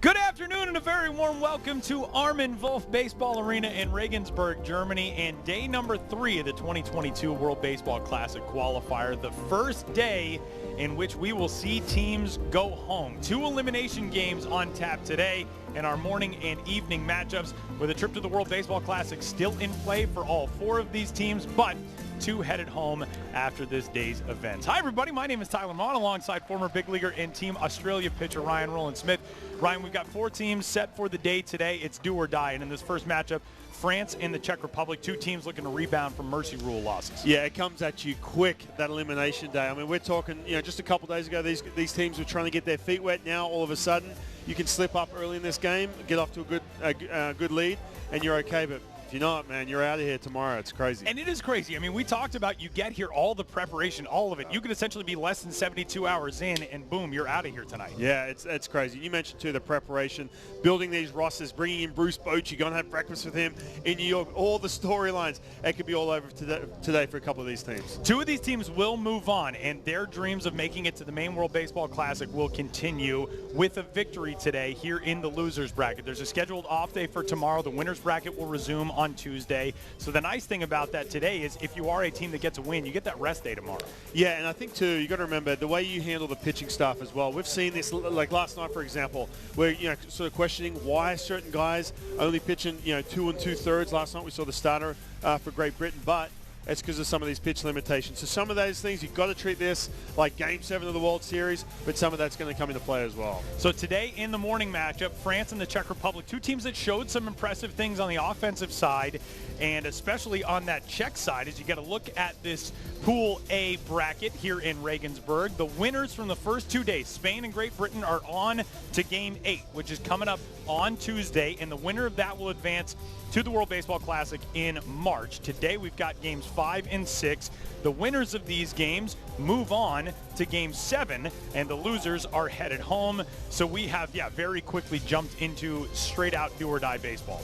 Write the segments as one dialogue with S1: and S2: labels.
S1: Good afternoon and a very warm welcome to Armin Wolf Baseball Arena in Regensburg, Germany, and day number 3 of the 2022 World Baseball Classic Qualifier, the first day in which we will see teams go home. 2 elimination games on tap today in our morning and evening matchups, with a trip to the World Baseball Classic still in play for all 4 of these teams, but 2 headed home after this day's events. Hi, everybody. My name is Tyler Maughan, alongside former big leaguer and Team Australia pitcher Ryan Rowland-Smith. Ryan, we've got 4 teams set for the day today. It's do or die. And in this first matchup, France and the Czech Republic, 2 teams looking to rebound from mercy rule losses.
S2: Yeah, it comes at you quick, that elimination day. I mean, we're talking, just a couple days ago, these teams were trying to get their feet wet. Now, all of a sudden, you can slip up early in this game, get off to a good lead, and you're okay. But if you're not, man, you're out of here tomorrow. It's crazy.
S1: And it is crazy. I mean, we talked about you get here, all the preparation, all of it. You could essentially be less than 72 hours in, and boom, you're out of here tonight.
S2: Yeah, it's crazy. You mentioned, too, the preparation, building these rosters, bringing in Bruce Bochy, going to have breakfast with him in New York, all the storylines. It could be all over today for a couple of these teams.
S1: 2 of these teams will move on, and their dreams of making it to the main World Baseball Classic will continue with a victory today here in the losers bracket. There's a scheduled off day for tomorrow. The winners bracket will resume on Tuesday. So the nice thing about that today is if you are a team that gets a win, you get that rest day tomorrow.
S2: Yeah, and I think, too, you got to remember the way you handle the pitching staff as well. We've seen this, like last night, for example, where, sort of questioning why certain guys only pitching, 2 2/3. Last night we saw the starter for Great Britain, but it's because of some of these pitch limitations. So some of those things, you've got to treat this like Game 7 of the World Series, but some of that's going to come into play as well.
S1: So today in the morning matchup, France and the Czech Republic, 2 teams that showed some impressive things on the offensive side, and especially on that Czech side, as you got to look at this Pool A bracket here in Regensburg. The winners from the first 2 days, Spain and Great Britain, are on to Game 8, which is coming up on Tuesday, and the winner of that will advance to the World Baseball Classic in March. Today we've got Games 5 and 6. The winners of these games move on to Game 7, and the losers are headed home. So we have, very quickly jumped into straight-out do-or-die baseball.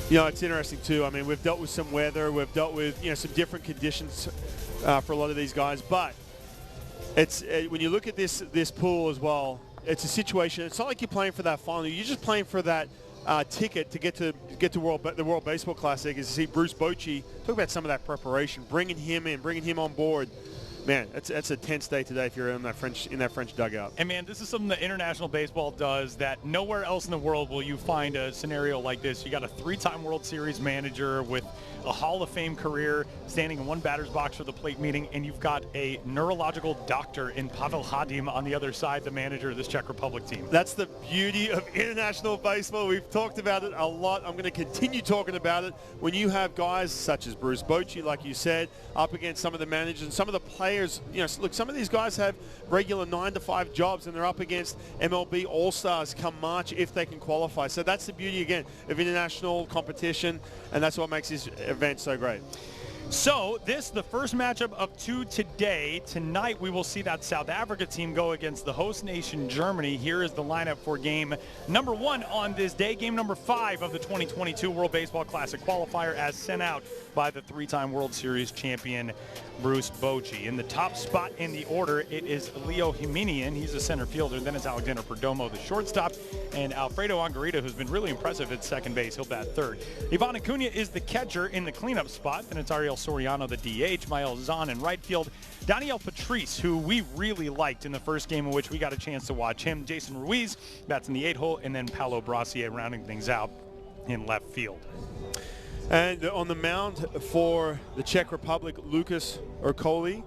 S2: It's interesting, too. I mean, we've dealt with some weather. We've dealt with, some different conditions for a lot of these guys. But it's when you look at this pool as well, it's a situation. It's not like you're playing for that final. You're just playing for that ticket to get to the World Baseball Classic. Is to see Bruce Bochy. Talk about some of that preparation, bringing him in, bringing him on board. Man, that's a tense day today if you're in that French dugout.
S1: And man, this is something that international baseball does that nowhere else in the world will you find a scenario like this. You got a 3-time World Series manager with a Hall of Fame career standing in one batter's box for the plate meeting, and you've got a neurological doctor in Pavel Hadim on the other side, the manager of this Czech Republic team.
S2: That's the beauty of international baseball. We've talked about it a lot. I'm going to continue talking about it. When you have guys such as Bruce Bochy, like you said, up against some of the managers and some of the players. Look, some of these guys have regular 9-to-5 jobs, and they're up against MLB All-Stars come March if they can qualify. So that's the beauty, again, of international competition, and that's what makes this event so great.
S1: So the first matchup of 2 today. Tonight we will see that South Africa team go against the host nation Germany. Here is the lineup for game number 1 on this day. Game number 5 of the 2022 World Baseball Classic Qualifier, as sent out by the 3-time World Series champion Bruce Bochy. In the top spot in the order, it is Leo Jimenez. He's a center fielder. Then it's Alexander Perdomo, the shortstop, and Alfredo Angarita, who's been really impressive at second base. He'll bat third. Ivan Acuna is the catcher in the cleanup spot. Then it's Ariel Soriano, the DH, Mael Zahn in right field, Daniel Patrice, who we really liked in the first game in which we got a chance to watch him, Jason Ruiz bats in the 8 hole, and then Paulo Brassier rounding things out in left field.
S2: And on the mound for the Czech Republic, Lucas Urkoli,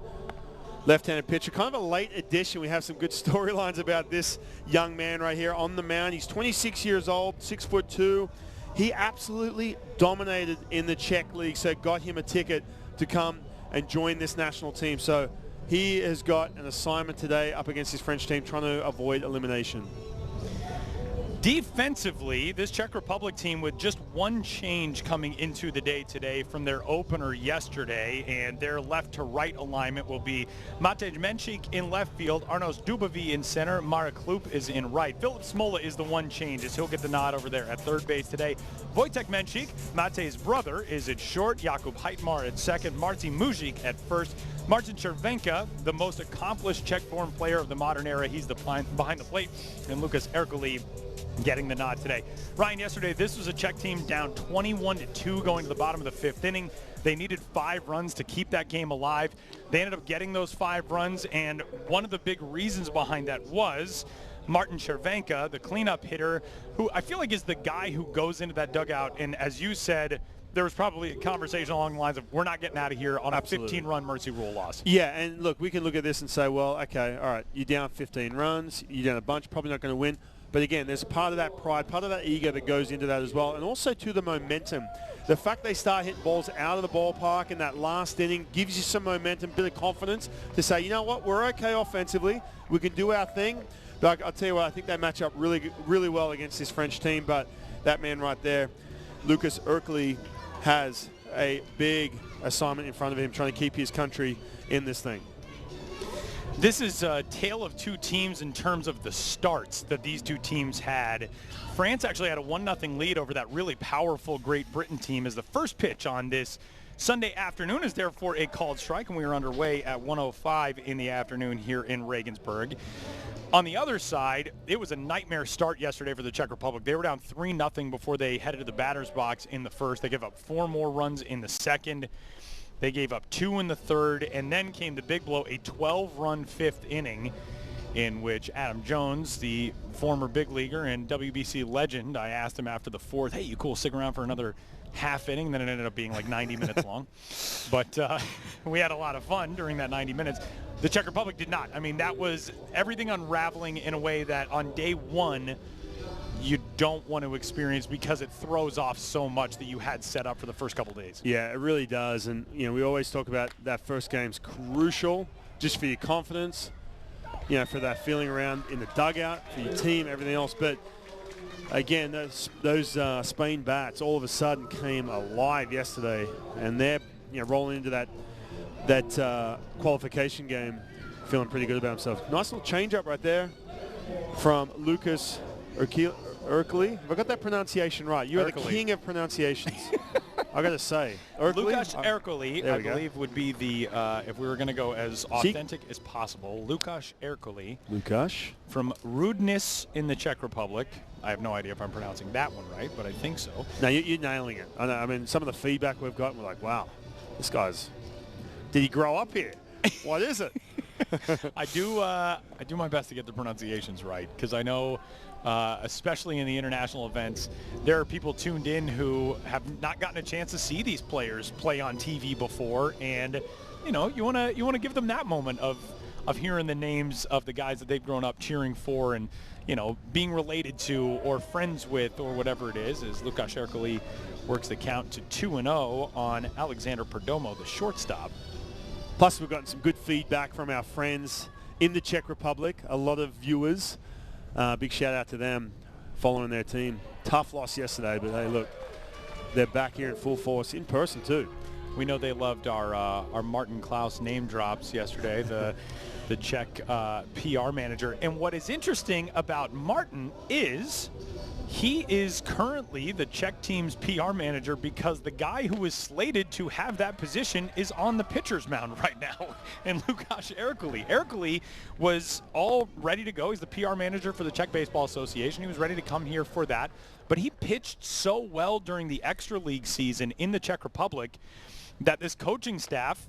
S2: left-handed pitcher. Kind of a late addition. We have some good storylines about this young man right here on the mound. He's 26 years old, 6'2". He absolutely dominated in the Czech League, so it got him a ticket to come and join this national team. So he has got an assignment today up against his French team, trying to avoid elimination.
S1: Defensively, this Czech Republic team with just 1 change coming into the day today from their opener yesterday, and their left to right alignment will be Matej Menchik in left field, Arnos Dubavi in center, Marek Klup is in right. Philip Smola is the 1 change, as he'll get the nod over there at third base today. Wojtek Menchik, Matej's brother, is at short, Jakub Heitmar at second, Martin Muzik at first, Martin Chervenka, the most accomplished Czech-born player of the modern era, he's the behind the plate, and Lucas Ercoli getting the nod today. Ryan, yesterday this was a Czech team down 21-2 going to the bottom of the 5th inning. They needed 5 runs to keep that game alive. They ended up getting those 5 runs, and one of the big reasons behind that was Martin Chervenka, the cleanup hitter, who I feel like is the guy who goes into that dugout, and as you said, there was probably a conversation along the lines of, we're not getting out of here on a 15-run mercy rule loss.
S2: Yeah, and look, we can look at this and say, well, okay, all right, you're down 15 runs, you're down a bunch, probably not going to win. But again, there's part of that pride, part of that ego that goes into that as well, and also to the momentum. The fact they start hitting balls out of the ballpark in that last inning gives you some momentum, bit of confidence to say, you know what, we're okay offensively, we can do our thing. But I'll tell you what, I think they match up really, really well against this French team. But that man right there, Lucas Erkeli, has a big assignment in front of him, trying to keep his country in this thing.
S1: This is a tale of 2 teams in terms of the starts that these 2 teams had. France actually had a 1-0 lead over that really powerful Great Britain team as the first pitch on this Sunday afternoon is therefore a called strike, and we are underway at 1:05 in the afternoon here in Regensburg. On the other side, it was a nightmare start yesterday for the Czech Republic. They were down 3-0 before they headed to the batter's box in the first. They gave up 4 more runs in the second. They gave up 2 in the third, and then came the big blow, a 12-run 5th inning in which Adam Jones, the former big leaguer and WBC legend, I asked him after the 4th, hey, you cool, stick around for another half inning? And then it ended up being like 90 minutes long. But we had a lot of fun during that 90 minutes. The Czech Republic did not. I mean, that was everything unraveling in a way that on day 1, you don't want to experience because it throws off so much that you had set up for the first couple days.
S2: Yeah, it really does. And, you know, we always talk about that first game's crucial just for your confidence, you know, for that feeling around in the dugout, for your team, everything else. But, again, those Spain bats all of a sudden came alive yesterday, and they're, you know, rolling into that qualification game feeling pretty good about himself. Nice little change-up right there from Lucas Erkeli. Have I got that pronunciation right? You are the king of pronunciations. I got to say.
S1: Lukáš Erkeli, I believe, would be the, if we were going to go as authentic as possible, Lukáš Erkeli.
S2: Lukáš.
S1: From Rudnice in the Czech Republic. I have no idea if I'm pronouncing that one right, but I think so.
S2: No, you're nailing it. I know. I mean, some of the feedback we've gotten, we're like, wow, this guy's, did he grow up here? What is it?
S1: I do my best to get the pronunciations right, because I know, especially in the international events, there are people tuned in who have not gotten a chance to see these players play on TV before, and you know, you want to give them that moment of hearing the names of the guys that they've grown up cheering for and, you know, being related to or friends with or whatever it is. As Lukáš Erkeli works the count to 2-0 on Alexander Perdomo, the shortstop.
S2: Plus, we've gotten some good feedback from our friends in the Czech Republic. A lot of viewers. Big shout out to them following their team. Tough loss yesterday, but hey, look, they're back here in full force, in person too.
S1: We know they loved our Martin Klaus name drops yesterday, the Czech PR manager. And what is interesting about Martin is he is currently the Czech team's PR manager because the guy who is slated to have that position is on the pitcher's mound right now, and Lukáš Erkeli. Erkeli was all ready to go. He's the PR manager for the Czech Baseball Association. He was ready to come here for that, but he pitched so well during the extra league season in the Czech Republic that this coaching staff,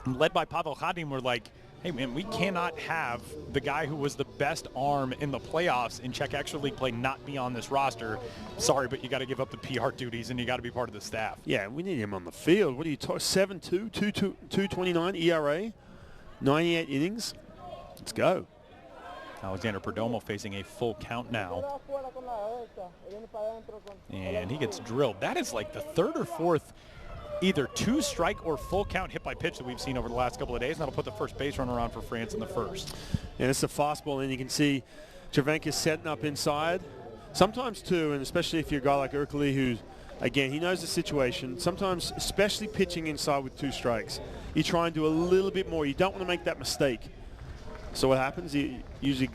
S1: led by Pavel Chadim, were like, hey, man, we cannot have the guy who was the best arm in the playoffs in Czech Extra League play not be on this roster. Sorry, but you got to give up the PR duties and you got to be part of the staff.
S2: Yeah, we need him on the field. What are you talking? 7-2, 2.29 ERA, 98 innings. Let's go.
S1: Alexander Perdomo facing a full count now. And he gets drilled. That is like the 3rd or 4th either 2-strike or full count hit by pitch that we've seen over the last couple of days, and that'll put the first base runner on for France in the first.
S2: And it's a fastball, and you can see Chervenka setting up inside. Sometimes too, and especially if you're a guy like Erkeli, who, again, he knows the situation. Sometimes, especially pitching inside with 2 strikes, you try and do a little bit more. You don't want to make that mistake. So what happens? You usually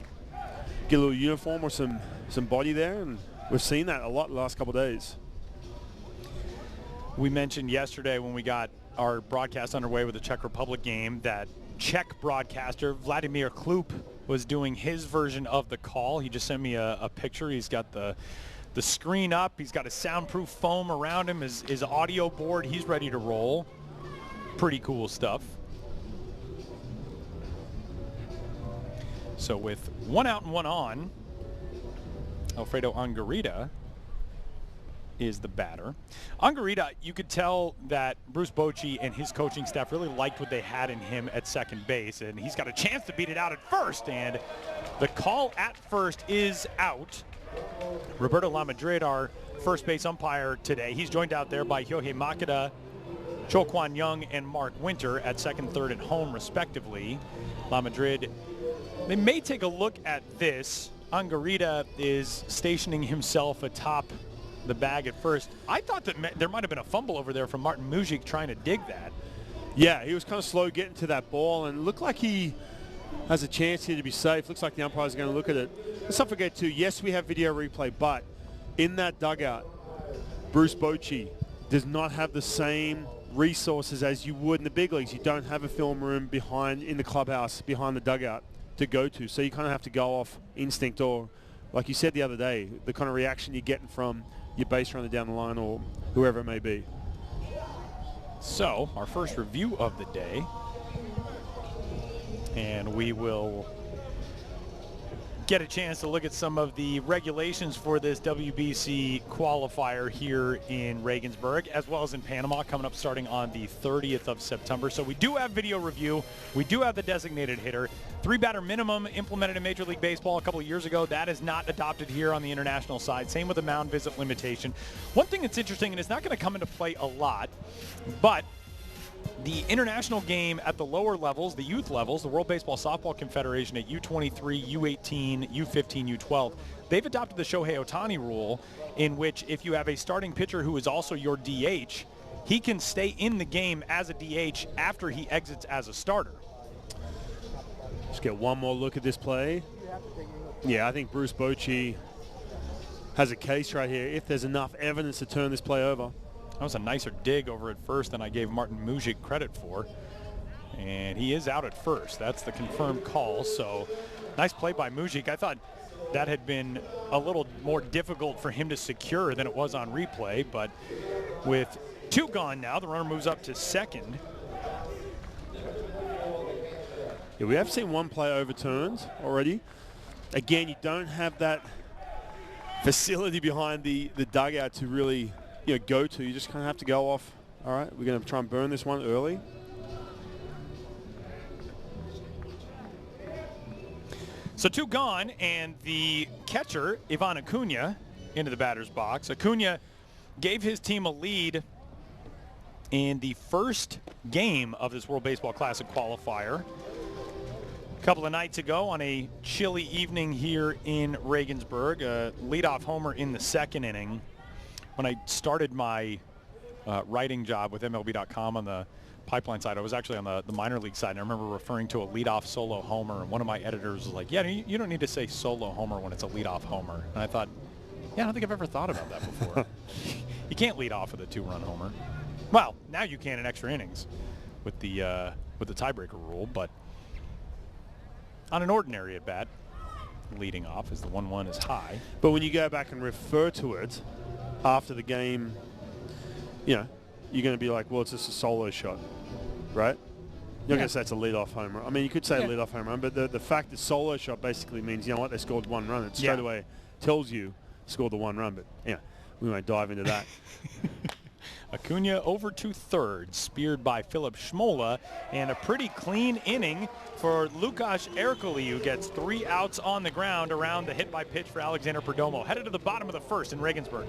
S2: get a little uniform or some body there, and we've seen that a lot the last couple of days.
S1: We mentioned yesterday when we got our broadcast underway with the Czech Republic game that Czech broadcaster Vladimír Kloup was doing his version of the call. He just sent me a picture. He's got the screen up. He's got a soundproof foam around him, his audio board. He's ready to roll. Pretty cool stuff. So with 1 out and 1 on, Alfredo Angarita is the batter. Angarita, you could tell that Bruce Bochy and his coaching staff really liked what they had in him at second base, and he's got a chance to beat it out at first, and the call at first is out. Roberto Lamadrid, our first base umpire today, he's joined out there by Hyohei Makeda, Cho Kwan Young, and Mark Winter at second, third, and home, respectively. Lamadrid, they may take a look at this. Angarita is stationing himself atop the bag at first. I thought that there might have been a fumble over there from Martin Mujic trying to dig that.
S2: Yeah, he was kind of slow getting to that ball, and it looked like he has a chance here to be safe. Looks like the umpire's going to look at it. Let's not forget, too, yes, we have video replay, but in that dugout, Bruce Bochy does not have the same resources as you would in the big leagues. You don't have a film room behind in the clubhouse, behind the dugout to go to, so you kind of have to go off instinct or, like you said the other day, the kind of reaction you're getting from your base runner down the line or whoever it may be.
S1: So, our first review of the day, and we will get a chance to look at some of the regulations for this WBC qualifier here in Regensburg, as well as in Panama, coming up starting on the 30th of September. So we do have video review. We do have the designated hitter. 3-batter minimum implemented in Major League Baseball a couple of years ago. That is not adopted here on the international side. Same with the mound visit limitation. One thing that's interesting, and it's not going to come into play a lot, but the international game at the lower levels, the youth levels, the World Baseball Softball Confederation at U23, U18, U15, U12, they've adopted the Shohei Ohtani rule, in which if you have a starting pitcher who is also your DH, he can stay in the game as a DH after he exits as a starter.
S2: Let's get one more look at this play. Yeah, I think Bruce Bochy has a case right here if there's enough evidence to turn this play over.
S1: That was a nicer dig over at first than I gave Martin Mujic credit for. And he is out at first. That's the confirmed call. So nice play by Mujic. I thought that had been a little more difficult for him to secure than it was on replay. But with 2 gone now, the runner moves up to second.
S2: Yeah, we have seen one play overturned already. Again, you don't have that facility behind the dugout to really go to. You just kind of have to go off. All right, we're going to try and burn this one early.
S1: So 2 gone, and the catcher, Ivan Acuna, into the batter's box. Acuna gave his team a lead in the first game of this World Baseball Classic Qualifier a couple of nights ago on a chilly evening here in Regensburg. A leadoff homer in the second inning. When I started my writing job with MLB.com on the pipeline side, I was actually on the minor league side, and I remember referring to a leadoff solo homer, and one of my editors was like, yeah, you don't need to say solo homer when it's a leadoff homer. And I thought, yeah, I don't think I've ever thought about that before. You can't lead off with a 2-run homer. Well, now you can in extra innings with the tiebreaker rule, but on an ordinary at bat, leading off as the 1-1 is high.
S2: But when you go back and refer to it after the game, you're going to be like, well, it's just a solo shot, right? You're going to say it's a leadoff homer. I mean, you could say a leadoff home run, but the fact that solo shot basically means, you know what, they scored 1 run. It straight away tells you scored the 1 run, but yeah, we won't dive into that.
S1: Acuna over 2/3, speared by Philip Schmola, and a pretty clean inning for Lukáš Ercoli, who gets 3 outs on the ground around the hit by pitch for Alexander Perdomo. Headed to the bottom of the first in Regensburg.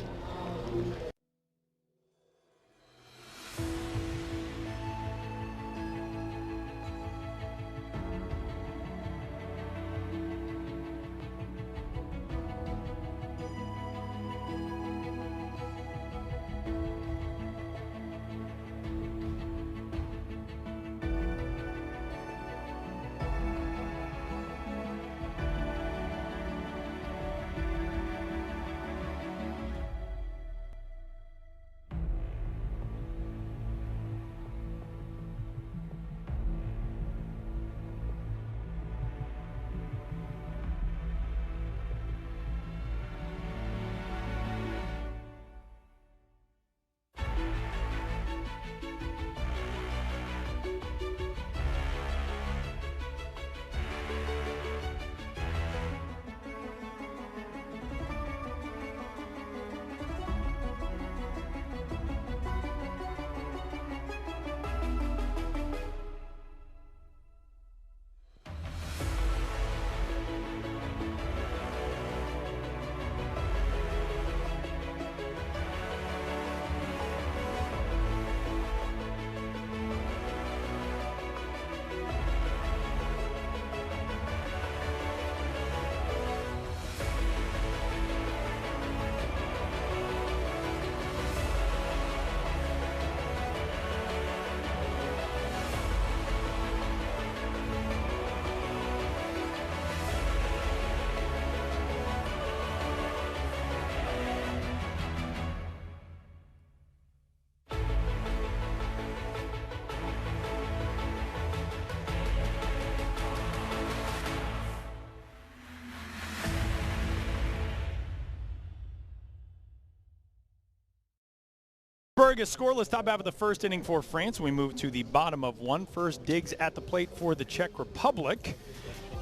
S1: Regensburg is scoreless top half of the first inning for France. We move to the bottom of one. First digs at the plate for the Czech Republic.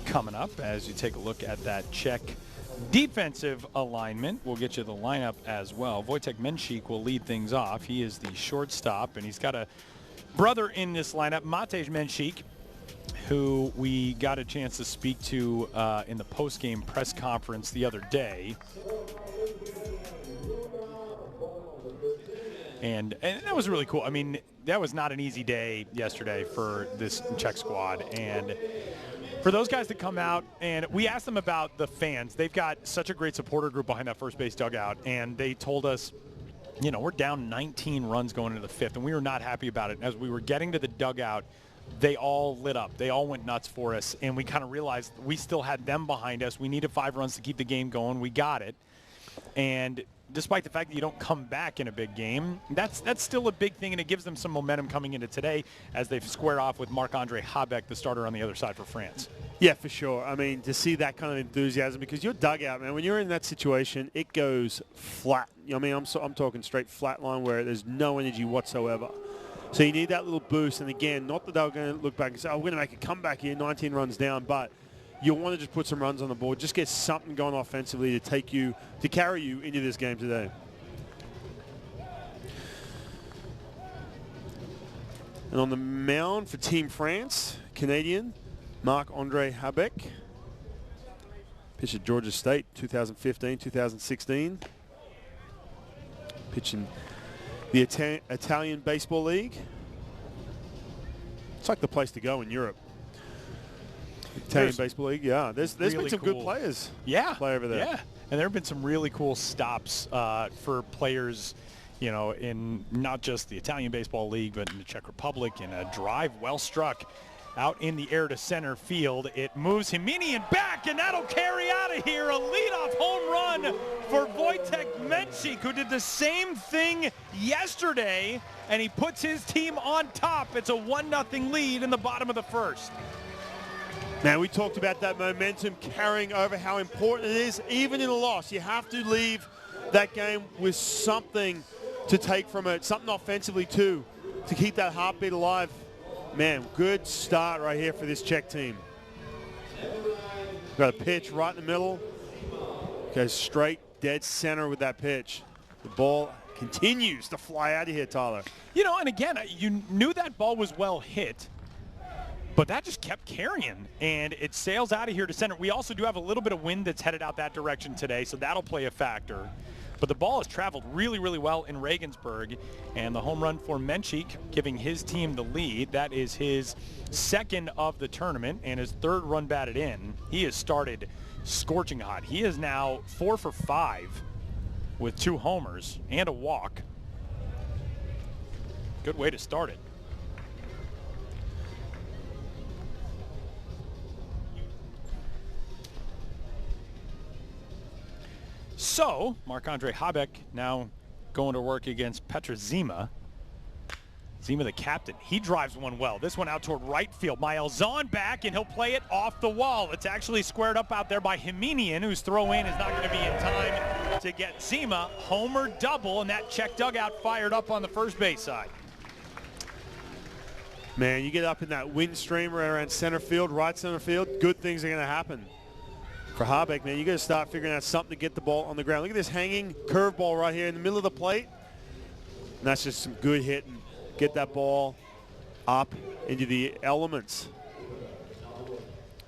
S1: Coming up as you take a look at that Czech defensive alignment. We'll get you the lineup as well. Wojtek Menchik will lead things off. He is the shortstop, and he's got a brother in this lineup, Matej Menchik, who we got a chance to speak to in the post-game press conference the other day. And that was really cool. I mean, that was not an easy day yesterday for this Czech squad. And for those guys that come out, and we asked them about the fans. They've got such a great supporter group behind that first base dugout, and they told us, you know, we're down 19 runs going into the fifth, and we were not happy about it. As we were getting to the dugout, they all lit up. They all went nuts for us, and we kind of realized we still had them behind us. We needed 5 runs to keep the game going. We got it. And despite the fact that you don't come back in a big game, that's still a big thing, and it gives them some momentum coming into today as they square off with Marc-Andre Habeck, the starter on the other side for France.
S2: Yeah, for sure. I mean, to see that kind of enthusiasm, because your dugout, man, when you're in that situation, it goes flat. You know, I mean, I'm talking straight flat line where there's no energy whatsoever. So you need that little boost. And again, not that they're going to look back and say, oh, we're going to make a comeback here, 19 runs down, but you want to just put some runs on the board, just get something going offensively to carry you into this game today. And on the mound for Team France, Canadian Marc-Andre Habeck. Pitched at Georgia State 2015, 2016. Pitching the Italian Baseball League. It's like the place to go in Europe. Italian Baseball League, yeah. There's really been some good players play over there.
S1: Yeah, and there have been some really cool stops for players, you know, in not just the Italian Baseball League, but in the Czech Republic, and a drive well struck out in the air to center field. It moves Himinian back, and that'll carry out of here. A leadoff home run for Wojtek Menchik, who did the same thing yesterday, and he puts his team on top. It's a 1-0 lead in the bottom of the first.
S2: Man, we talked about that momentum carrying over, how important it is. Even in a loss, you have to leave that game with something to take from it, something offensively too, to keep that heartbeat alive. Man, good start right here for this Czech team. Got a pitch right in the middle. Goes straight dead center with that pitch. The ball continues to fly out of here, Tyler.
S1: You know, and again, you knew that ball was well hit, but that just kept carrying, and it sails out of here to center. We also do have a little bit of wind that's headed out that direction today, so that'll play a factor. But the ball has traveled really, really well in Regensburg, and the home run for Menchik, giving his team the lead. That is his second of the tournament and his third run batted in. He has started scorching hot. He is now 4 for 5 with 2 homers and a walk. Good way to start it. So, Marc-Andre Habeck now going to work against Petr Zima. Zima, the captain, he drives one well. This one out toward right field. Miles on back, and he'll play it off the wall. It's actually squared up out there by Himinian, whose throw in is not going to be in time to get Zima. Homer double, and that Czech dugout fired up on the first base side.
S2: Man, you get up in that wind stream right around center field, right center field, good things are going to happen. For Habeck, man, you got to start figuring out something to get the ball on the ground. Look at this hanging curveball right here in the middle of the plate. And that's just some good hitting. Get that ball up into the elements.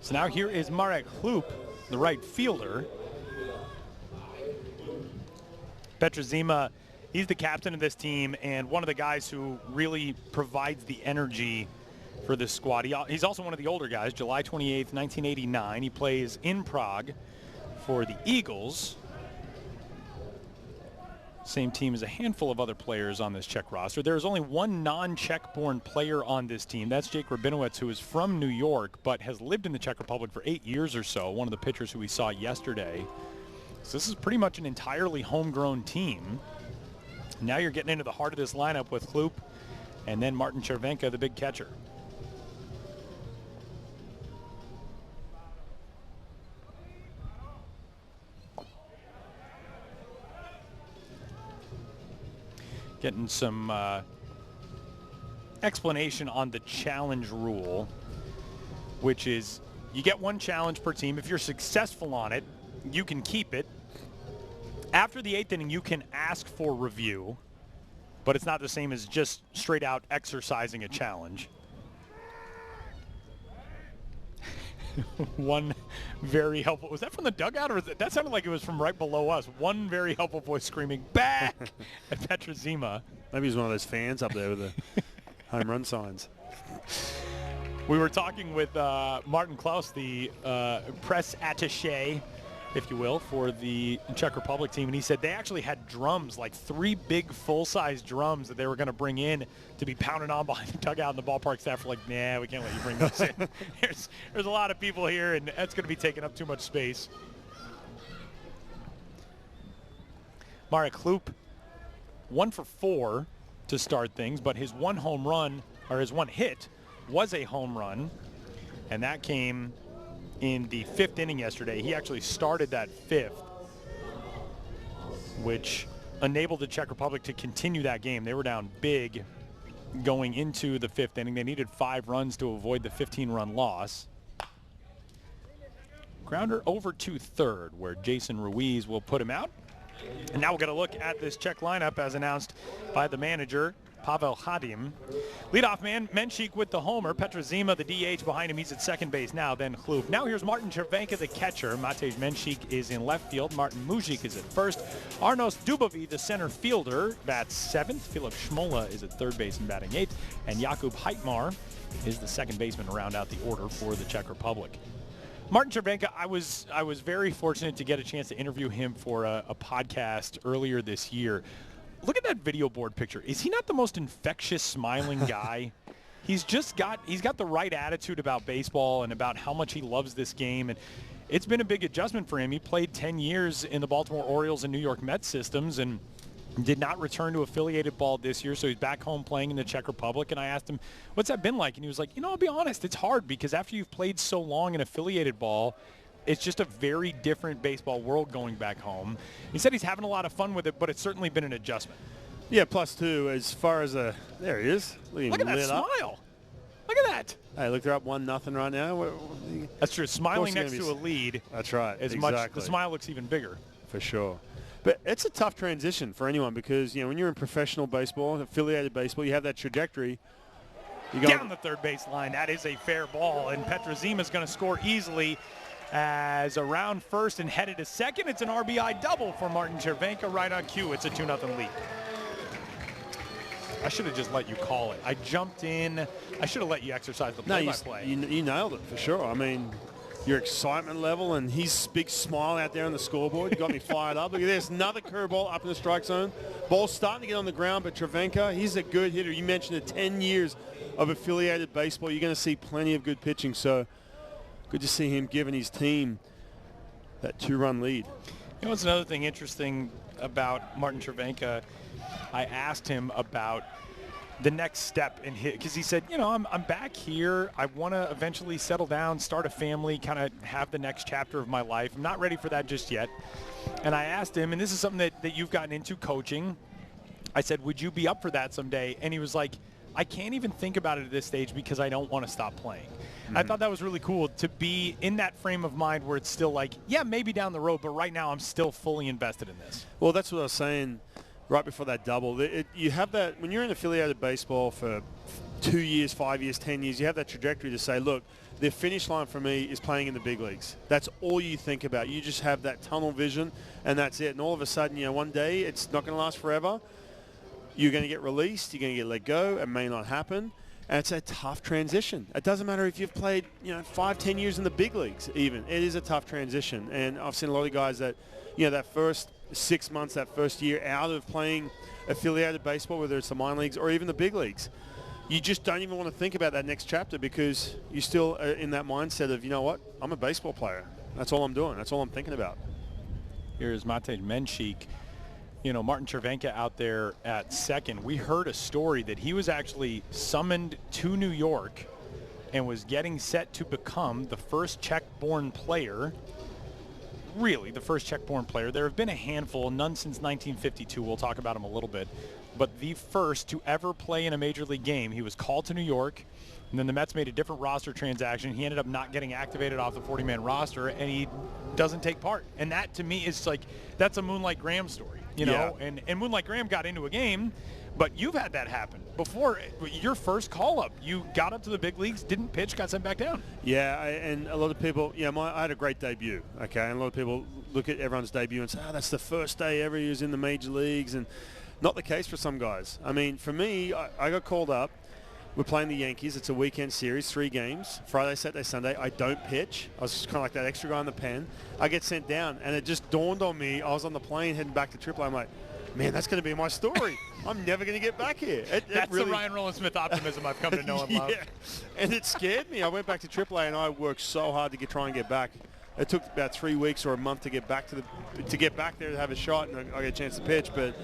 S1: So now here is Marek Hlup, the right fielder. Petr Zima, he's the captain of this team and one of the guys who really provides the energy for this squad. He's also one of the older guys. July 28th, 1989. He plays in Prague for the Eagles. Same team as a handful of other players on this Czech roster. There is only one non-Czech-born player on this team. That's Jake Rabinowitz, who is from New York, but has lived in the Czech Republic for 8 years or so, one of the pitchers who we saw yesterday. So this is pretty much an entirely homegrown team. Now you're getting into the heart of this lineup with Hlup and then Martin Chervenka, the big catcher. getting some explanation on the challenge rule, which is you get one challenge per team. If you're successful on it, you can keep it. After the 8th inning, you can ask for review, but it's not the same as just straight out exercising a challenge. One very helpful. Was that from the dugout, or that sounded like it was from right below us? One very helpful voice screaming back at Petra Zima.
S2: Maybe he's one of those fans up there with the home run signs.
S1: We were talking with Martin Klaus, the press attaché, if you will, for the Czech Republic team, and he said they actually had drums, like 3 big full-size drums that they were going to bring in to be pounded on behind the dugout, and the ballpark staff were like, nah, we can't let you bring those in. There's a lot of people here, and that's going to be taking up too much space. Marek Hloop, 1 for 4 to start things, but his one home run, or his one hit, was a home run, and that came in the 5th inning yesterday. He actually started that 5th, which enabled the Czech Republic to continue that game. They were down big going into the 5th inning. They needed 5 runs to avoid the 15-run loss. Grounder over to third, where Jason Ruiz will put him out. And now we're going to look at this Czech lineup as announced by the manager, Pavel Hadim. Leadoff man, Menchik with the homer. Petra Zima, the DH behind him. He's at second base now, then Hloop. Now here's Martin Červenka, the catcher. Matej Menchik is in left field. Martin Mužič is at first. Arnos Dubovi, the center fielder, bats 7th. Filip Šmola is at third base and batting 8th. And Jakub Heitmar is the second baseman to round out the order for the Czech Republic. Martin Červenka, I was very fortunate to get a chance to interview him for a podcast earlier this year. Look at that video board picture. Is he not the most infectious, smiling guy? He's got the right attitude about baseball and about how much he loves this game. And it's been a big adjustment for him. He played 10 years in the Baltimore Orioles and New York Mets systems and did not return to affiliated ball this year. So he's back home playing in the Czech Republic. And I asked him, what's that been like? And he was like, I'll be honest, it's hard because after you've played so long in affiliated ball, it's just a very different baseball world going back home. He said he's having a lot of fun with it, but it's certainly been an adjustment.
S2: Yeah, plus 2 as far as there he is.
S1: Look at that smile. Look at that.
S2: Hey, look, they're up 1-0 right now.
S1: That's true. Smiling next to a lead.
S2: That's right.
S1: The smile looks even bigger.
S2: For sure. But it's a tough transition for anyone because, when you're in professional baseball, affiliated baseball, you have that trajectory. You go
S1: down the third base line. That is a fair ball, and Petra Zima is going to score easily. As around first and headed to second, it's an RBI double for Martin Červenka right on cue. It's a 2-0 lead. I should have just let you call it. I jumped in. I should have let you exercise the play-by-play.
S2: You nailed it for sure. I mean, your excitement level and his big smile out there on the scoreboard got me fired up. Look at this, another curveball up in the strike zone. Ball's starting to get on the ground, but Červenka, he's a good hitter. You mentioned it, 10 years of affiliated baseball. You're going to see plenty of good pitching. So good to see him giving his team that 2-run lead.
S1: What's another thing interesting about Martin Červenka? I asked him about the next step in his, because he said, I'm back here. I want to eventually settle down, start a family, kind of have the next chapter of my life. I'm not ready for that just yet. And I asked him, and this is something that you've gotten into, coaching. I said, would you be up for that someday? And he was like, I can't even think about it at this stage because I don't want to stop playing. Mm-hmm. I thought that was really cool to be in that frame of mind where it's still like, yeah, maybe down the road, but right now I'm still fully invested in this.
S2: Well, that's what I was saying right before that double. You have that, when you're in affiliated baseball for 2 years, 5 years, 10 years, you have that trajectory to say, look, the finish line for me is playing in the big leagues. That's all you think about. You just have that tunnel vision, and that's it. And all of a sudden, one day it's not going to last forever. You're going to get released. You're going to get let go. It may not happen. And it's a tough transition. It doesn't matter if you've played, 5, 10 years in the big leagues even. It is a tough transition. And I've seen a lot of guys that, that first 6 months, that first year out of playing affiliated baseball, whether it's the minor leagues or even the big leagues, you just don't even want to think about that next chapter because you're still in that mindset of, what, I'm a baseball player. That's all I'm doing. That's all I'm thinking about.
S1: Here's Matej Menchik. Martin Červenka out there at second. We heard a story that he was actually summoned to New York and was getting set to become the first Czech-born player. Really, the first Czech-born player. There have been a handful, none since 1952. We'll talk about him a little bit. but the first to ever play in a major league game. He was called to New York, and then the Mets made a different roster transaction. He ended up not getting activated off the 40-man roster, and he doesn't take part. And that, to me, is like, that's a Moonlight Graham story, you know? And Moonlight Graham got into a game, but you've had that happen before. Your first call-up, you got up to the big leagues, didn't pitch, got sent back down.
S2: Yeah, and a lot of people, I had a great debut, okay? And a lot of people look at everyone's debut and say, oh, that's the first day ever he was in the major leagues, and not the case for some guys. I mean, for me, I got called up. We're playing the Yankees. It's a weekend series, 3 games, Friday, Saturday, Sunday. I don't pitch. I was just kind of like that extra guy in the pen. I get sent down, and it just dawned on me. I was on the plane heading back to AAA. I'm like, man, that's going to be my story. I'm never going to get back here.
S1: That's really the Ryan Rowland-Smith optimism I've come to know and love.
S2: And it scared me. I went back to AAA, and I worked so hard to try and get back. It took about 3 weeks or a month to get back there to have a shot, and I get a chance to pitch. But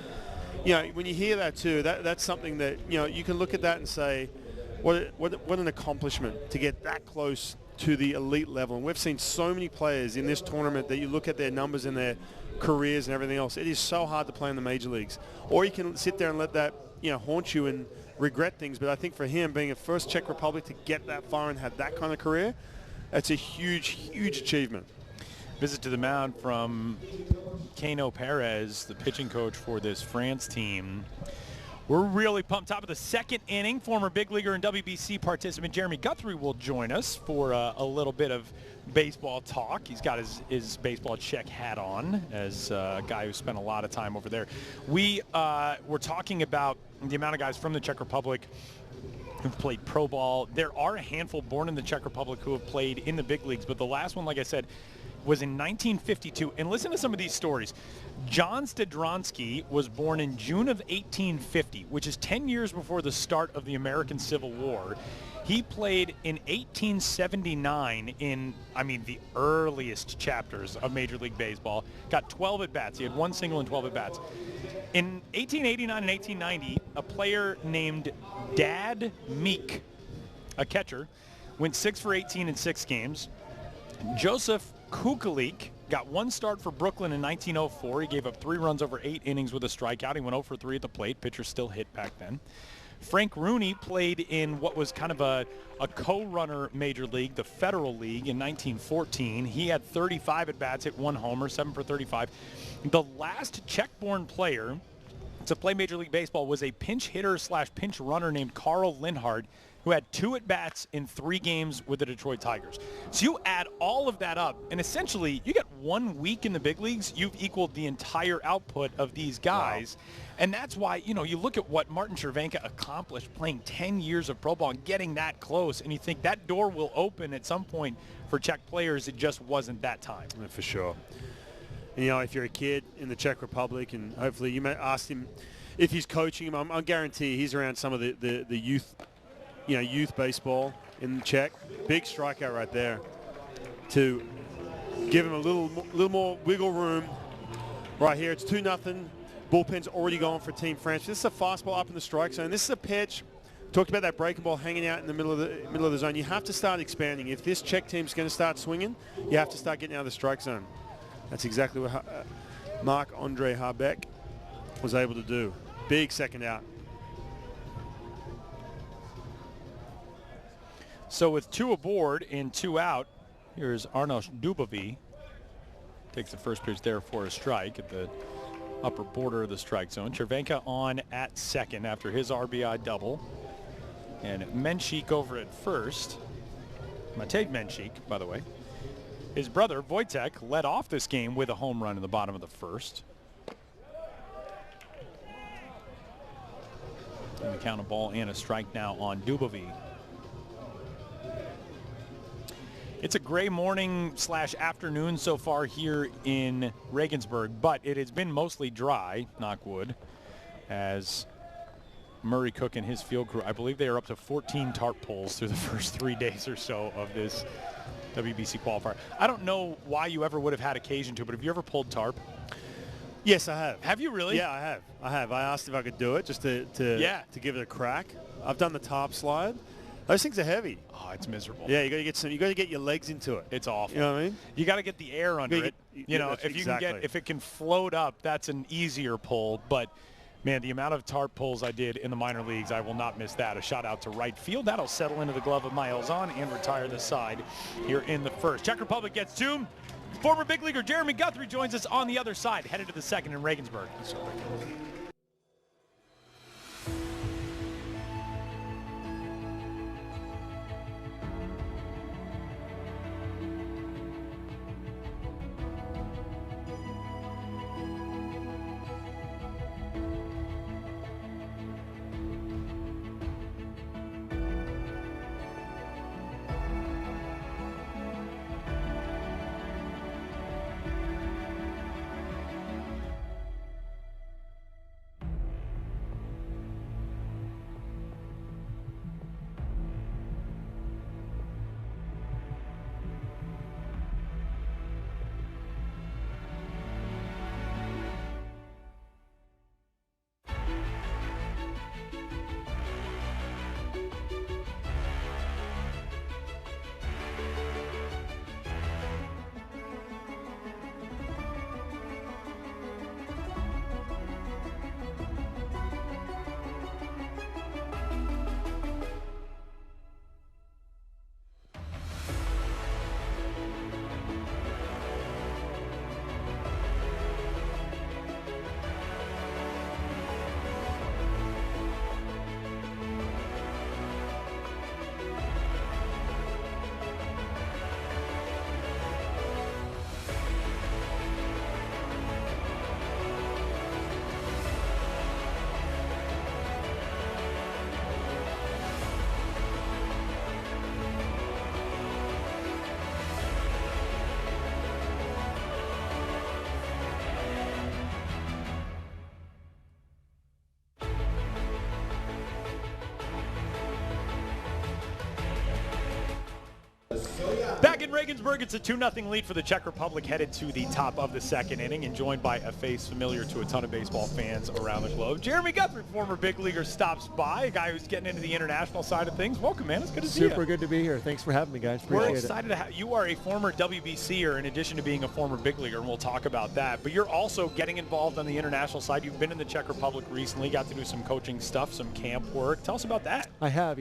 S2: when you hear that too, that's something that you can look at that and say, what an accomplishment to get that close to the elite level. And we've seen so many players in this tournament that you look at their numbers and their careers and everything else. It is so hard to play in the major leagues. Or you can sit there and let that haunt you and regret things. But I think for him, being a first Czech Republic to get that far and have that kind of career, that's a huge, huge achievement.
S1: Visit to the mound from Kano Perez, the pitching coach for this France team. We're really pumped. Top of the second inning, former big leaguer and WBC participant Jeremy Guthrie will join us for a little bit of baseball talk. He's got his baseball Czech hat on as a guy who spent a lot of time over there. We're talking about the amount of guys from the Czech Republic who've played pro ball. There are a handful born in the Czech Republic who have played in the big leagues, but the last one, like I said, was in 1952. And listen to some of these stories. John Stadronsky was born in June of 1850, which is 10 years before the start of the American Civil War. He played in 1879 in, the earliest chapters of Major League Baseball. Got 12 at-bats. He had 1 single and 12 at-bats. In 1889 and 1890, a player named Dad Meek, a catcher, went 6 for 18 in 6 games. Joseph Kukulik got 1 start for Brooklyn in 1904. He gave up 3 runs over 8 innings with a strikeout. He went 0 for 3 at the plate. Pitcher still hit back then. Frank Rooney played in what was kind of a co-runner major league, the Federal League, in 1914. He had 35 at-bats, hit 1 homer, 7 for 35. The last Czech-born player to play Major League Baseball was a pinch hitter / pinch runner named Carl Linhart, who had 2 at-bats in 3 games with the Detroit Tigers. So you add all of that up, and essentially you get 1 week in the big leagues, you've equaled the entire output of these guys. Wow. And that's why, you look at what Martin Cervenka accomplished playing 10 years of pro ball and getting that close, and you think that door will open at some point for Czech players. It just wasn't that time.
S2: Yeah, for sure. And, if you're a kid in the Czech Republic, and hopefully you may ask him if he's coaching him, I guarantee he's around some of the youth, youth baseball in the Czech. Big strikeout right there to give him a little more wiggle room. Right here, it's 2-0. Bullpen's already going for Team France. This is a fastball up in the strike zone. This is a pitch. Talked about that breaking ball hanging out in the middle of the zone. You have to start expanding. If this Czech team's going to start swinging, you have to start getting out of the strike zone. That's exactly what Marc-Andre Harbeck was able to do. Big second out.
S1: So with 2 aboard and 2 out, here's Arnoš Dubový. Takes the first pitch there for a strike at the upper border of the strike zone. Cervenka on at second after his RBI double. And Menchik over at first. Matej Menchik, by the way. His brother, Wojtek, led off this game with a home run in the bottom of the first. And the count, a ball and a strike now on Dubový. It's a gray morning / afternoon so far here in Regensburg, but it has been mostly dry, knock wood, as Murray Cook and his field crew, I believe they are up to 14 tarp pulls through the first 3 days or so of this WBC qualifier. I don't know why you ever would have had occasion to, but have you ever pulled tarp?
S2: Yes, I have.
S1: Have you really?
S2: Yeah, I have. I asked if I could do it just to give it a crack. I've done the tarp slide. Those things are heavy.
S1: Oh, it's miserable.
S2: Yeah, you got to get your legs into it.
S1: It's awful.
S2: You know what I mean?
S1: You got to get the air under it. If you can if it can float up, that's an easier pull. But Man, the amount of tarp pulls I did in the minor leagues, I will not miss that. A shot out to right field. That'll settle into the glove of Miles on and retire the side here in the first. Czech Republic gets two. Former big leaguer Jeremy Guthrie joins us on the other side, headed to the second in Regensburg. Back in Regensburg, it's a 2-0 lead for the Czech Republic, headed to the top of the second inning and joined by a face familiar to a ton of baseball fans around the globe. Jeremy Guthrie, former big leaguer, stops by, a guy who's getting into the international side of things. Welcome, man. It's good to see you.
S3: Super good to be here. Thanks for having me, guys. Appreciate it.
S1: We're excited to have you. Are a former WBCer in addition to being a former big leaguer, and we'll talk about that. But you're also getting involved on the international side. You've been in the Czech Republic recently, got to do some coaching stuff, some camp work. Tell us about that.
S3: I have.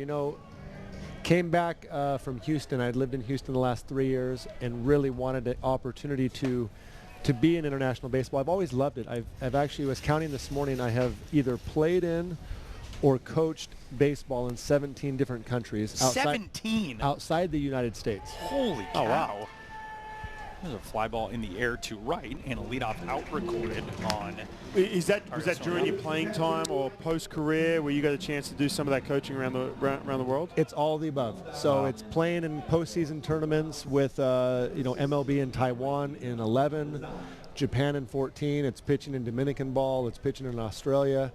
S3: Came back from Houston. I'd lived in Houston the last 3 years and really wanted the opportunity to be in international baseball. I've always loved it. I've actually was counting this morning. I have either played in or coached baseball in 17 different countries.
S1: 17?
S3: Outside the United States.
S1: Holy cow.
S2: Oh, wow.
S1: There's a fly ball in the air to right and a leadoff out recorded on.
S2: Was that during your playing time or post-career where you got a chance to do some of that coaching around the world?
S3: It's all the above. So
S2: Wow.
S3: It's playing in postseason tournaments with MLB in Taiwan in 11, Japan in 14. It's pitching in Dominican ball. It's pitching in Australia.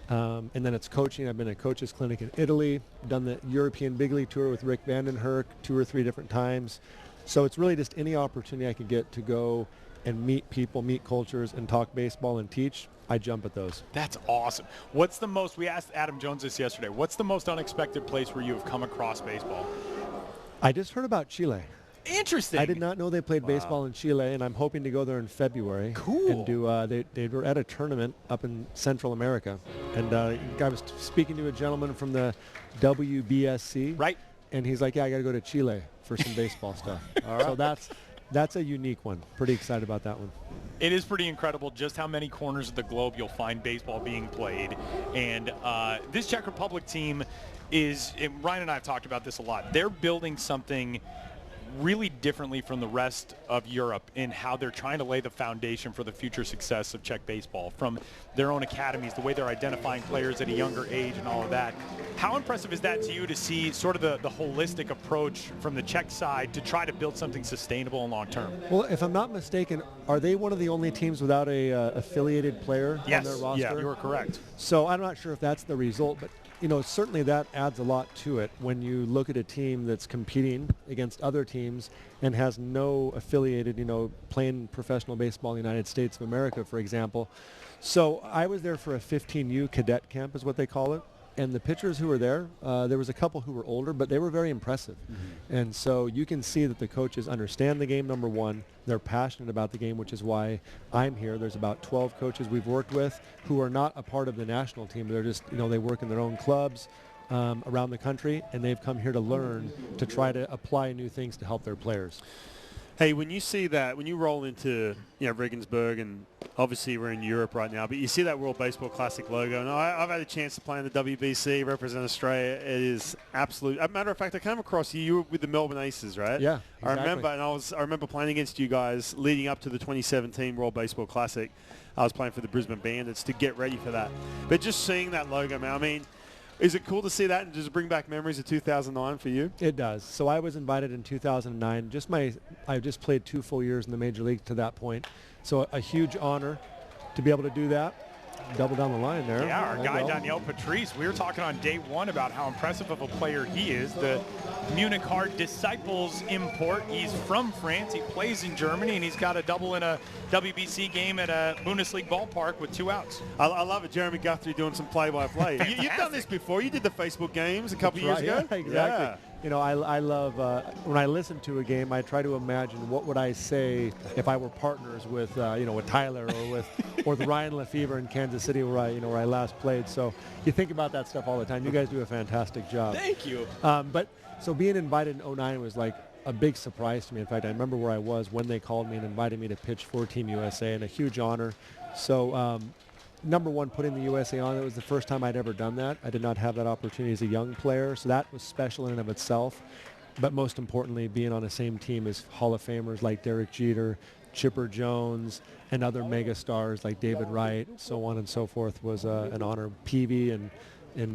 S3: And then it's coaching. I've been at Coaches Clinic in Italy, done the European Big League Tour with Rick Vandenherk 2 or 3 different times. So it's really just any opportunity I could get to go and meet people, meet cultures, and talk baseball and teach. I jump at those.
S1: That's awesome. What's the most, we asked Adam Jones this yesterday, what's the most unexpected place where you have come across baseball?
S3: I just heard about Chile.
S1: Interesting.
S3: I did not know they played baseball in Chile, and I'm hoping to go there in February.
S1: Cool.
S3: And do. They were at a tournament up in Central America, and I was speaking to a gentleman from the WBSC.
S1: Right.
S3: And he's like, "Yeah, I got to go to Chile for some baseball stuff."
S2: All right.
S3: So that's a unique one. Pretty excited about that one.
S1: It is pretty incredible just how many corners of the globe you'll find baseball being played. And this Czech Republic team is, and Ryan and I have talked about this a lot, they're building something really differently from the rest of Europe in how they're trying to lay the foundation for the future success of Czech baseball, from their own academies, the way they're identifying players at a younger age and all of that. How impressive is that to you to see sort of the holistic approach from the Czech side to try to build something sustainable and long-term?
S3: Well, if I'm not mistaken, are they one of the only teams without a affiliated player on their roster?
S1: Yeah, you are correct.
S3: So I'm not sure if that's the result, but certainly that adds a lot to it when you look at a team that's competing against other teams and has no affiliated, playing professional baseball in the United States of America, for example. So I was there for a 15U cadet camp is what they call it. And the pitchers who were there, there was a couple who were older, but they were very impressive. And so you can see that the coaches understand the game, number one. They're passionate about the game, which is why I'm here. There's about 12 coaches we've worked with who are not a part of the national team. They're just, they work in their own clubs around the country, and they've come here to learn, to try to apply new things to help their players.
S2: Hey, when you see that, when you roll into Regensburg, and obviously we're in Europe right now, but you see that World Baseball Classic logo, and I've had a chance to play in the WBC, represent Australia. It is absolute. As a matter of fact, I came across you were with the Melbourne Aces, right?
S3: Yeah, exactly.
S2: I remember, and I remember playing against you guys leading up to the 2017 World Baseball Classic. I was playing for the Brisbane Bandits to get ready for that. But just seeing that logo, man, I mean, is it cool to see that and just bring back memories of 2009 for you?
S3: It does. So I was invited in 2009. I just played 2 full years in the major league to that point. So a huge honor to be able to do that. Double down the line there.
S1: Yeah, our guy Daniel Patrice, we were talking on day one about how impressive of a player he is. The Munich Hard Disciples import. He's from France. He plays in Germany, and he's got a double in a WBC game at a Bundesliga ballpark with 2 outs.
S2: I love it. Jeremy Guthrie doing some play-by-play. You've done this before. You did the Facebook games a couple years ago.
S3: Yeah, exactly.
S2: Yeah.
S3: I love, when I listen to a game, I try to imagine what would I say if I were partners with, with Tyler or the Ryan Lefevre in Kansas City where I last played. So you think about that stuff all the time. You guys do a fantastic job.
S1: Thank you.
S3: But so being invited in 2009 was like a big surprise to me. In fact, I remember where I was when they called me and invited me to pitch for Team USA, and a huge honor. So number one, putting the USA on, it was the first time I'd ever done that. I did not have that opportunity as a young player, so that was special in and of itself. But most importantly, being on the same team as Hall of Famers like Derek Jeter, Chipper Jones, and other mega stars like David Wright, so on and so forth, was an honor. Peavy and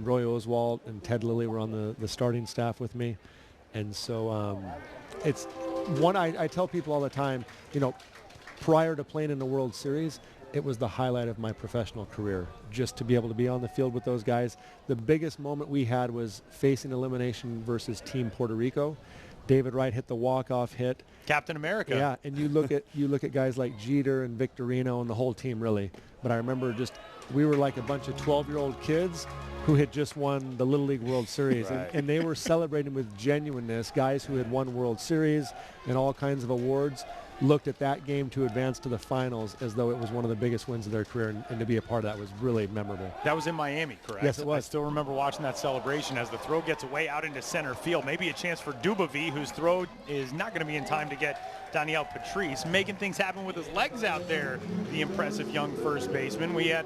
S3: Roy Oswalt and Ted Lilly were on the starting staff with me. And so it's one I tell people all the time, prior to playing in the World Series, it was the highlight of my professional career, just to be able to be on the field with those guys. The biggest moment we had was facing elimination versus Team Puerto Rico. David Wright hit the walk-off hit.
S1: Captain America.
S3: Yeah, and you look at guys like Jeter and Victorino and the whole team, really. But I remember we were like a bunch of 12-year-old kids who had just won the Little League World Series.
S2: Right.
S3: And they were celebrating with genuineness. Guys who had won World Series and all kinds of awards looked at that game to advance to the finals as though it was one of the biggest wins of their career, and to be a part of that was really memorable.
S1: That was in Miami, correct?
S3: Yes, it was.
S1: I still remember watching that celebration as the throw gets away out into center field. Maybe a chance for Dubovy, whose throw is not going to be in time to get Daniel Patrice, making things happen with his legs out there, the impressive young first baseman. We had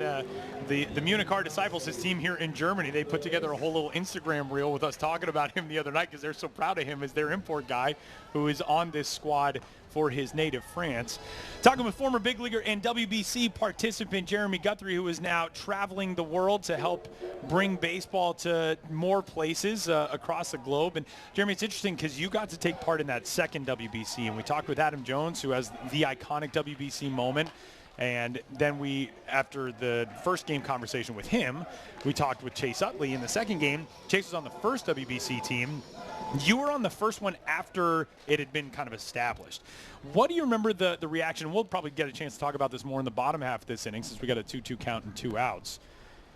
S1: the Munich Hard Disciples, his team here in Germany. They put together a whole little Instagram reel with us talking about him the other night because they're so proud of him as their import guy who is on this squad for his native France. Talking with former big leaguer and WBC participant Jeremy Guthrie, who is now traveling the world to help bring baseball to more places across the globe. And Jeremy, it's interesting because you got to take part in that second WBC, and we talked with Adam Jones, who has the iconic WBC moment. And then after the first game conversation with him, we talked with Chase Utley in the second game. Chase was on the first WBC team. You were on the first one after it had been kind of established. What do you remember the reaction? We'll probably get a chance to talk about this more in the bottom half of this inning since we got a 2-2 count and 2 outs.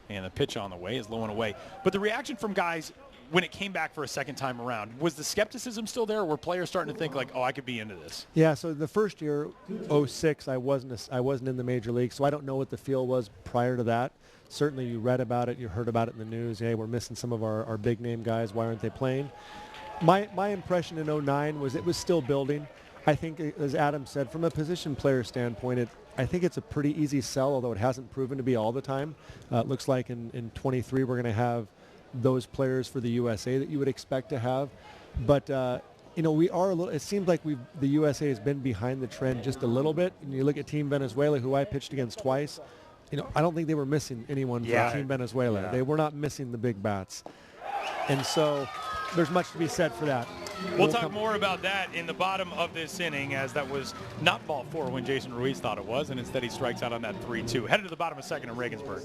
S1: And the pitch on the way is low and away. But the reaction from guys when it came back for a second time around, was the skepticism still there? Were players starting to think like, oh, I could be into this?
S3: Yeah, so the first year, 06, I wasn't in the major league, so I don't know what the feel was prior to that. Certainly you read about it, you heard about it in the news. Hey, we're missing some of our big name guys. Why aren't they playing? My impression in 09 was it was still building. I think, as Adam said, from a position player standpoint, I think it's a pretty easy sell, although it hasn't proven to be all the time. It looks like in 23 we're going to have those players for the USA that you would expect to have. But, we are a little, it seems like the USA has been behind the trend just a little bit. And you look at Team Venezuela, who I pitched against twice. I don't think they were missing anyone from Team Venezuela. Yeah. They were not missing the big bats. And so there's much to be said for that.
S1: We'll talk more about that in the bottom of this inning, as that was not ball 4 when Jason Ruiz thought it was, and instead he strikes out on that 3-2. Headed to the bottom of second in Regensburg.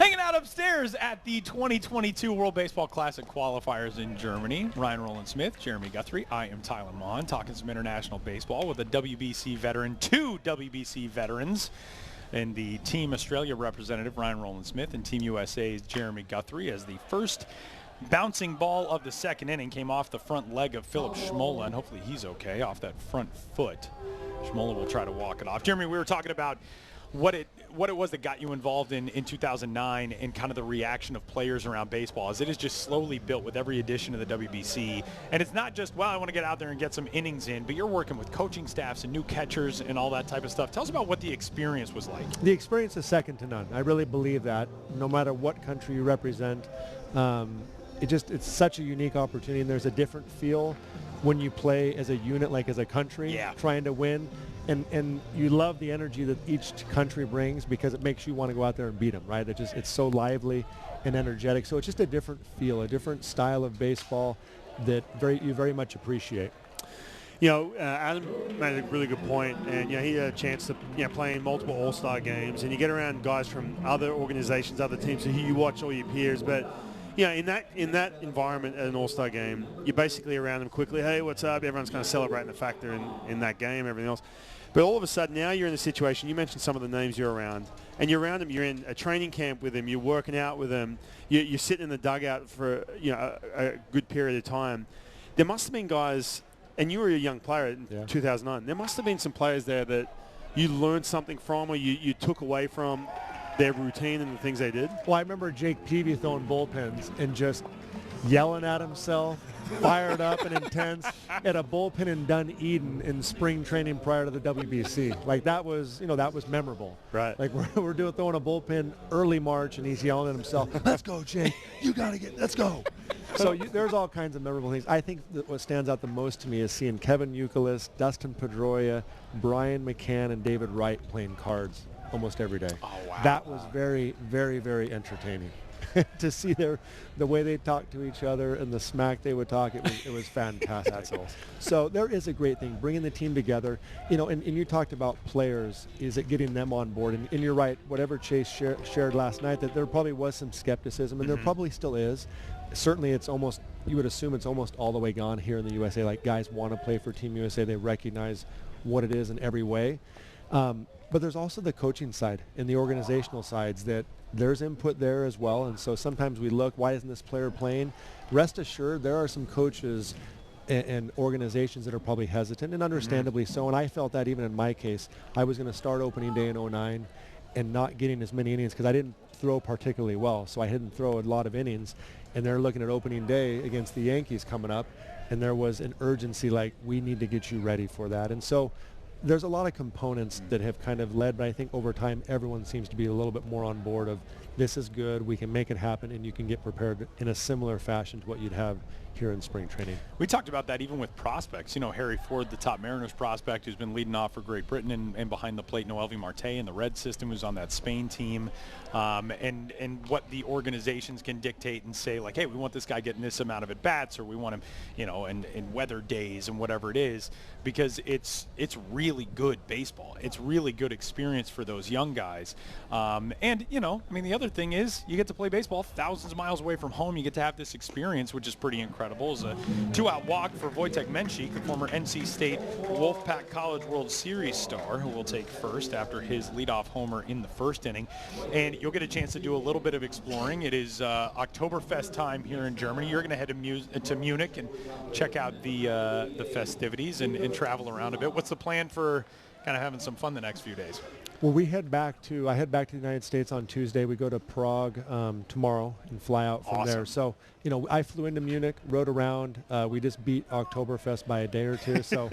S1: Hanging out upstairs at the 2022 World Baseball Classic Qualifiers in Germany. Ryan Rowland-Smith, Jeremy Guthrie. I am Tyler Maughan, talking some international baseball with a WBC veteran, two WBC veterans, and the Team Australia representative, Ryan Rowland-Smith, and Team USA's Jeremy Guthrie, as the first bouncing ball of the second inning came off the front leg of Philip Schmola, and hopefully he's okay off that front foot. Schmola will try to walk it off. Jeremy, we were talking about what it was that got you involved in 2009 and kind of the reaction of players around baseball, as it is just slowly built with every edition of the WBC. And it's not just, well, I want to get out there and get some innings in, but you're working with coaching staffs and new catchers and all that type of stuff. Tell us about what the experience was like.
S3: The experience is second to none. I really believe that, no matter what country you represent. It's such a unique opportunity, and there's a different feel when you play as a unit, like as a country, trying to win. And you love the energy that each country brings, because it makes you want to go out there and beat them, right? It's so lively and energetic. So it's just a different feel, a different style of baseball that you very much appreciate.
S2: You know, Adam made a really good point, and he had a chance to play in multiple All-Star games, and you get around guys from other organizations, other teams, who you watch all your peers, but in that environment at an All-Star game, you're basically around them quickly. Hey, what's up? Everyone's kind of celebrating the fact they're in that game, everything else. But all of a sudden, now you're in a situation, you mentioned some of the names you're around, and you're around them, you're in a training camp with them, you're working out with them, you're sitting in the dugout for a good period of time. There must have been guys, and you were a young player in 2009, there must have been some players there that you learned something from, or you took away from their routine and the things they did.
S3: Well, I remember Jake Peavy throwing bullpens and just yelling at himself, fired up and intense, at a bullpen in Dunedin in spring training prior to the WBC. Like, that was memorable.
S2: Right.
S3: Like, we're throwing a bullpen early March, and he's yelling at himself, "Let's go, Jake. Let's go." So there's all kinds of memorable things. I think that what stands out the most to me is seeing Kevin Youkilis, Dustin Pedroia, Brian McCann, and David Wright playing cards almost every day.
S1: Oh, wow.
S3: That was very, very, very entertaining. To see the way they talked to each other and the smack they would talk, it was fantastic.
S2: That's awesome.
S3: So there is a great thing, bringing the team together. And you talked about players, is it getting them on board? And you're right, whatever Chase shared last night, that there probably was some skepticism, and there probably still is. Certainly you would assume it's almost all the way gone here in the USA. Like, guys want to play for Team USA. They recognize what it is in every way. But there's also the coaching side and the organizational sides, that there's input there as well. And so sometimes we look, why isn't this player playing? Rest assured, there are some coaches and organizations that are probably hesitant, and understandably so. And I felt that even in my case. I was going to start opening day in 2009 and not getting as many innings because I didn't throw particularly well. So I didn't throw a lot of innings. And they're looking at opening day against the Yankees coming up. And there was an urgency, like, we need to get you ready for that. And so there's a lot of components that have kind of led, but I think over time everyone seems to be a little bit more on board of, this is good, we can make it happen, and you can get prepared in a similar fashion to what you'd have here in spring training.
S1: We talked about that even with prospects. Harry Ford, the top Mariners prospect, who's been leading off for Great Britain, and behind the plate, Noelvi Marte in the Red system, who's on that Spain team, and what the organizations can dictate and say, like, hey, we want this guy getting this amount of at-bats, or we want him, in weather days and whatever it is, because it's really good baseball. It's really good experience for those young guys. The other thing is, you get to play baseball thousands of miles away from home. You get to have this experience, which is pretty incredible. It's a 2-out walk for Wojtek Menchik, the former NC State Wolfpack College World Series star, who will take first after his leadoff homer in the first inning. And you'll get a chance to do a little bit of exploring. It is Oktoberfest time here in Germany. You're going to head to Munich and check out the festivities and travel around a bit. What's the plan for kind of having some fun the next few days?
S3: Well, I head back to the United States on Tuesday. We go to Prague tomorrow and fly out from there. So, I flew into Munich, rode around. We just beat Oktoberfest by a day or two. So,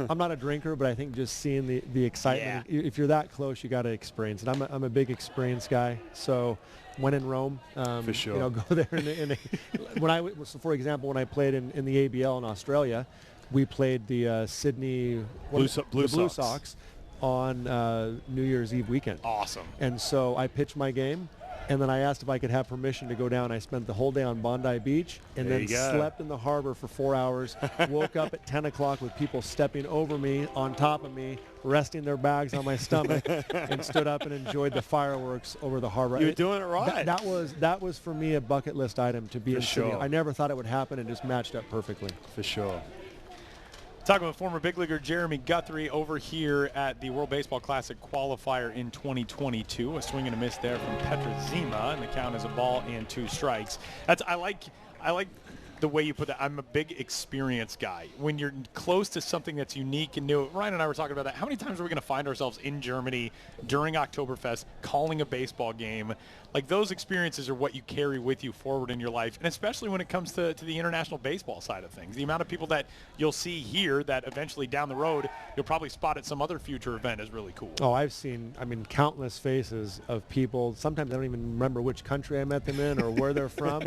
S3: I'm not a drinker, but I think just seeing the excitement, if you're that close, you got to experience it. I'm a big experience guy. So when in Rome,
S2: for sure,
S3: go there. For example, when I played in the ABL in Australia, we played the Sydney Blue Sox on New Year's Eve weekend.
S1: Awesome.
S3: And so I pitched my game, And then I asked if I could have permission to go down. I spent the whole day on Bondi Beach and
S2: There
S3: then
S2: you go.
S3: slept in the harbor for 4 hours, woke up at 10 o'clock with people stepping over me, on top of me, resting their bags on my stomach, and stood up and enjoyed the fireworks over the harbor.
S2: You're doing it right.
S3: That was for me a bucket list item to be in Sydney.
S2: sure.
S3: I never thought it would happen. It just matched up perfectly.
S2: For sure.
S1: Talking with former big leaguer Jeremy Guthrie over here at the World Baseball Classic Qualifier in 2022. A swing and a miss there from Petrozima, and the count is a ball and 2 strikes. I like the way you put that. I'm a big experience guy. When you're close to something that's unique and new, Ryan and I were talking about that. How many times are we going to find ourselves in Germany during Oktoberfest calling a baseball game? Like, those experiences are what you carry with you forward in your life, and especially when it comes to the international baseball side of things. The amount of people that you'll see here that eventually down the road you'll probably spot at some other future event is really cool.
S3: Oh, I've seen, countless faces of people. Sometimes I don't even remember which country I met them in or where they're from,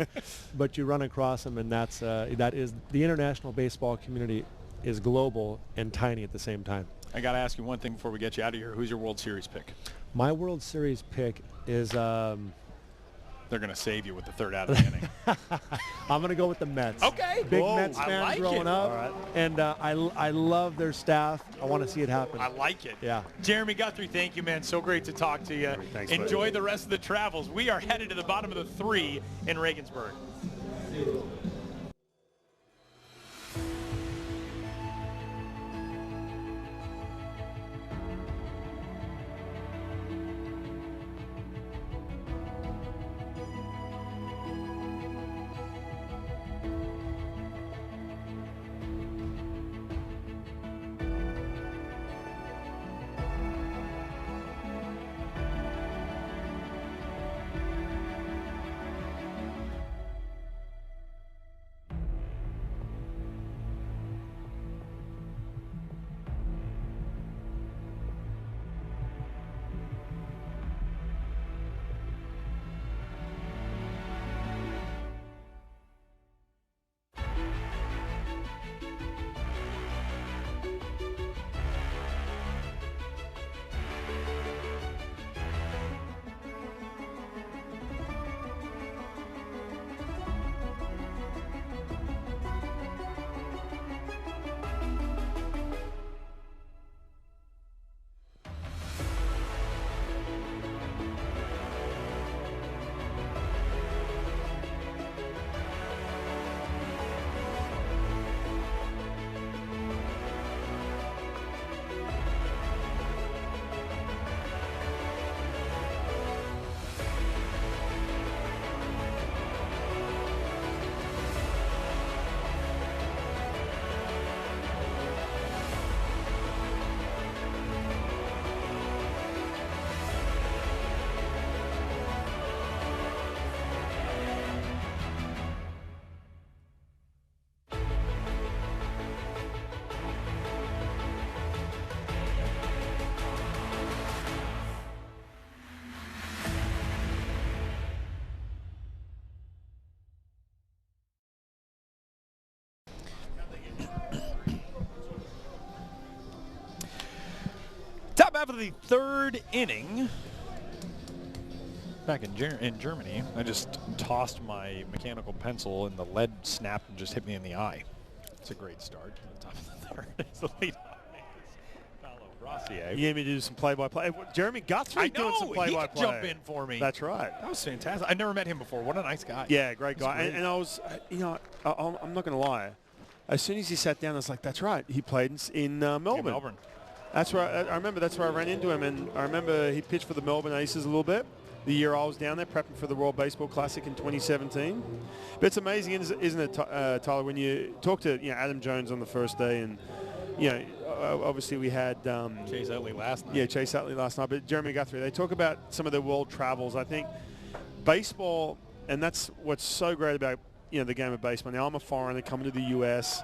S3: but you run across them, and that is the international baseball community is global and tiny at the same time. I
S1: got to ask you one thing before we get you out of here. Who's your World Series pick?
S3: My World Series pick is...
S1: They're going to save you with the third out of the inning.
S3: I'm going to go with the Mets.
S1: Okay.
S3: Big Mets fan growing up.
S2: All right.
S3: And I love their staff. I want to see it happen.
S1: I like it.
S3: Yeah.
S1: Jeremy Guthrie, thank you, man. So great to talk to you.
S2: Thanks,
S1: Enjoy
S2: buddy.
S1: the rest of the travels. We are headed to the bottom of the 3 in Regensburg. Top half of the 3rd inning. Back in Germany, I just tossed my mechanical pencil and the lead snapped and just hit me in the eye. It's a great start to the top of the 3rd. It's the lead off Rossier.
S2: You gave me to do some play-by-play. Jeremy Guthrie doing some play-by-play.
S1: He could jump in for me.
S2: That's right.
S1: That was fantastic. I never met him before. What a nice guy.
S2: Yeah, great guy. And I was, I'm not going to lie. As soon as he sat down, I was like, that's right. He played in Melbourne.
S1: In Melbourne.
S2: That's where I remember. That's where I ran into him, and I remember he pitched for the Melbourne Aces a little bit. The year I was down there prepping for the World Baseball Classic in 2017. But it's amazing, isn't it, Tyler, when you talk to Adam Jones on the first day, and obviously we had
S1: Chase Utley last night.
S2: Yeah, Chase Utley last night. But Jeremy Guthrie, they talk about some of their world travels. I think baseball, and that's what's so great about the game of baseball. Now I'm a foreigner coming to the U.S.,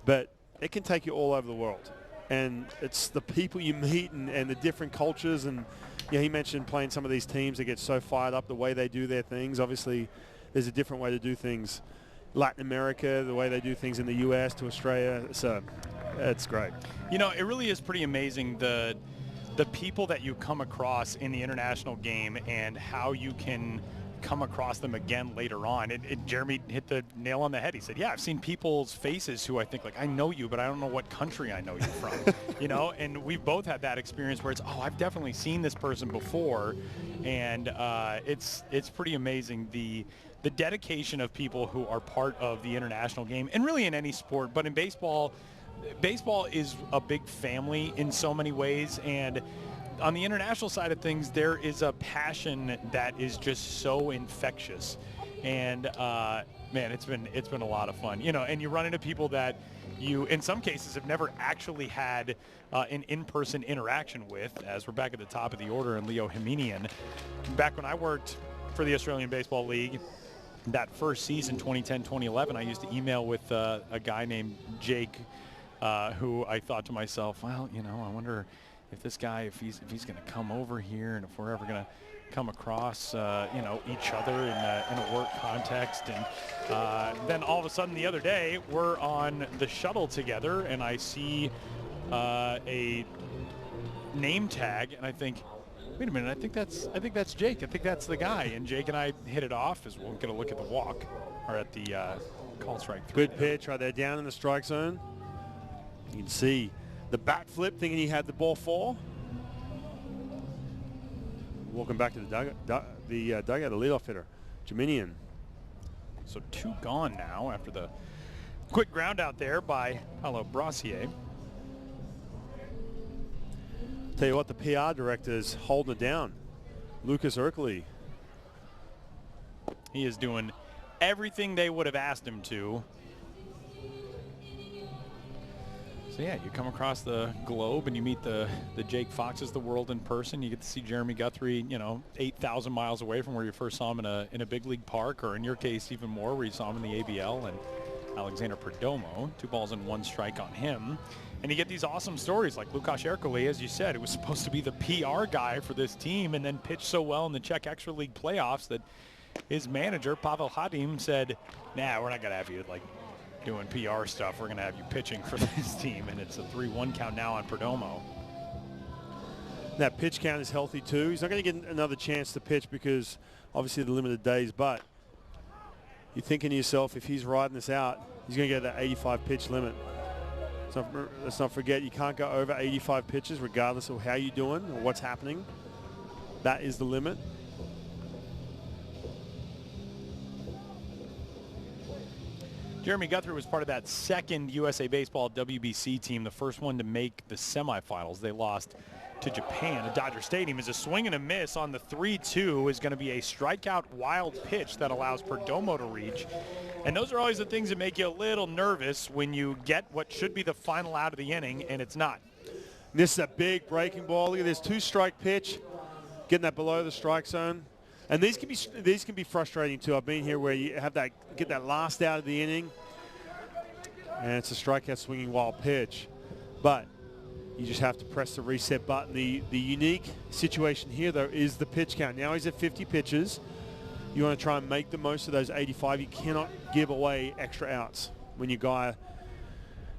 S2: but it can take you all over the world. And it's the people you meet and the different cultures. And he mentioned playing some of these teams that get so fired up the way they do their things. Obviously, there's a different way to do things. Latin America, the way they do things in the U.S. to Australia. So it's great.
S1: It really is pretty amazing the people that you come across in the international game and how you can come across them again later on. And Jeremy hit the nail on the head. He said, yeah, I've seen people's faces who I think, like, I know you, but I don't know what country I know you from. You know, and we've both had that experience where it's, oh, I've definitely seen this person before. And it's pretty amazing, the dedication of people who are part of the international game, and really in any sport, but in baseball is a big family in so many ways. And on the international side of things, there is a passion that is just so infectious. And man, it's been a lot of fun, you know. And you run into people that you, in some cases, have never actually had an in-person interaction with, as we're back at the top of the order, and Leo Himinian. Back when I worked for the Australian Baseball League, that first season, 2010-2011, I used to email with a guy named Jake, who I thought to myself, well, you know, I wonder if this guy, if he's going to come over here, and if we're ever going to come across, you know, each other in a work context. And then all of a sudden the other day, we're on the shuttle together, and I see a name tag, and I think, wait a minute, I think that's Jake. I think that's the guy. And Jake and I hit it off as we'll get a look at the walk, or at the call strike 3.
S2: Good pitch right there, down in the strike zone. You can see the bat flip, thinking he had the ball fall. Walking back to the dugout, the leadoff hitter, Jiminian.
S1: So 2 gone now after the quick ground out there by Paulo Brassier.
S2: Tell you what, the PR director is holding it down. Lucas Erkley.
S1: He is doing everything they would have asked him to. So yeah, you come across the globe and you meet the Jake Foxes of the world in person. You get to see Jeremy Guthrie, you know, 8,000 miles away from where you first saw him in a big league park, or in your case even more, where you saw him in the ABL. And Alexander Perdomo, 2 balls and 1 strike on him. And you get these awesome stories like Lukáš Erkoli, as you said, it was supposed to be the PR guy for this team, and then pitched so well in the Czech Extra League playoffs that his manager, Pavel Hadim, said, nah, we're not going to have you, like, doing PR stuff. We're going to have you pitching for this team. And it's a 3-1 count now on Perdomo.
S2: That pitch count is healthy too. He's not going to get another chance to pitch because obviously the limited days, but you're thinking to yourself, if he's riding this out, he's going to get that 85 pitch limit. So let's not forget, you can't go over 85 pitches regardless of how you're doing or what's happening. That is the limit.
S1: Jeremy Guthrie was part of that second USA Baseball WBC team, the first one to make the semifinals. They lost to Japan at Dodger Stadium. As a swing and a miss on the 3-2 is going to be a strikeout wild pitch that allows Perdomo to reach. And those are always the things that make you a little nervous when you get what should be the final out of the inning, and it's not.
S2: This is a big breaking ball. Look at this 2-strike pitch, getting that below the strike zone. And these can be frustrating too. I've been here where you have that, get that last out of the inning, and it's a strikeout swinging wild pitch. But you just have to press the reset button. The unique situation here though is the pitch count. Now he's at 50 pitches. You want to try and make the most of those 85. You cannot give away extra outs when your guy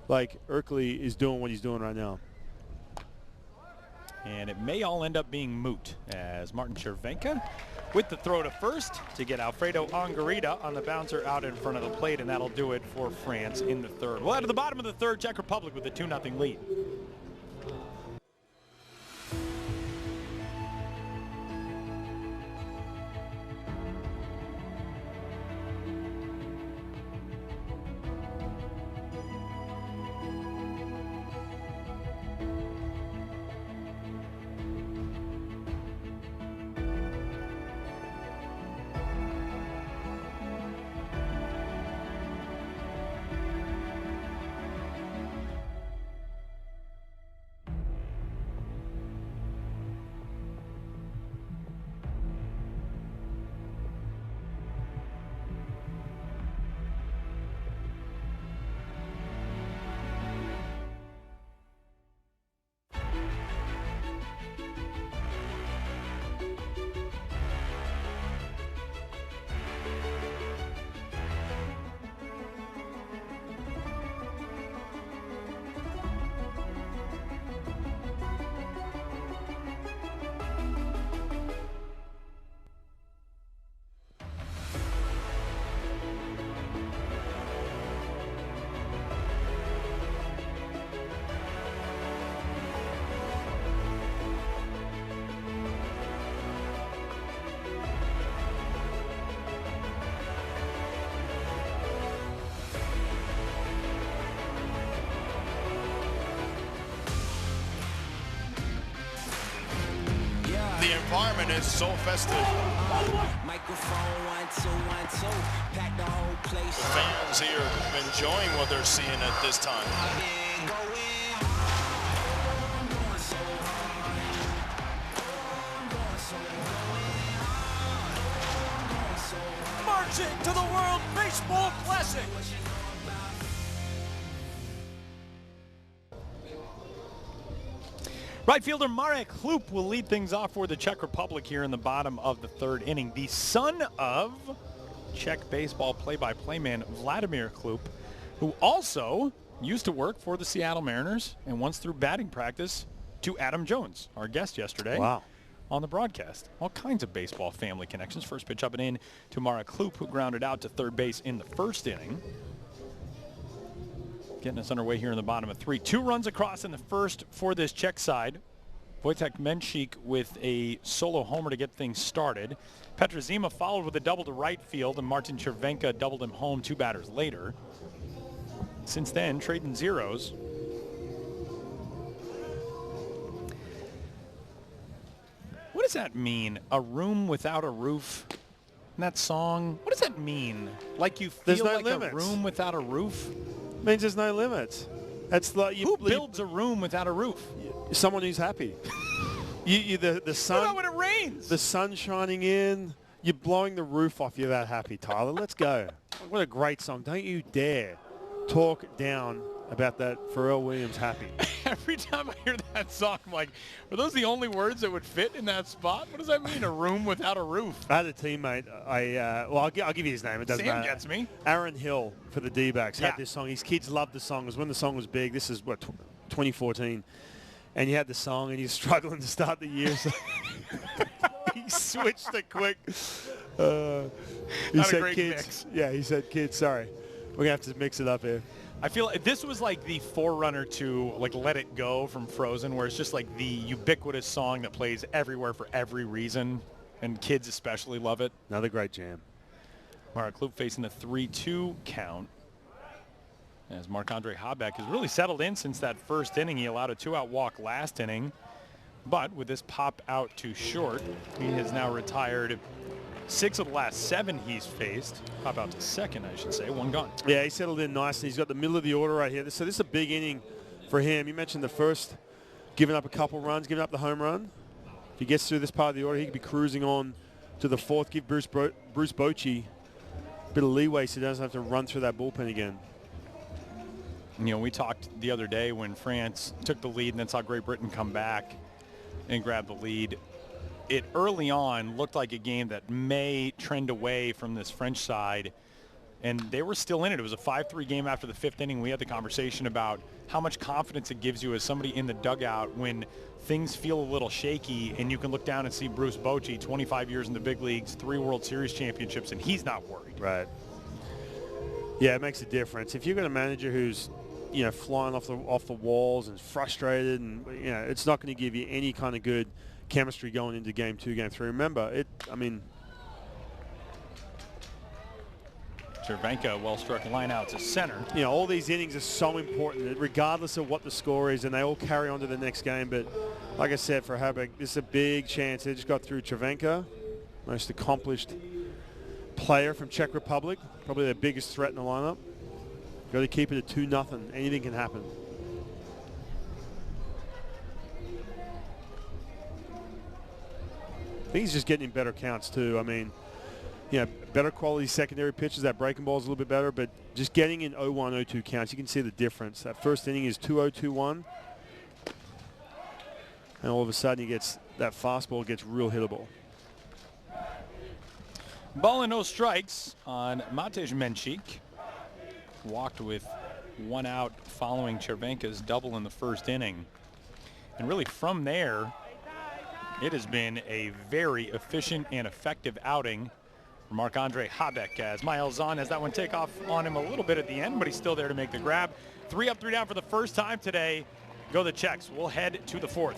S2: like Erkley is doing what he's doing right now.
S1: And it may all end up being moot as Martin Chervenka with the throw to first to get Alfredo Angarita on the bouncer out in front of the plate, and that'll do it for France in the third. Well, out of the bottom of the third, Czech Republic with a 2-0 lead.
S4: The environment is so festive.
S5: Microphone 1 2 1 2. Pack the whole place.
S4: The fans here enjoying what they're seeing at this time.
S5: Marching to the World Baseball Classic.
S1: Right fielder Marek Hlup will lead things off for the Czech Republic here in the bottom of the third inning. The son of Czech baseball play-by-play man Vladimir Hlup, who also used to work for the Seattle Mariners and once threw batting practice to Adam Jones, our guest yesterday.
S2: Wow.
S1: On the broadcast. All kinds of baseball family connections. First pitch up and in to Marek Hlup, who grounded out to third base in the first inning. Getting us underway here in the bottom of 3. 2 runs across in the first for this Czech side. Wojtek Menchik with a solo homer to get things started. Petr Zima followed with a double to right field, and Martin Červenka doubled him home 2 batters later. Since then, trading zeros. What does that mean? A room without a roof? That song, what does that mean? Like you feel
S2: no
S1: like
S2: limits.
S1: a room without a roof?
S2: Means there's no limits. That's like
S1: Who builds a room without a roof?
S2: someone who's happy. The
S1: What
S2: sun.
S1: about when it rains?
S2: The sun shining in. You're blowing the roof off. You're that happy, Tyler. Let's go. What a great song. Don't you dare talk down about that Pharrell Williams happy.
S1: Every time I hear that song, I'm like, are those the only words that would fit in that spot? What does that mean, a room without a roof?
S2: I had a teammate. I'll give you his name. It doesn't
S1: Sam
S2: matter.
S1: gets me.
S2: Aaron Hill for the D-backs
S1: Yeah.
S2: had this song. His kids loved the song. It was when the song was big. This is, 2014. And he had the song, and he's struggling to start the year. So he switched it quick. He
S1: Not a
S2: said
S1: great
S2: kids.
S1: mix.
S2: Yeah, he said kids. Sorry. We're going to have to mix it up here.
S1: I feel like this was like the forerunner to like Let It Go from Frozen, where it's just like the ubiquitous song that plays everywhere for every reason, and kids especially love it.
S2: Another great jam.
S1: Marek Hlup facing the 3-2 count. As Marc-Andre Habeck has really settled in since that first inning. He allowed a 2-out walk last inning. But with this pop out to short, he has now retired 6 of the last 7 he's faced. Pop out to second, I should say. 1 gone.
S2: Yeah, he settled in nicely. He's got the middle of the order right here. So this is a big inning for him. You mentioned the first, giving up a couple runs, giving up the home run. If he gets through this part of the order, he could be cruising on to the 4th. Give Bruce Bochy a bit of leeway so he doesn't have to run through that bullpen again.
S1: You know, we talked the other day when France took the lead and then saw Great Britain come back and grab the lead. It early on looked like a game that may trend away from this French side, and they were still in it. It was a 5-3 game after the 5th inning. We had the conversation about how much confidence it gives you as somebody in the dugout when things feel a little shaky, and you can look down and see Bruce Bochy, 25 years in the big leagues, 3 World Series championships, and he's not worried.
S2: Right. Yeah, it makes a difference. If you've got a manager who's, flying off the walls and frustrated, and it's not going to give you any kind of good chemistry going into game 2, game 3. Remember,
S1: Červenka, well-struck line out to center.
S2: All these innings are so important, regardless of what the score is, and they all carry on to the next game. But like I said, for Habeck, this is a big chance. They just got through Červenka, most accomplished player from Czech Republic, probably their biggest threat in the lineup. Got to keep it at 2-0. Anything can happen. I think he's just getting in better counts too. I mean, better quality secondary pitches. That breaking ball is a little bit better, but just getting in 0-1, 0-2 counts, you can see the difference. That first inning is 2-0, 2-1. And all of a sudden, that fastball gets real hittable.
S1: Ball and no strikes on Matej Menchik. Walked with 1 out following Červenka's double in the first inning. And really from there, it has been a very efficient and effective outing for Marc-Andre Habeck, as Miles Zahn has that one take off on him a little bit at the end, but he's still there to make the grab. 3 up, 3 down for the first time today. Go the Czechs. We'll head to the 4th.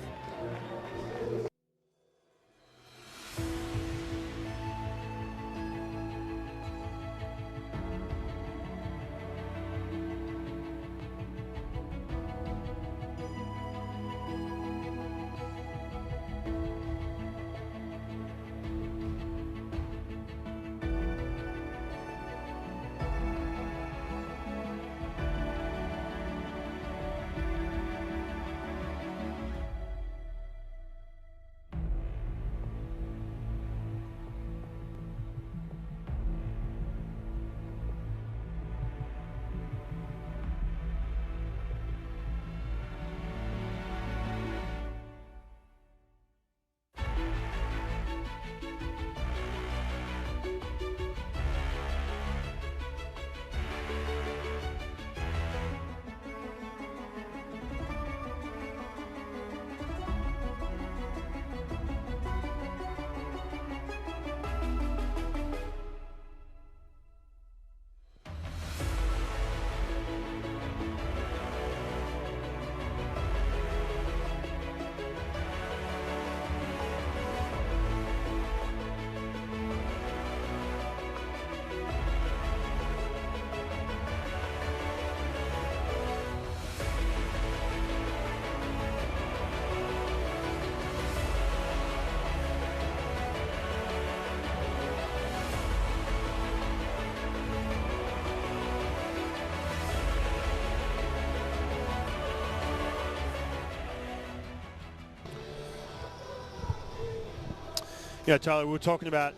S2: Yeah, Tyler, we were talking about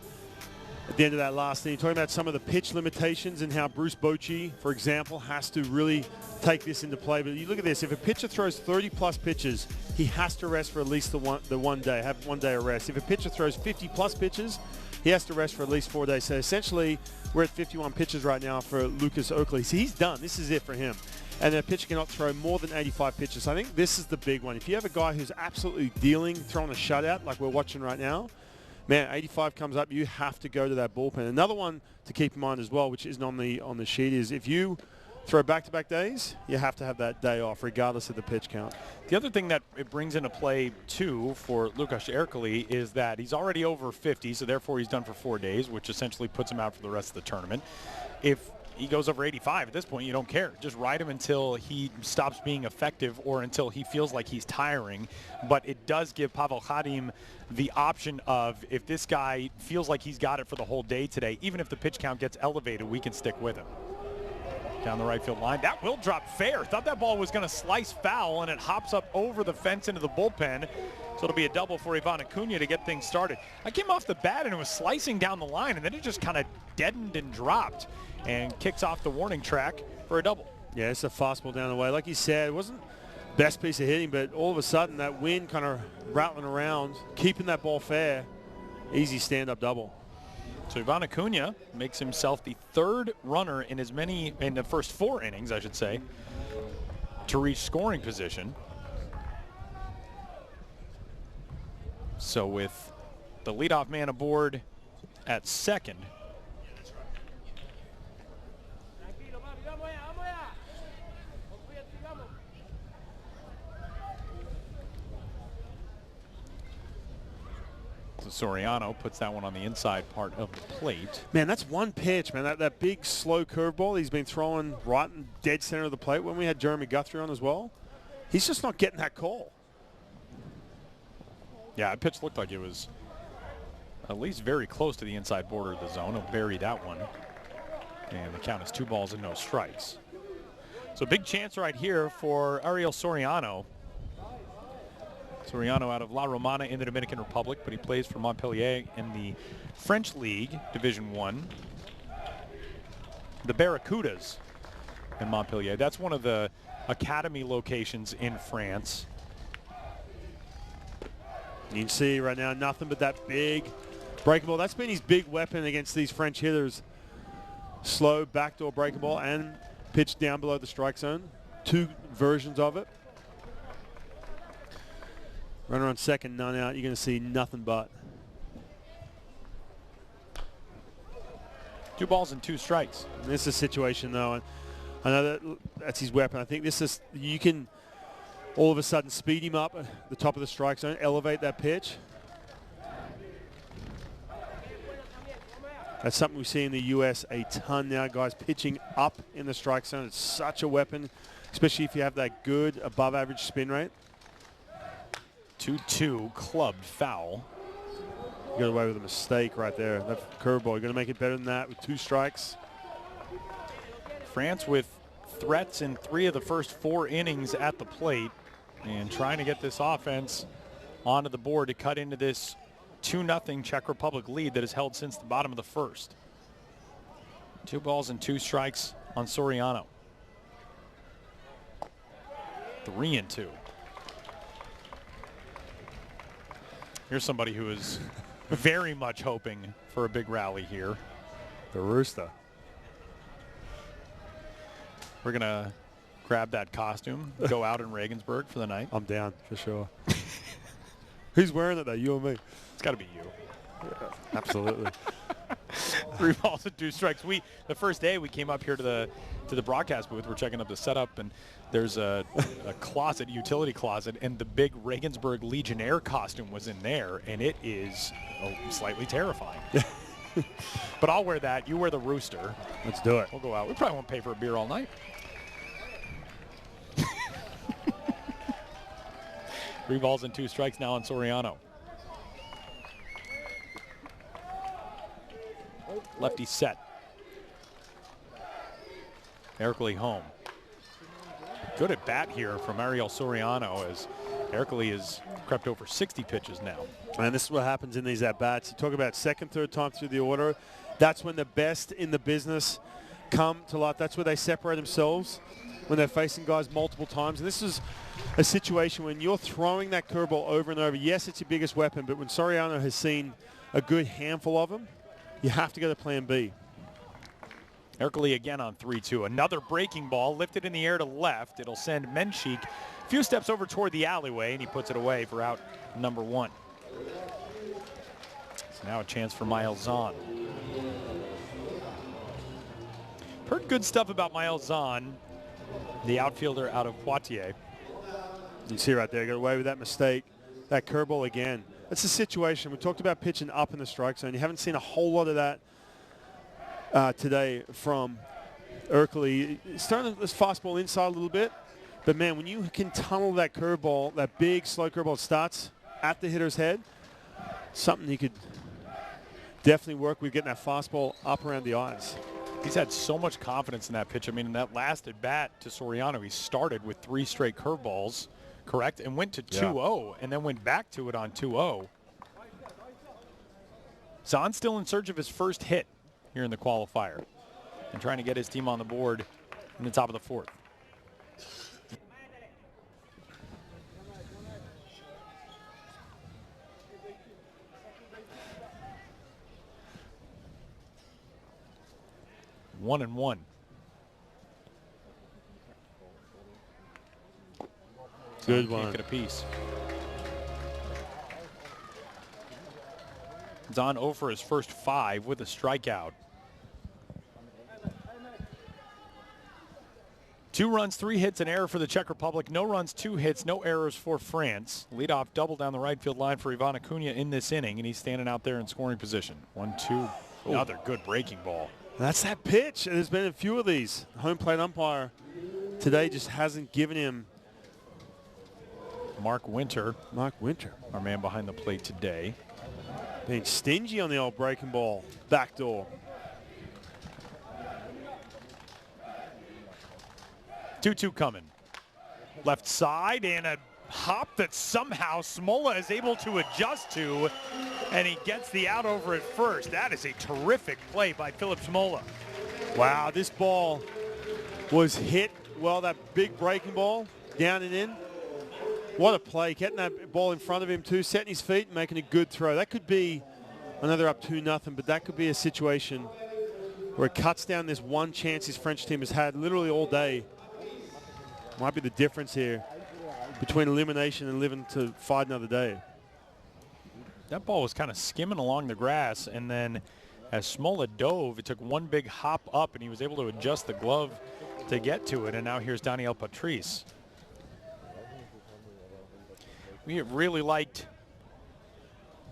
S2: at the end of that last thing, talking about some of the pitch limitations and how Bruce Bochy, for example, has to really take this into play. But you look at this, if a pitcher throws 30-plus pitches, he has to rest for at least the one day, have 1 day of rest. If a pitcher throws 50-plus pitches, he has to rest for at least 4 days. So essentially, we're at 51 pitches right now for Lucas Oakley. So he's done. This is it for him. And a pitcher cannot throw more than 85 pitches. So I think this is the big one. If you have a guy who's absolutely dealing, throwing a shutout like we're watching right now, man, 85 comes up, you have to go to that bullpen. Another one to keep in mind as well, which isn't on the sheet, is if you throw back-to-back days, you have to have that day off, regardless of the pitch count.
S1: The other thing that it brings into play, too, for Lukas Erkeli is that he's already over 50, so therefore he's done for 4 days, which essentially puts him out for the rest of the tournament. If he goes over 85, at this point, you don't care. Just ride him until he stops being effective or until he feels like he's tiring. But it does give Pavel Khadim the option of, if this guy feels like he's got it for the whole day today, even if the pitch count gets elevated, we can stick with him. Down the right field line. That will drop fair. Thought that ball was going to slice foul, and it hops up over the fence into the bullpen. So it'll be a double for Ivan Acuna to get things started. I came off the bat, and it was slicing down the line, and then it just kind of deadened and dropped and kicks off the warning track for a double.
S2: Yeah, it's a fastball down the way. Like you said, it wasn't best piece of hitting, but all of a sudden that wind kind of rattling around, keeping that ball fair, easy stand-up double.
S1: So Ivan Acuna makes himself the third runner in the first 4 innings, I should say, to reach scoring position. So with the leadoff man aboard at second, Soriano puts that one on the inside part of the plate.
S2: Man, that's one pitch, man. That big, slow curveball he's been throwing right in dead center of the plate when we had Jeremy Guthrie on as well. He's just not getting that call.
S1: Yeah, that pitch looked like it was at least very close to the inside border of the zone. He'll bury that one. And the count is 2 balls and no strikes. So big chance right here for Ariel Soriano. Soriano out of La Romana in the Dominican Republic, but he plays for Montpellier in the French League, Division 1. The Barracudas in Montpellier. That's one of the academy locations in France.
S2: You can see right now nothing but that big breaking ball. That's been his big weapon against these French hitters. Slow backdoor breaking ball and pitch down below the strike zone. 2 versions of it. Runner on second, none out. You're going to see nothing but.
S1: 2 balls and 2 strikes.
S2: And this is a situation, though, and I know that's his weapon. I think this is, you can all of a sudden speed him up at the top of the strike zone, elevate that pitch. That's something we see in the U.S. a ton now, guys, pitching up in the strike zone. It's such a weapon, especially if you have that good above-average spin rate.
S1: 2-2 clubbed foul.
S2: You got away with a mistake right there. That curveball, you're going to make it better than that with 2 strikes.
S1: France with threats in 3 of the first 4 innings at the plate and trying to get this offense onto the board to cut into this 2-0 Czech Republic lead that is held since the bottom of the first. 2 balls and 2 strikes on Soriano. 3-2. Here's somebody who is very much hoping for a big rally here.
S2: The Rooster.
S1: We're going to grab that costume, go out in Regensburg for the night.
S2: I'm down for sure. Who's wearing it though, you or me?
S1: It's got to be you.
S2: Yeah, absolutely.
S1: 3 balls and 2 strikes. The first day we came up here to the broadcast booth. We're checking up the setup, and there's a closet, utility closet, and the big Regensburg Legionnaire costume was in there, and it is slightly terrifying. But I'll wear that. You wear the Rooster.
S2: Let's do it.
S1: We'll go out. We probably won't pay for a beer all night. 3 balls and 2 strikes now on Soriano. Lefty set. Erkeli home. Good at bat here from Ariel Soriano, as Erkeli is crept over 60 pitches now.
S2: And this is what happens in these at-bats. You talk about second, third time through the order. That's when the best in the business come to life. That's where they separate themselves, when they're facing guys multiple times. And this is a situation when you're throwing that curveball over and over. Yes, it's your biggest weapon, but when Soriano has seen a good handful of them, you have to go to plan B.
S1: Ercole again on 3-2. Another breaking ball lifted in the air to left. It'll send Menchik a few steps over toward the alleyway, and he puts it away for out number 1. So now a chance for Miles Zahn. Heard good stuff about Miles Zahn, the outfielder out of Poitiers.
S2: You see right there, got away with that mistake. That curveball again. That's the situation. We talked about pitching up in the strike zone. You haven't seen a whole lot of that today from Ercole. He's starting this fastball inside a little bit. But, man, when you can tunnel that curveball, that big, slow curveball starts at the hitter's head, something he could definitely work with, getting that fastball up around the eyes.
S1: He's had so much confidence in that pitch. I mean, in that last at-bat to Soriano, he started with 3 straight curveballs, correct, and went to 2-0, and then went back to it on 2-0. Zahn's still in search of his first hit here in the qualifier and trying to get his team on the board in the top of the 4th. One and one.
S2: Good one.
S1: Get a piece. Zahn 0 for his first 5 with a strikeout. 2 runs, 3 hits, an error for the Czech Republic. No runs, 2 hits, no errors for France. Leadoff double down the right field line for Ivan Acuna in this inning, and he's standing out there in scoring position. 1-2. Another good breaking ball.
S2: That's that pitch. There's been a few of these. Home plate umpire today just hasn't given him.
S1: Mark Winter, our man behind the plate today.
S2: Being stingy on the old breaking ball. Backdoor.
S1: 2-2 coming. Left side and a hop that somehow Smola is able to adjust to, and he gets the out over at first. That is a terrific play by Philip Smola.
S2: Wow, this ball was hit. Well, that big breaking ball down and in. What a play. Getting that ball in front of him too, setting his feet and making a good throw. That could be another up 2-0, but that could be a situation where it cuts down this one chance his French team has had literally all day. Might be the difference here between elimination and living to fight another day.
S1: That ball was kind of skimming along the grass, and then as Smola dove, it took one big hop up, and he was able to adjust the glove to get to it. And now here's Daniel Patrice. We have really liked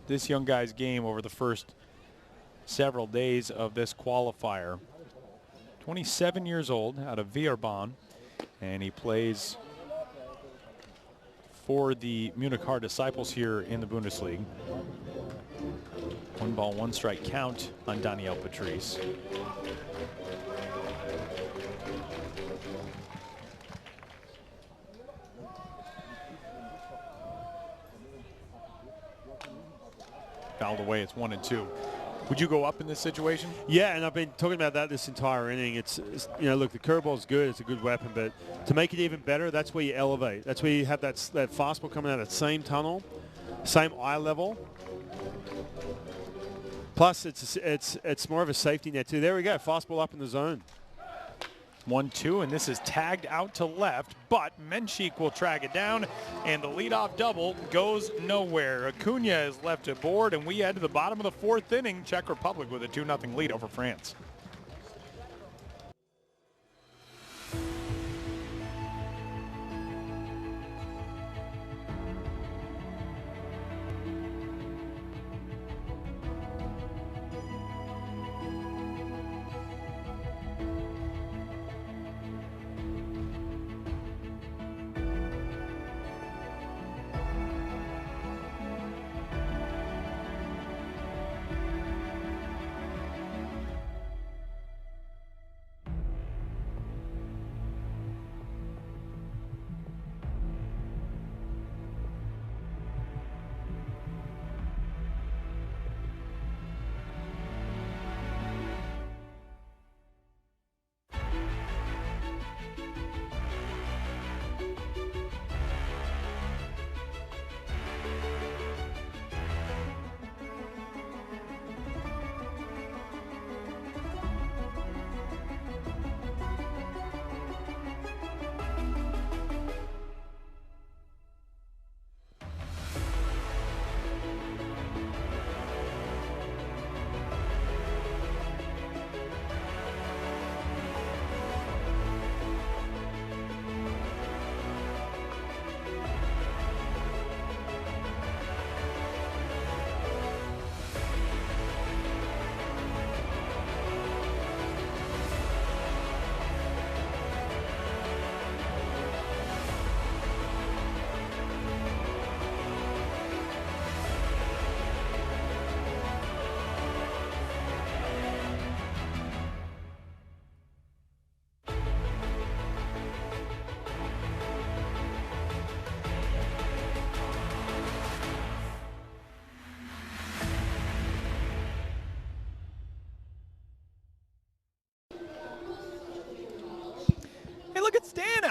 S1: this young guy's game over the first several days of this qualifier. 27 years old, out of Villeurbanne, and he plays for the Munich Hard Disciples here in the Bundesliga. 1 ball, 1 strike count on Daniel Patrice. Fouled away, it's 1-2. Would you go up in this situation?
S2: Yeah, and I've been talking about that this entire inning. It's you know, look, the curveball's good. It's a good weapon, but to make it even better, that's where you elevate. That's where you have that fastball coming out of that same tunnel, same eye level. Plus, it's more of a safety net too. There we go, fastball up in the zone.
S1: 1-2, and this is tagged out to left, but Menchik will track it down, and the leadoff double goes nowhere. Acuna is left aboard, and we head to the bottom of the 4th inning. Czech Republic with a 2-0 lead over France.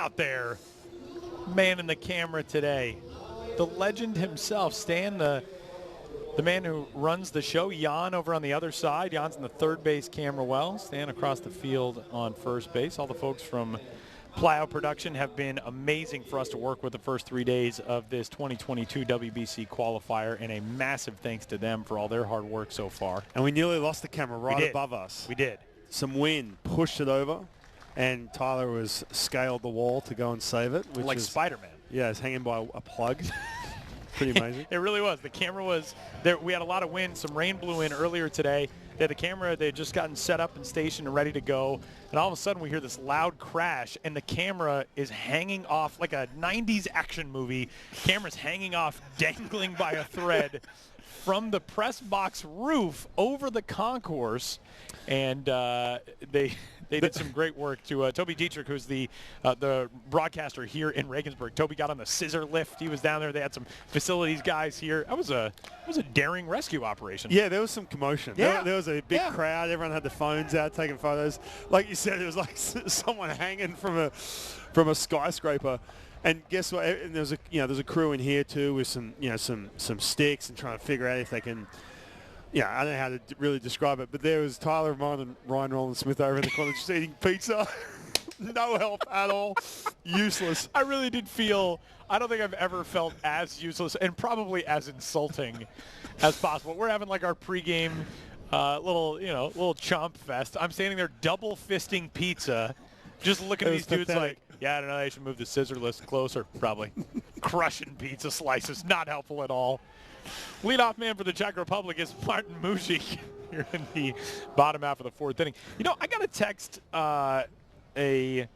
S1: out there. Man in the camera today. The legend himself, Stan, the man who runs the show, Jan over on the other side. Jan's in the third base camera well. Stan across the field on first base. All the folks from Plyo Production have been amazing for us to work with the first 3 days of this 2022 WBC qualifier, and a massive thanks to them for all their hard work so far.
S2: And we nearly lost the camera right above us.
S1: We did.
S2: Some wind pushed it over, and Tyler was scaled the wall to go and save it. Which
S1: Like
S2: is,
S1: Spider-Man.
S2: Yeah, it's hanging by a plug. Pretty amazing.
S1: It really was. The camera was there. We had a lot of wind. Some rain blew in earlier today. They had the camera, they had just gotten set up and stationed and ready to go. And all of a sudden we hear this loud crash, and the camera is hanging off like a 90s action movie. Camera's hanging off, dangling by a thread from the press box roof over the concourse. And they did some great work to Toby Dietrich, who's the broadcaster here in Regensburg. Toby got on the scissor lift. He was down there. They had some facilities guys here. It was a daring rescue operation.
S2: Yeah, there was some commotion.
S1: Yeah.
S2: There was a big crowd. Everyone had their phones out taking photos. Like you said, it was like someone hanging from a skyscraper. And guess what? And there's a crew in here too with some sticks and trying to figure out if they can. Yeah, I don't know how to really describe it, but there was Tyler and Ryan Roland-Smith over in the corner just eating pizza. No help at all. Useless.
S1: I really did feel, I don't think I've ever felt as useless and probably as insulting as possible. We're having like our pregame little chomp fest. I'm standing there double fisting pizza, just looking at these dudes like, yeah, I don't know, they should move the scissor list closer, probably. Crushing pizza slices, not helpful at all. Leadoff man for the Czech Republic is Martin Mužík here in the bottom half of the fourth inning. You know, I got to text an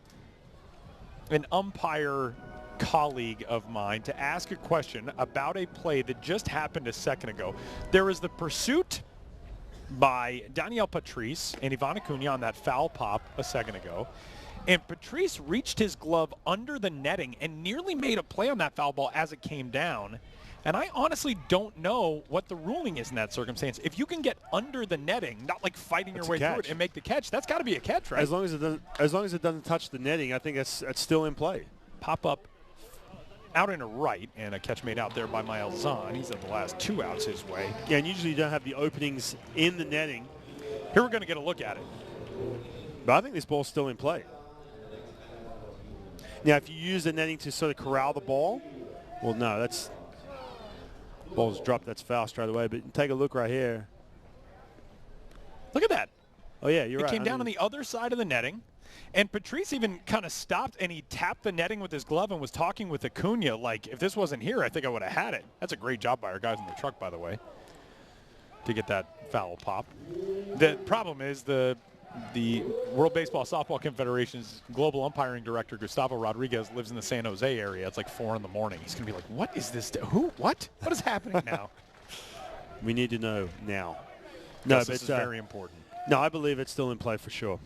S1: umpire colleague of mine to ask a question about a play that just happened a second ago. There was the pursuit by Daniel Patrice and Ivan Acuna on that foul pop a second ago. And Patrice reached his glove under the netting and nearly made a play on that foul ball as it came down. And I honestly don't know what the ruling is in that circumstance. If you can get under the netting, not like fighting your way through it and make the catch, that's got to be a catch, right?
S2: As long as it doesn't touch the netting, I think that's still in play.
S1: Pop up out in a right, and a catch made out there by Miles Zahn. He's at the last 2 outs his way.
S2: Yeah, and usually you don't have the openings in the netting.
S1: Here we're going to get a look at it.
S2: But I think this ball's still in play. Now, if you use the netting to sort of corral the ball, well, no, that's... Ball's dropped, that's foul straight away. But take a look right here.
S1: Look at that.
S2: Oh, yeah, you're right.
S1: It came down on the other side of the netting. And Patrice even kind of stopped, and he tapped the netting with his glove and was talking with Acuna like, if this wasn't here, I think I would have had it. That's a great job by our guys in the truck, by the way, to get that foul pop. The problem is the World Baseball Softball Confederation's global umpiring director, Gustavo Rodriguez, lives in the San Jose area. It's like 4 in the morning. He's going to be like, what is this? Who? What? What is happening now?
S2: We need to know now. No, but
S1: this is very important.
S2: No, I believe it's still in play for sure.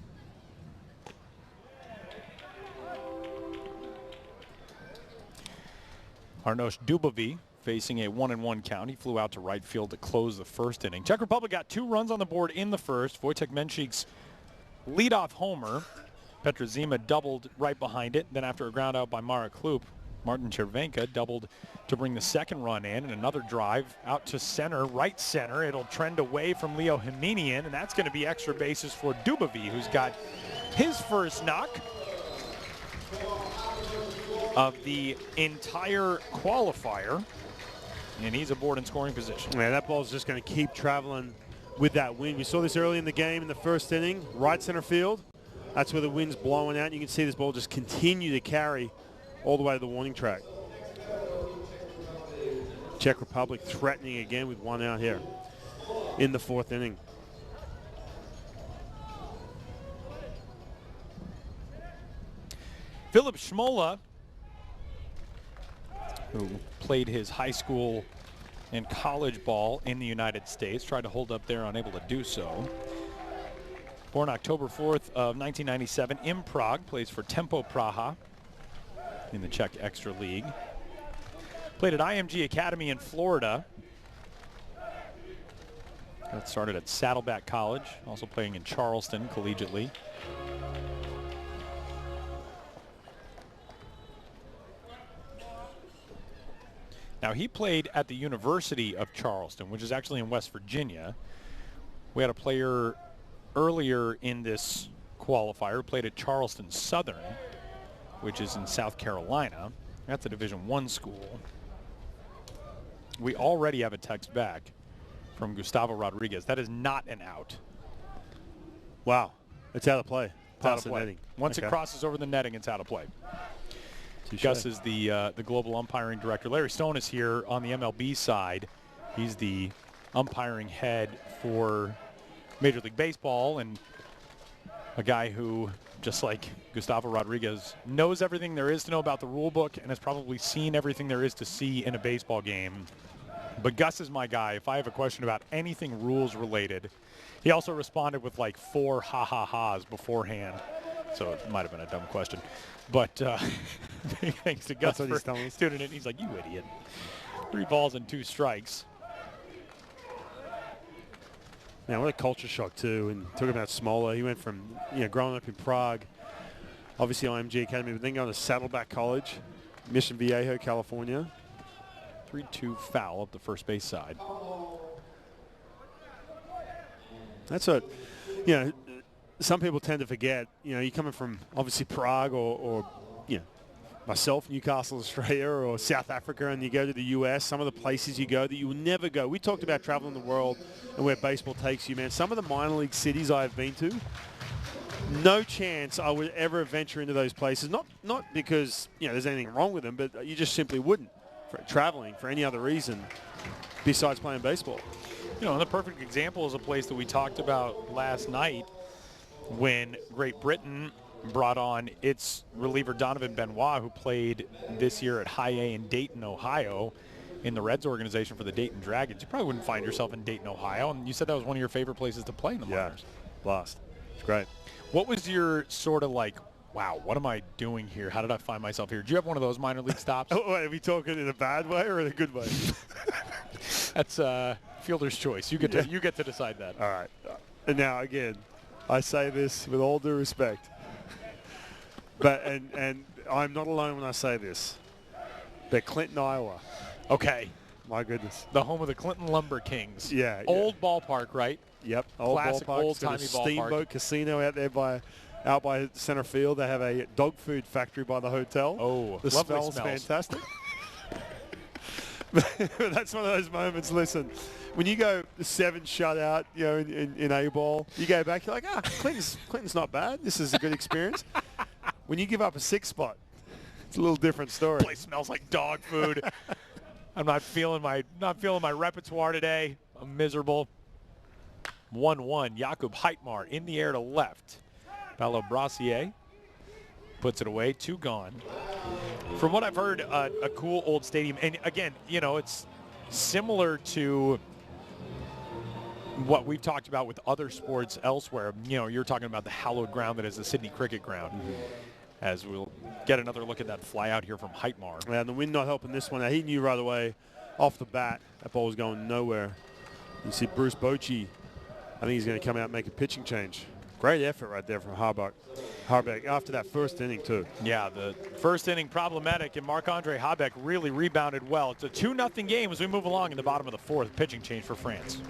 S1: Arnoš Dubový facing a 1-1 count. He flew out to right field to close the first inning. Czech Republic got 2 runs on the board in the first. Wojtek Menšík's leadoff homer. Petr Zima doubled right behind it. Then after a ground out by Marek Klup, Martin Červenka doubled to bring the second run in, and another drive out to center, right center. It'll trend away from Leo Heminian, and that's going to be extra bases for Dubový, who's got his first knock of the entire qualifier, and he's aboard in scoring position.
S2: Man, that ball's just going to keep traveling with that wind. We saw this early in the game in the first inning, right center field. That's where the wind's blowing out. You can see this ball just continue to carry all the way to the warning track. Czech Republic threatening again with 1 out here in the 4th inning.
S1: Philip Šmola, who played his high school and college ball in the United States, tried to hold up there, unable to do so. Born October 4th of 1997 in Prague, plays for Tempo Praha in the Czech Extra League. Played at IMG Academy in Florida. Got started at Saddleback College, also playing in Charleston collegiately. Now, he played at the University of Charleston, which is actually in West Virginia. We had a player earlier in this qualifier who played at Charleston Southern, which is in South Carolina. That's a Division I school. We already have a text back from Gustavo Rodriguez. That is not an out.
S2: Wow. It's out of play.
S1: It's out
S2: Past
S1: of
S2: the
S1: play.
S2: netting.
S1: Once
S2: Okay.
S1: it crosses over the netting, it's out of play.
S2: Touche.
S1: Gus is the global umpiring director. Larry Stone is here on the MLB side. He's the umpiring head for Major League Baseball, and a guy who, just like Gustavo Rodriguez, knows everything there is to know about the rule book and has probably seen everything there is to see in a baseball game. But Gus is my guy. If I have a question about anything rules related, he also responded with like 4 ha-ha-has beforehand. So it might have been a dumb question. But thanks to Gus
S2: That's what
S1: for
S2: he's telling us.
S1: tuning in. He's like, you idiot. 3 balls and 2 strikes.
S2: Man, what a culture shock, too. And talking about Smola, he went from, growing up in Prague, obviously IMG Academy, but then going to Saddleback College, Mission Viejo, California.
S1: 3-2 foul up the first base side.
S2: That's what, some people tend to forget. You're coming from, obviously, Prague or myself, Newcastle, Australia, or South Africa, and you go to the U.S., some of the places you go that you will never go. We talked about traveling the world and where baseball takes you, man. Some of the minor league cities I've been to, no chance I would ever venture into those places. Not because, there's anything wrong with them, but you just simply wouldn't for traveling for any other reason besides playing baseball.
S1: And the perfect example is a place that we talked about last night when Great Britain brought on its reliever Donovan Benoit, who played this year at High A in Dayton, Ohio, in the Reds organization for the Dayton Dragons. You probably wouldn't find yourself in Dayton, Ohio, and you said that was one of your favorite places to play in the minors.
S2: Blast. It's great.
S1: What was your sort of like, wow, what am I doing here? How did I find myself here? Did you have one of those minor league stops?
S2: Oh, wait, are we talking in a bad way or in a good way?
S1: That's fielder's choice. You get to decide that.
S2: All right. And now, again, I say this with all due respect. But and I'm not alone when I say this. But Clinton, Iowa.
S1: Okay.
S2: My goodness.
S1: The home of the Clinton Lumber Kings.
S2: Yeah.
S1: Old ballpark, right?
S2: Yep. Old
S1: Classic,
S2: ballpark.
S1: old-timey
S2: It's got a
S1: ballpark.
S2: steamboat casino out by center field. They have a dog food factory by the hotel.
S1: Oh,
S2: the
S1: lovely
S2: smell's
S1: smells.
S2: fantastic. But that's one of those moments. Listen, when you go 7 shutout, in A ball, you go back. You're like, Clinton's not bad. This is a good experience. When you give up a 6 spot, it's a little different story.
S1: Place smells like dog food. I'm not feeling my repertoire today. I'm miserable. 1-1. Jakub Heitmar in the air to left. Paolo Brassier puts it away. 2 gone. From what I've heard, a cool old stadium. And again, it's similar to what we've talked about with other sports elsewhere. You're talking about the hallowed ground that is the Sydney Cricket Ground. Mm-hmm. As we'll get another look at that fly out here from Heitmar.
S2: And the wind not helping this one. Now, he knew right away off the bat that ball was going nowhere. You see Bruce Bochy. I think he's going to come out and make a pitching change. Great effort right there from Harbeck after that first inning, too.
S1: Yeah, the first inning problematic, and Marc-Andre Harbeck really rebounded well. It's a 2-0 game as we move along in the bottom of the 4th. Pitching change for France.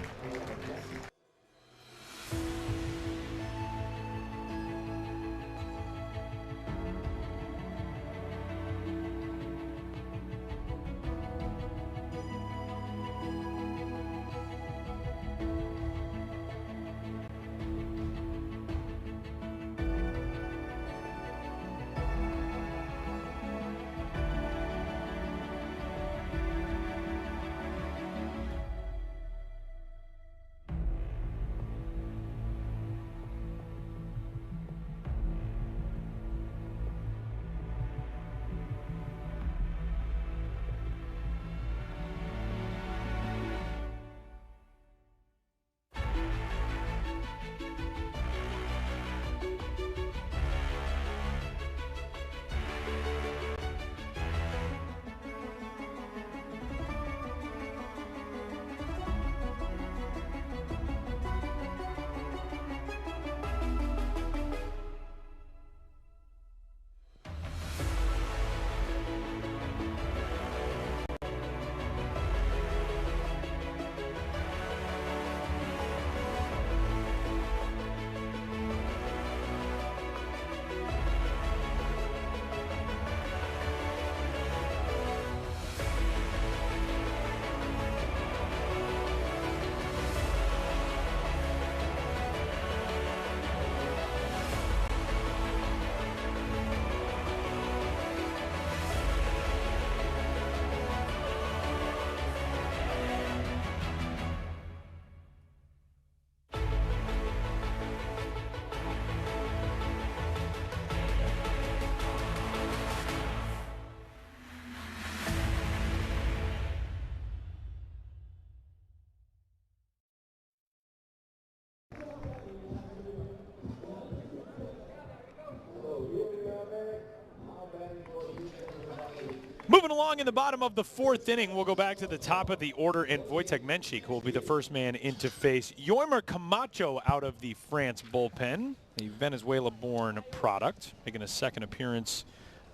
S1: Moving along in the bottom of the fourth inning, we'll go back to the top of the order, and Wojtek Menchik will be the first man in to face Yoimer Camacho out of the France bullpen, a Venezuela-born product, making a second appearance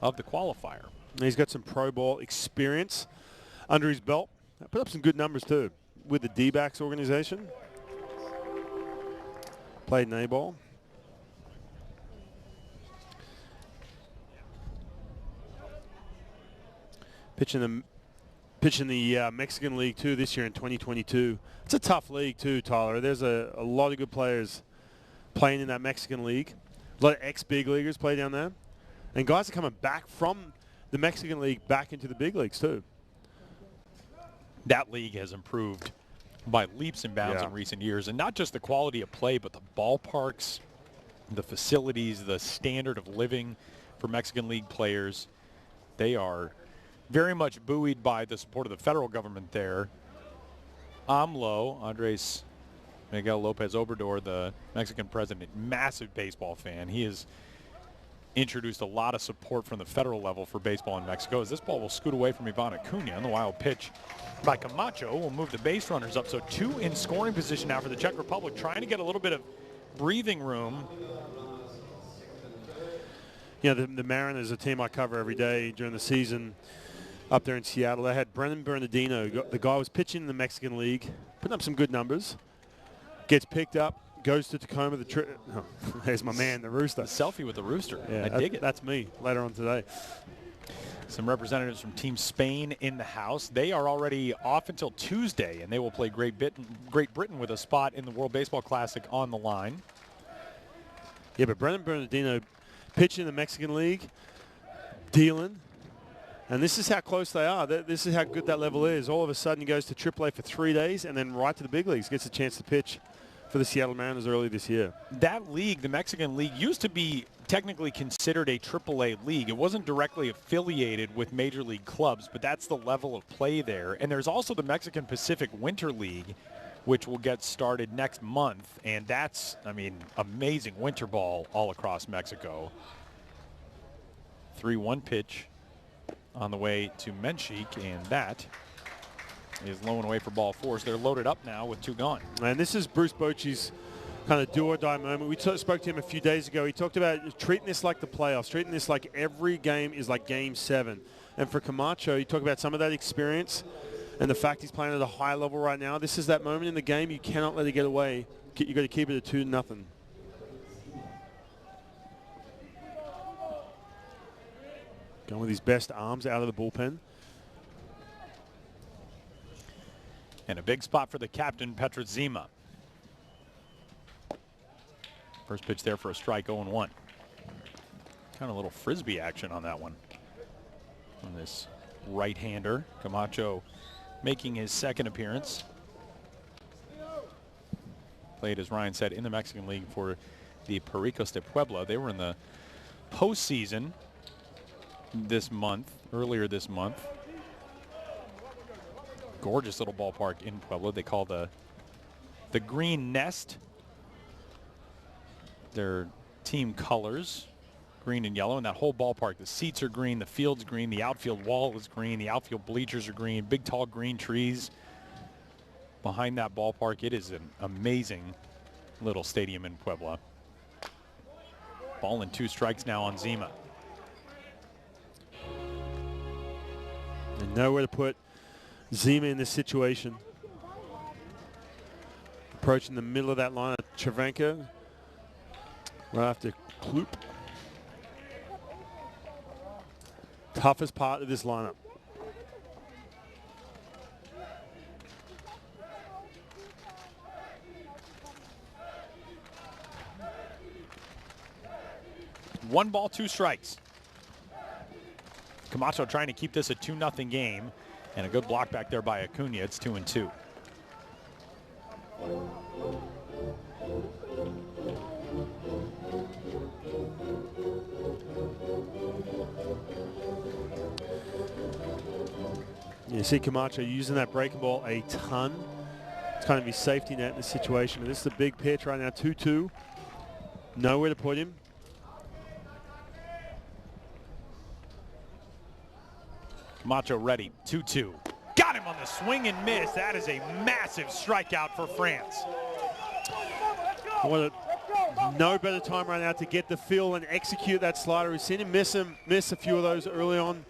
S1: of the qualifier.
S2: He's got some pro ball experience under his belt. Put up some good numbers too with the D-backs organization. Played in A-ball. Pitching the Mexican League too this year in 2022. It's a tough league too, Tyler. There's a lot of good players playing in that Mexican League. A lot of ex-big leaguers play down there. And guys are coming back from the Mexican League back into the big leagues too.
S1: That league has improved by leaps and bounds in recent years. And not just the quality of play, but the ballparks, the facilities, the standard of living for Mexican League players. They are very much buoyed by the support of the federal government there. AMLO, Andres Miguel Lopez Obrador, the Mexican president, massive baseball fan. He has introduced a lot of support from the federal level for baseball in Mexico. As this ball will scoot away from Ivan Acuna, and the wild pitch by Camacho will move the base runners up. So two in scoring position now for the Czech Republic, trying to get a little bit of breathing room.
S2: You know, the Mariners, a team I cover every day during the season up there in Seattle. They had Brennan Bernardino. The guy was pitching in the Mexican League, putting up some good numbers. Gets picked up, goes to Tacoma. There's my man, the Rooster.
S1: The selfie with the Rooster.
S2: Yeah,
S1: I dig it.
S2: That's me later on today.
S1: Some representatives from Team Spain in the house. They are already off until Tuesday, and they will play Great Britain with a spot in the World Baseball Classic on the line.
S2: Yeah, but Brennan Bernardino pitching in the Mexican League, dealing. And this is how close they are. This is how good that level is. All of a sudden, he goes to AAA for 3 days and then right to the big leagues. Gets a chance to pitch for the Seattle Mariners early this year.
S1: That league, the Mexican League, used to be technically considered a AAA league. It wasn't directly affiliated with major league clubs, but that's the level of play there. And there's also the Mexican Pacific Winter League, which will get started next month. And that's, I mean, amazing winter ball all across Mexico. 3-1 pitch on the way to Menchik, and that is low and away for ball four. So they're loaded up now with two gone.
S2: And this is Bruce Bochy's kind of do-or-die moment. We spoke to him a few days ago. He talked about treating this like the playoffs, treating this like every game is like Game 7. And for Camacho, he talked about some of that experience and the fact he's playing at a high level right now. This is that moment in the game. You cannot let it get away. You've got to keep it at 2-0. Going with his best arms out of the bullpen.
S1: And a big spot for the captain, Petr Zima. First pitch there for a strike, 0-1. Kind of a little frisbee action on that one. On this right-hander, Camacho making his second appearance. Played, as Ryan said, in the Mexican League for the Pericos de Puebla. They were in the postseason earlier this month. Gorgeous little ballpark in Puebla. They call the Green Nest their team colors, green and yellow, and that whole ballpark, the seats are green, the field's green, the outfield wall is green, the outfield bleachers are green, big tall green trees behind that ballpark. It is an amazing little stadium in Puebla. Ball and 2 strikes now on Zima.
S2: And nowhere to put Zima in this situation. Approaching the middle of that line of Cervenka. Right after Kloop. Toughest part of this lineup.
S1: One ball, 2 strikes. Camacho trying to keep this a 2-0 game, and a good block back there by Acuna. It's 2-2.
S2: You see Camacho using that breaking ball a ton. It's kind of his safety net in this situation. And this is a big pitch right now, 2-2. Nowhere to put him.
S1: Macho ready, 2-2. Got him on the swing and miss. That is a massive strikeout for France.
S2: No better time right now to get the feel and execute that slider. We've seen him miss a few of those early on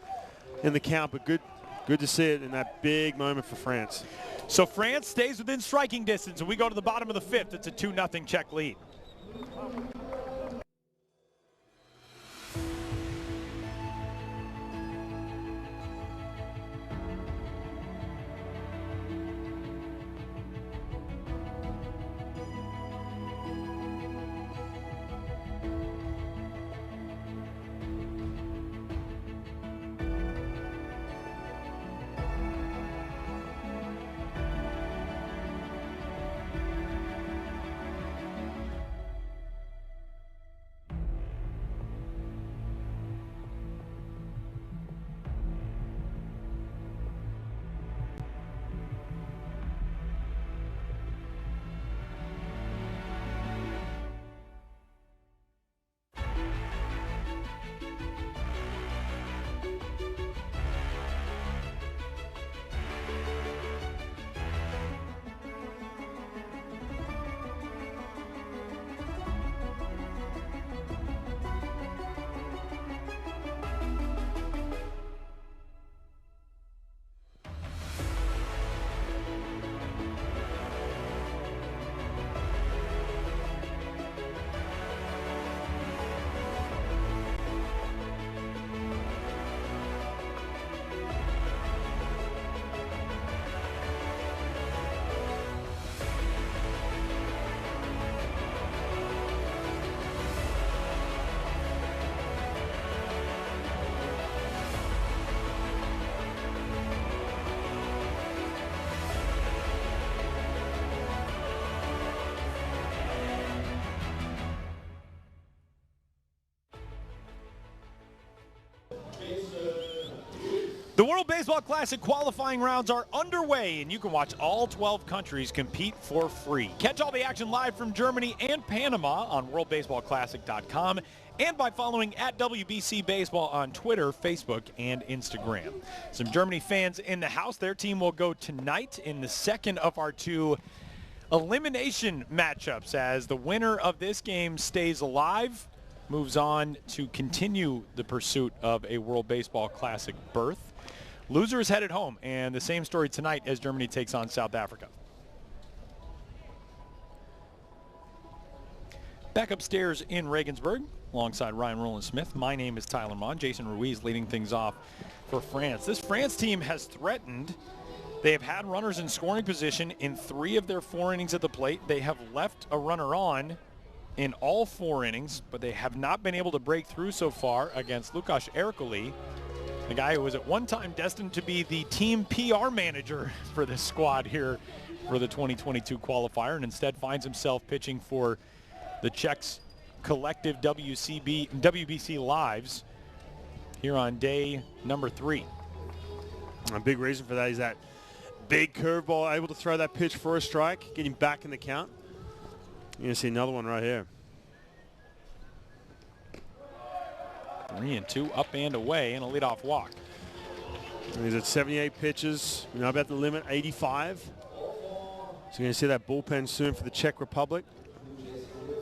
S2: in the count, but good to see it in that big moment for France.
S1: So France stays within striking distance, and we go to the bottom of the fifth. It's a 2-0 Czech lead. The World Baseball Classic qualifying rounds are underway, and you can watch all 12 countries compete for free. Catch all the action live from Germany and Panama on worldbaseballclassic.com and by following at WBC Baseball on Twitter, Facebook, and Instagram. Some Germany fans in the house. Their team will go tonight in the second of our two elimination matchups, as the winner of this game stays alive, moves on to continue the pursuit of a World Baseball Classic berth. Loser is headed home, and the same story tonight as Germany takes on South Africa. Back upstairs in Regensburg, alongside Ryan Rowland-Smith, my name is Tyler Mon. Jason Ruiz leading things off for France. This France team has threatened. They have had runners in scoring position in 3 of their 4 innings at the plate. They have left a runner on in all 4 innings, but they have not been able to break through so far against Lukáš Ercoli, the guy who was at one time destined to be the team PR manager for this squad here for the 2022 qualifier, and instead finds himself pitching for the Czechs' collective WBC lives here on day number 3.
S2: A big reason for that is that big curveball, able to throw that pitch for a strike, getting back in the count. You're going to see another one right here.
S1: 3-2, up and away, and a leadoff walk.
S2: And he's at 78 pitches. We're now about the limit, 85. So you're going to see that bullpen soon for the Czech Republic.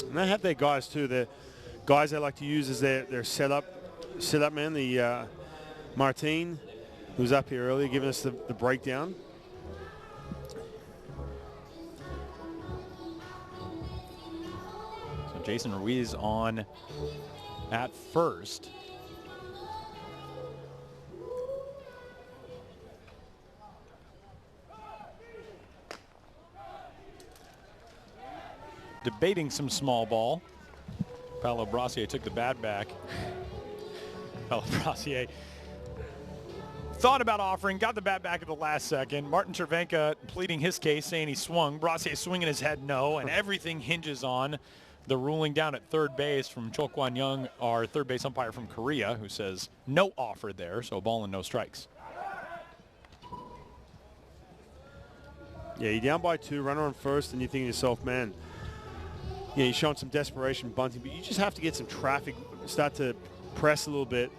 S2: And they have their guys too. The guys they like to use as their setup man. The Martin, who was up here earlier, giving us the breakdown.
S1: So Jason Ruiz on at first. Debating some small ball. Paolo Brassier took the bat back. Paolo Brassier thought about offering, got the bat back at the last second. Martin Cervenka pleading his case, saying he swung. Brassier swinging his head no, and everything hinges on the ruling down at third base from Cho Kwon-young, our third base umpire from Korea, who says no offer there, so ball and no strikes.
S2: Yeah, you're down by 2, runner on first, and you're thinking to yourself, man, yeah, you're showing some desperation bunting, but you just have to get some traffic, start to press a little bit,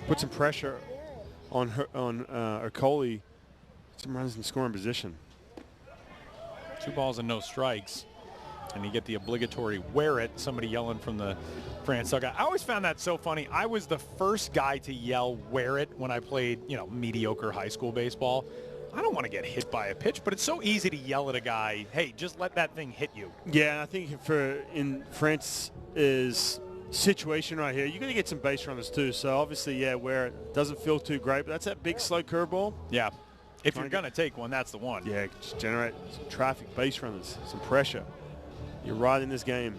S2: put some pressure on Ercole. Some runners in scoring position.
S1: 2 balls and no strikes. And you get the obligatory wear it, somebody yelling from the France dugout. I always found that so funny. I was the first guy to yell wear it when I played, mediocre high school baseball. I don't want to get hit by a pitch, but it's so easy to yell at a guy, hey, just let that thing hit you.
S2: Yeah, I think in France's situation right here, you're going to get some base runners too. So obviously, yeah, where it doesn't feel too great, but that's that big slow curveball.
S1: Yeah. If you're going to take one, that's the one.
S2: Yeah, just generate some traffic, base runners, some pressure. You're right in this game.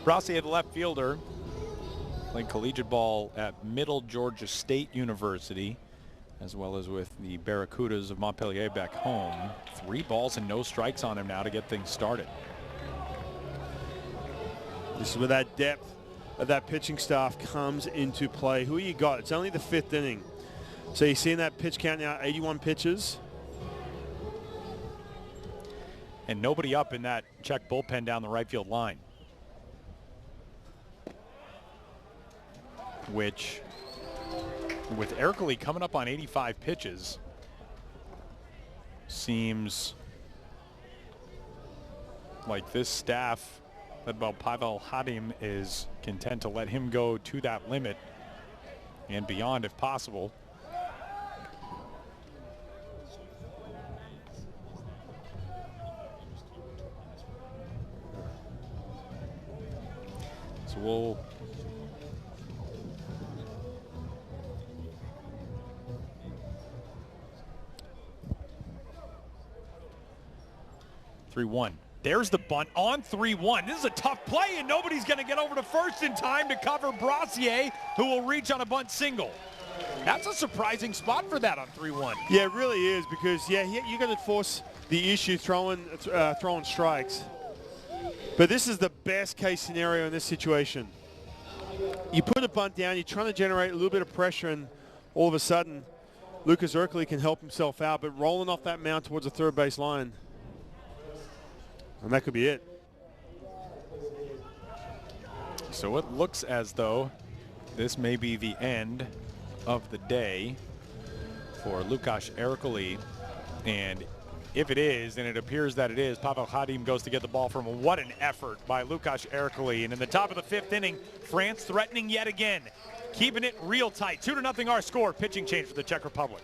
S1: Brassier, the left fielder, played collegiate ball at Middle Georgia State University, as well as with the Barracudas of Montpellier back home. 3 balls and no strikes on him now to get things started.
S2: This is where that depth of that pitching staff comes into play. Who you got? It's only the 5th inning. So you're seeing that pitch count now, 81 pitches.
S1: And nobody up in that Czech bullpen down the right field line. Which, with Ercole coming up on 85 pitches, seems like this staff, led by Pavel Hadim, is content to let him go to that limit and beyond if possible. So we'll 3-1. There's the bunt on 3-1. This is a tough play, and nobody's going to get over to first in time to cover Brassier, who will reach on a bunt single. That's a surprising spot for that on 3-1.
S2: Yeah, it really is, because you're going to force the issue throwing strikes. But this is the best case scenario in this situation. You put a bunt down, you're trying to generate a little bit of pressure, and all of a sudden, Lucas Ercole can help himself out, but rolling off that mound towards the third base line. And that could be it.
S1: So it looks as though this may be the end of the day for Lukáš Ercole. And if it is, and it appears that it is, Pavel Hadim goes to get the ball from him. What an effort by Lukáš Ercole. And in the top of the 5th inning, France threatening yet again, keeping it real tight. 2-0 our score. Pitching change for the Czech Republic.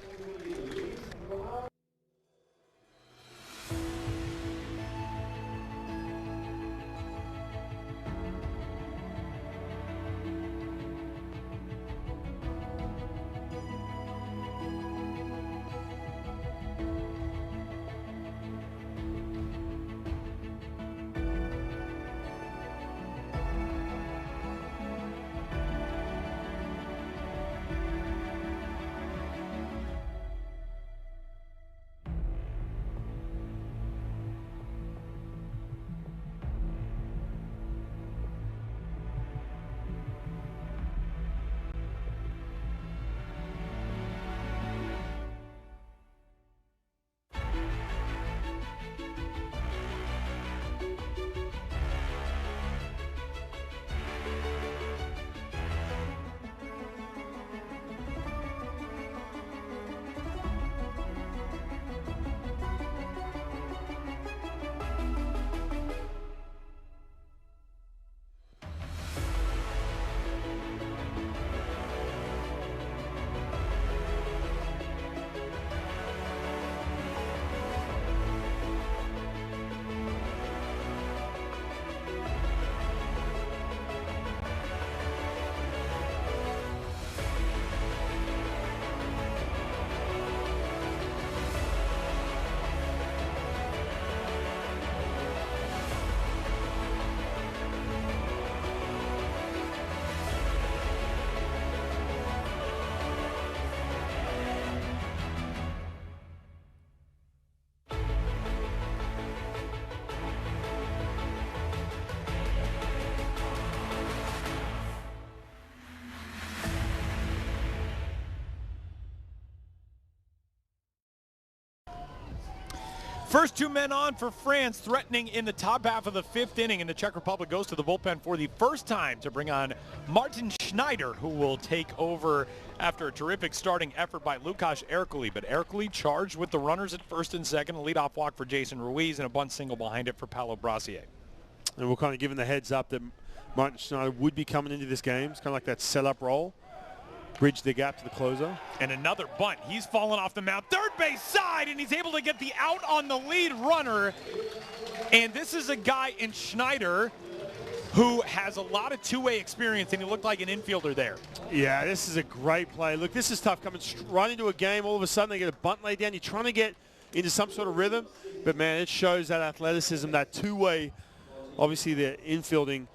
S1: First two men on for France, threatening in the top half of the fifth inning, and the Czech Republic goes to the bullpen for the first time to bring on Martin Schneider, who will take over after a terrific starting effort by Lukáš Ercoli. But Ercoli charged with the runners at first and second, a leadoff walk for Jason Ruiz, and a bunt single behind it for Paolo Brassier.
S2: And we're kind of giving the heads up that Martin Schneider would be coming into this game. It's kind of like that setup role. Bridge the gap to the closer.
S1: And another bunt. He's fallen off the mound. Third base side, and he's able to get the out on the lead runner. And this is a guy in Schneider who has a lot of two-way experience, and he looked like an infielder there.
S2: Yeah, this is a great play. Look, this is tough. Coming right into a game, all of a sudden they get a bunt laid down. You're trying to get into some sort of rhythm. But, man, it shows that athleticism, that two-way, obviously the infielding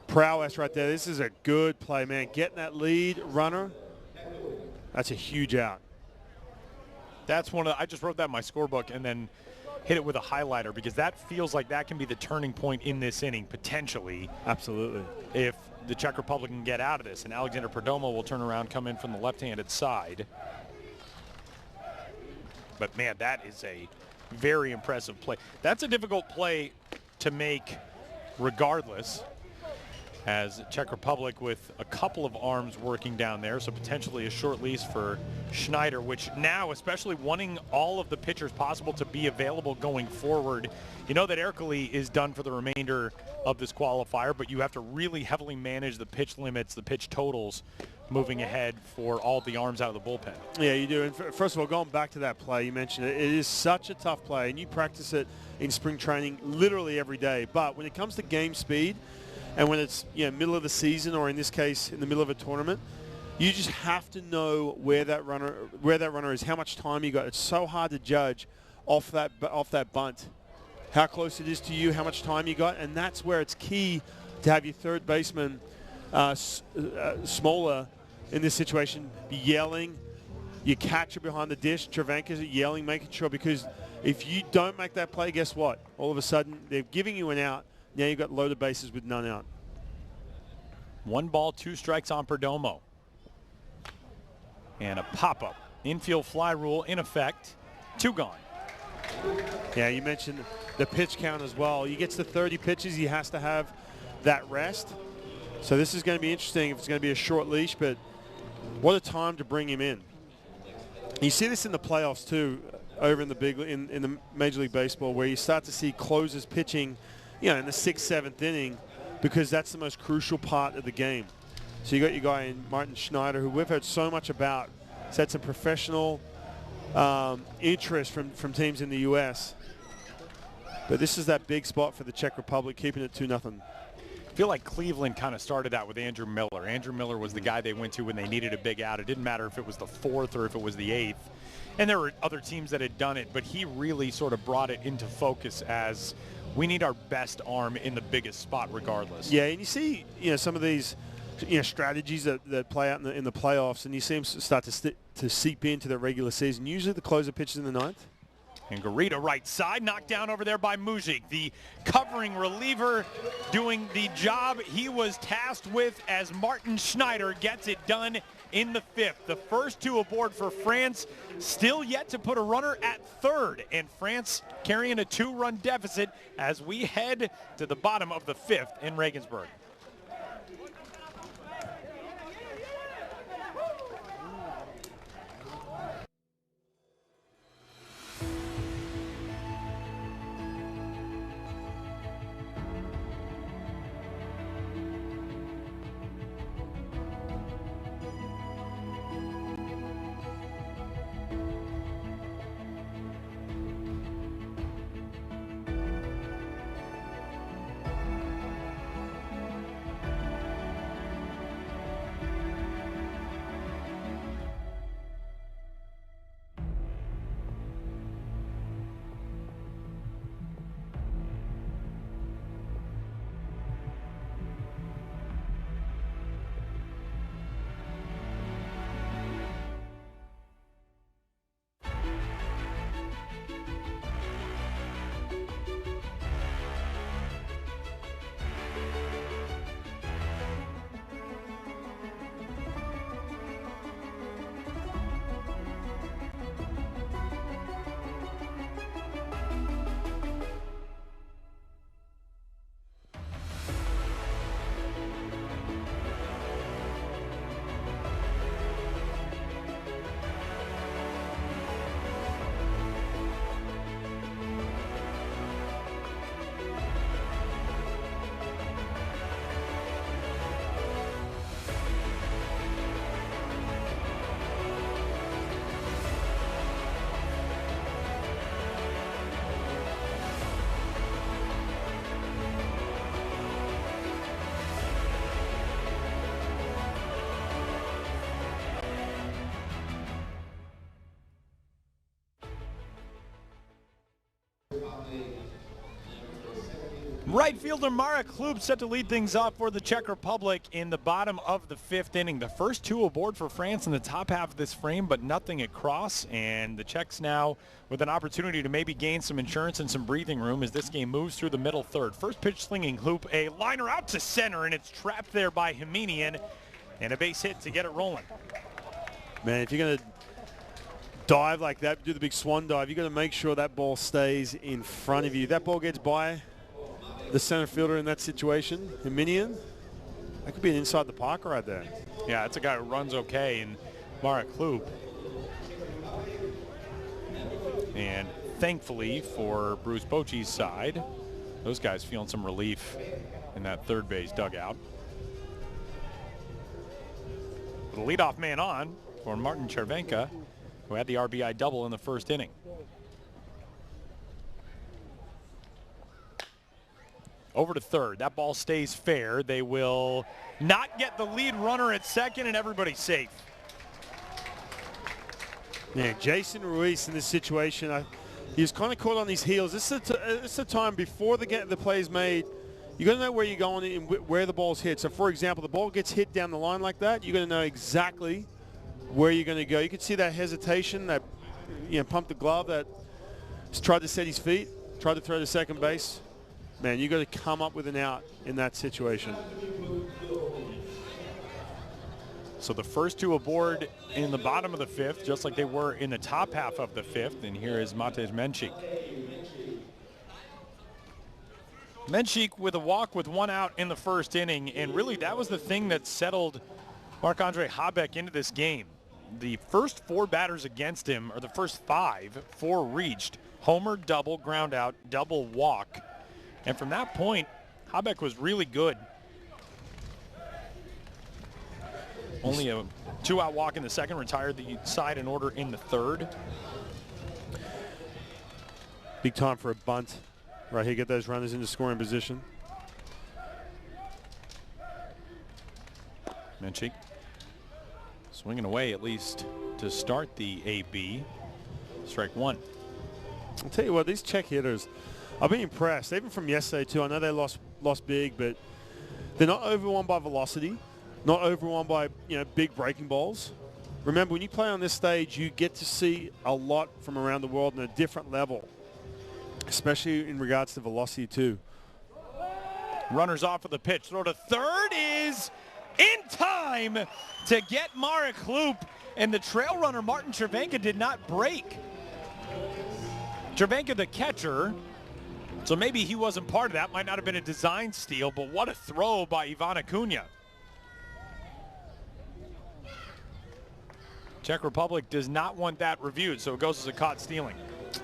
S2: prowess right there. This is a good play, man. Getting that lead runner, that's a huge out.
S1: That's one of the, I just wrote that in my scorebook and then hit it with a highlighter because that feels like that can be the turning point in this inning, potentially.
S2: Absolutely.
S1: If the Czech Republic can get out of this. And Alexander Perdomo will turn around, come in from the left-handed side. But, man, that is a very impressive play. That's a difficult play to make regardless, as Czech Republic with a couple of arms working down there, so potentially a short leash for Schneider, which now, especially wanting all of the pitchers possible to be available going forward, you know that Ercoli is done for the remainder of this qualifier, but you have to really heavily manage the pitch limits, the pitch totals moving ahead for all the arms out of the bullpen.
S2: Yeah, you do. And first of all, going back to that play, you mentioned it, it is such a tough play, and you practice it in spring training literally every day. But when it comes to game speed, and when it's middle of the season, or in this case in the middle of a tournament, you just have to know where that runner is, how much time you got. It's so hard to judge off that bunt, how close it is to you, how much time you got, and that's where it's key to have your third baseman, Smola, in this situation, be yelling. Your catcher behind the dish, Travanka's yelling, making sure, because if you don't make that play, guess what? All of a sudden, they're giving you an out. Now you've got loaded bases with none out.
S1: 1 ball, 2 strikes on Perdomo. And a pop-up. Infield fly rule in effect. 2 gone.
S2: Yeah, you mentioned the pitch count as well. He gets to 30 pitches. He has to have that rest. So this is going to be interesting if it's going to be a short leash, but what a time to bring him in. You see this in the playoffs too, over in the Major League Baseball, where you start to see closers pitching in the 6th, 7th inning, because that's the most crucial part of the game. So you got your guy in Martin Schneider, who we've heard so much about. He's had some professional interest from teams in the U.S. But this is that big spot for the Czech Republic, keeping it 2-0.
S1: I feel like Cleveland kind of started out with Andrew Miller. Andrew Miller was the guy they went to when they needed a big out. It didn't matter if it was the 4th or if it was the 8th. And there were other teams that had done it, but he really sort of brought it into focus as we need our best arm in the biggest spot regardless.
S2: Yeah, and you see some of these strategies that play out in the playoffs, and you see them start to seep into the regular season. Usually the closer pitches in the 9th.
S1: And Garita right side, knocked down over there by Mujic, the covering reliever, doing the job he was tasked with as Martin Schneider gets it done in the 5th. The first 2 aboard for France, still yet to put a runner at 3rd, and France carrying a 2-run deficit as we head to the bottom of the 5th in Regensburg. Right fielder Marek Klub set to lead things off for the Czech Republic in the bottom of the 5th inning. The first 2 aboard for France in the top half of this frame, but nothing across. And the Czechs now with an opportunity to maybe gain some insurance and some breathing room as this game moves through the middle third. First pitch slinging Klub, a liner out to center, and it's trapped there by Himinian. And a base hit to get it rolling.
S2: Man, if you're going to dive like that, do the big swan dive, you've got to make sure that ball stays in front of you. That ball gets by the center fielder in that situation, Himinian, that could be an inside the park right there.
S1: Yeah, it's a guy who runs okay, and Marek Klub. And thankfully for Bruce Bochy's side, those guys feeling some relief in that third base dugout. The leadoff man on for Martin Chervenka, who had the RBI double in the first inning. Over to third. That ball stays fair. They will not get the lead runner at second, and everybody's safe.
S2: Yeah, Jason Ruiz in this situation, he was kind of caught on his heels. This is the time before the play is made. You got to know where you're going and where the ball's hit. So, for example, the ball gets hit down the line like that. You're going to know exactly where you're going to go. You could see that hesitation, that pump the glove, that tried to set his feet, tried to throw to second base. Man, you got to come up with an out in that situation.
S1: So the first 2 aboard in the bottom of the 5th, just like they were in the top half of the 5th. And here is Matej Menchik. Menchik with a walk with 1 out in the first inning. And really that was the thing that settled Marc-Andre Habeck into this game. The first 4 batters against him, or the first 5, 4 reached. Homer, double, ground out, double, walk. And from that point, Habeck was really good. Only a 2-out walk in the second, retired the side in order in the third.
S2: Big time for a bunt right here, get those runners into scoring position.
S1: Menchik swinging away at least to start the AB. Strike 1.
S2: I'll tell you what, these Czech hitters, I've been impressed, even from yesterday too. I know they lost big, but they're not overwhelmed by velocity, not overwhelmed by big breaking balls. Remember, when you play on this stage, you get to see a lot from around the world on a different level, especially in regards to velocity too.
S1: Runners off of the pitch. Throw to third is in time to get Marek Klub, and the trail runner Martin Chervenka did not break. Chervenka, the catcher, so maybe he wasn't part of that. Might not have been a design steal, but what a throw by Ivan Acuna. Czech Republic does not want that reviewed, so it goes as a caught stealing.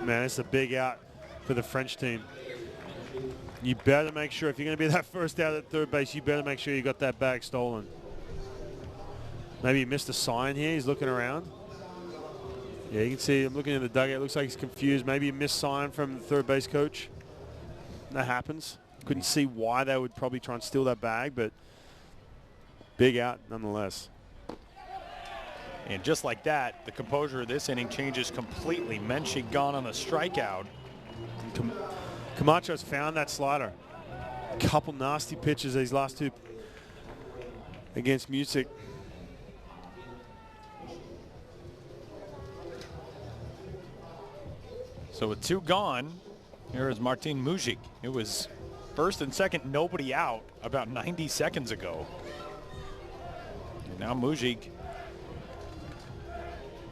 S2: Man, it's a big out for the French team. You better make sure, if you're going to be that first out at third base, you better make sure you got that bag stolen. Maybe he missed a sign here. He's looking around. Yeah, you can see him looking in the dugout. It looks like he's confused. Maybe a missed sign from the third base coach. That happens. Couldn't see why they would probably try and steal that bag, but big out nonetheless.
S1: And just like that, the composure of this inning changes completely. Menchik gone on a strikeout.
S2: Camacho's found that slider. A couple nasty pitches these last 2 against Music.
S1: So with 2 gone, here is Martin Mujic. It was first and second, nobody out about 90 seconds ago. And now Mujic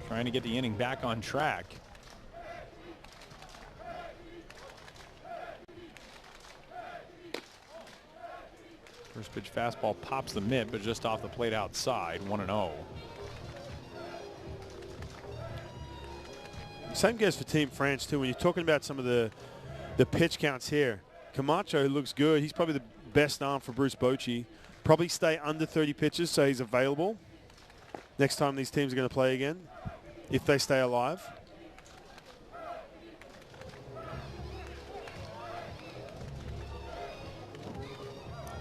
S1: trying to get the inning back on track. First pitch fastball pops the mitt, but just off the plate outside, 1-0.
S2: Same goes for Team France too. When you're talking about some of the pitch counts here, Camacho looks good. He's probably the best arm for Bruce Bochy. Probably stay under 30 pitches so he's available next time these teams are going to play again, if they stay alive.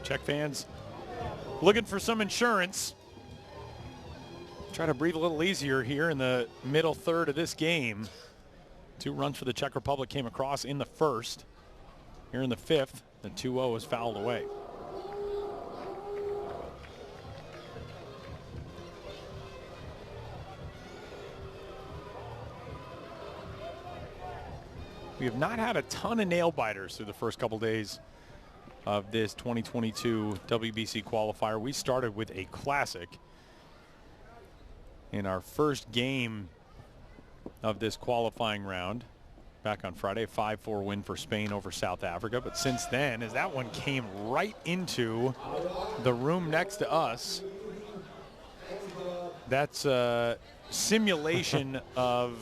S1: Czech fans looking for some insurance. Try to breathe a little easier here in the middle third of this game. 2 runs for the Czech Republic came across in the first. Here in the 5th, the 2-0 is fouled away. We have not had a ton of nail biters through the first couple days of this 2022 WBC qualifier. We started with a classic in our first game of this qualifying round back on Friday, a 5-4 win for Spain over South Africa. But since then, as that one came right into the room next to us, that's a simulation of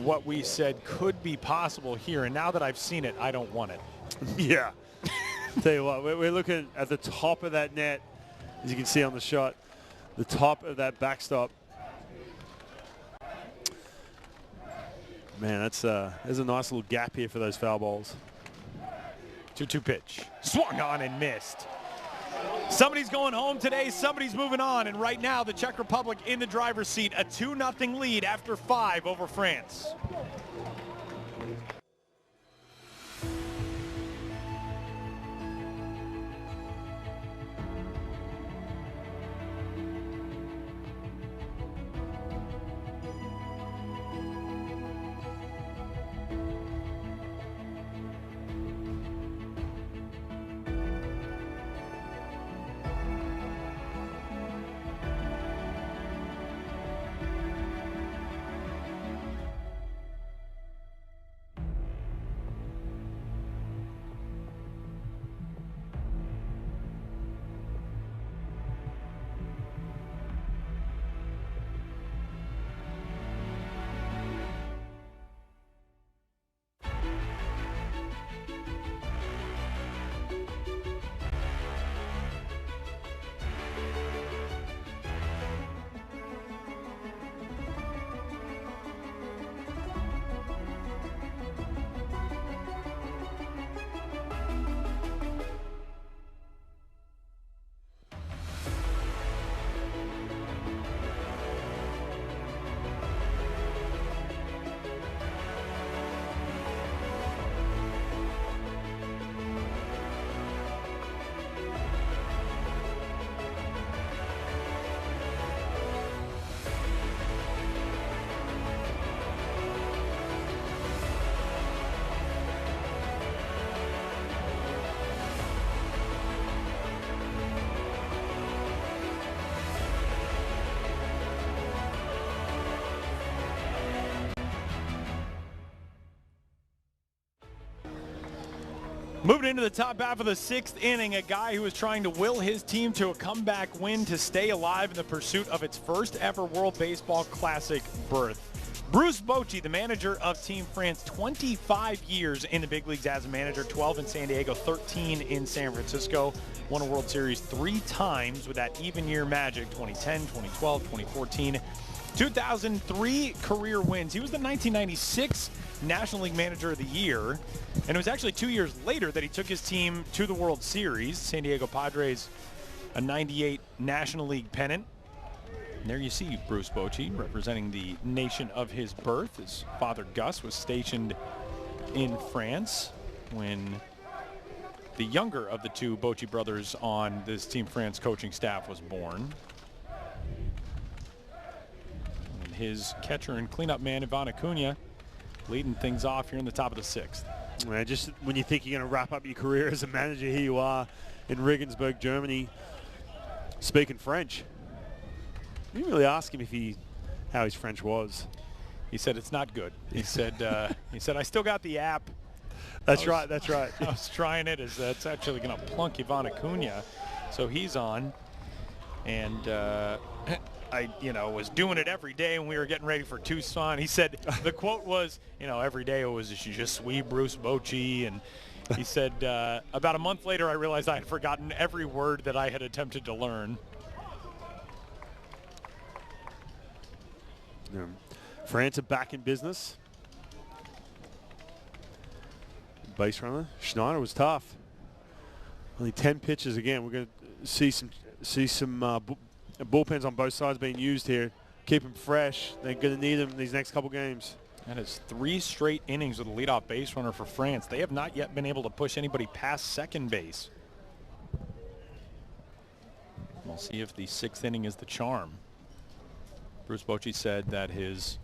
S1: what we said could be possible here. And now that I've seen it, I don't want it.
S2: Yeah. Tell you what, we're looking at the top of that net, as you can see on the shot, the top of that backstop. Man, there's a nice little gap here for those foul balls.
S1: 2-2 pitch. Swung on and missed. Somebody's going home today. Somebody's moving on. And right now, the Czech Republic in the driver's seat. A 2-0 lead after 5 over France. Moving into the top half of the 6th inning, a guy who is trying to will his team to a comeback win to stay alive in the pursuit of its first ever World Baseball Classic berth. Bruce Bochy, the manager of Team France, 25 years in the big leagues as a manager, 12 in San Diego, 13 in San Francisco. Won a World Series 3 times with that even year magic, 2010, 2012, 2014. 2003 career wins. He was the 1996 National League Manager of the Year, and it was actually 2 years later that he took his team to the World Series. San Diego Padres, a 98 National League pennant. And there you see Bruce Bochy representing the nation of his birth. His father, Gus, was stationed in France when the younger of the two Bochy brothers on this Team France coaching staff was born. And his catcher and cleanup man, Ivan Acuna, leading things off here in the top of the 6th.
S2: Man, just when you think you're going to wrap up your career as a manager, here you are in Regensburg, Germany, speaking French. You didn't really ask him how his French was.
S1: He said it's not good. He said I still got the app.
S2: That's right.
S1: I was trying it. That's actually going to plunk Ivan Acuna, so he's on. And I was doing it every day when we were getting ready for Tucson. He said the quote was, every day it was "Je suis Bruce Bochy," and he said about a month later I realized I had forgotten every word that I had attempted to learn.
S2: Yeah. France are back in business. Base runner Schneider was tough. Only 10 pitches again. We're going to see some bullpens on both sides being used here. Keep them fresh. They're going to need them these next couple games.
S1: That is 3 straight innings with a leadoff base runner for France. They have not yet been able to push anybody past second base. We'll see if the 6th inning is the charm. Bruce Bochy said that his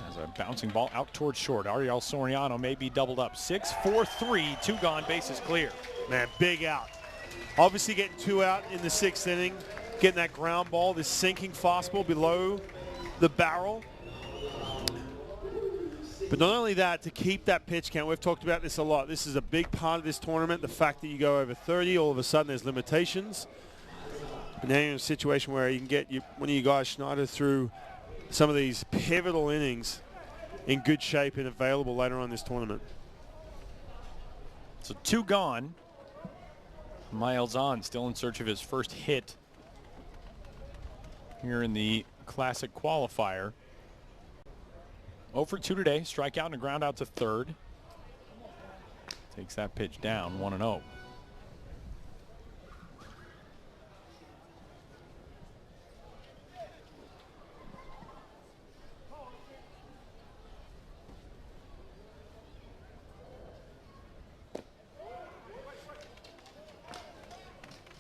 S1: as a bouncing ball out towards short. Ariel Soriano may be doubled up. 6-4-3, 2 gone, bases clear.
S2: Man, big out. Obviously getting 2 out in the 6th inning, getting that ground ball, this sinking fastball below the barrel. But not only that, to keep that pitch count, we've talked about this a lot. This is a big part of this tournament, the fact that you go over 30, all of a sudden there's limitations. And now you're in a situation where you can get one of you guys, Schneider, through some of these pivotal innings in good shape and available later on in this tournament.
S1: So 2 gone. Miles on, still in search of his first hit here in the Classic Qualifier. 0 for 2 today, strikeout and a ground out to third. Takes that pitch down, 1-0.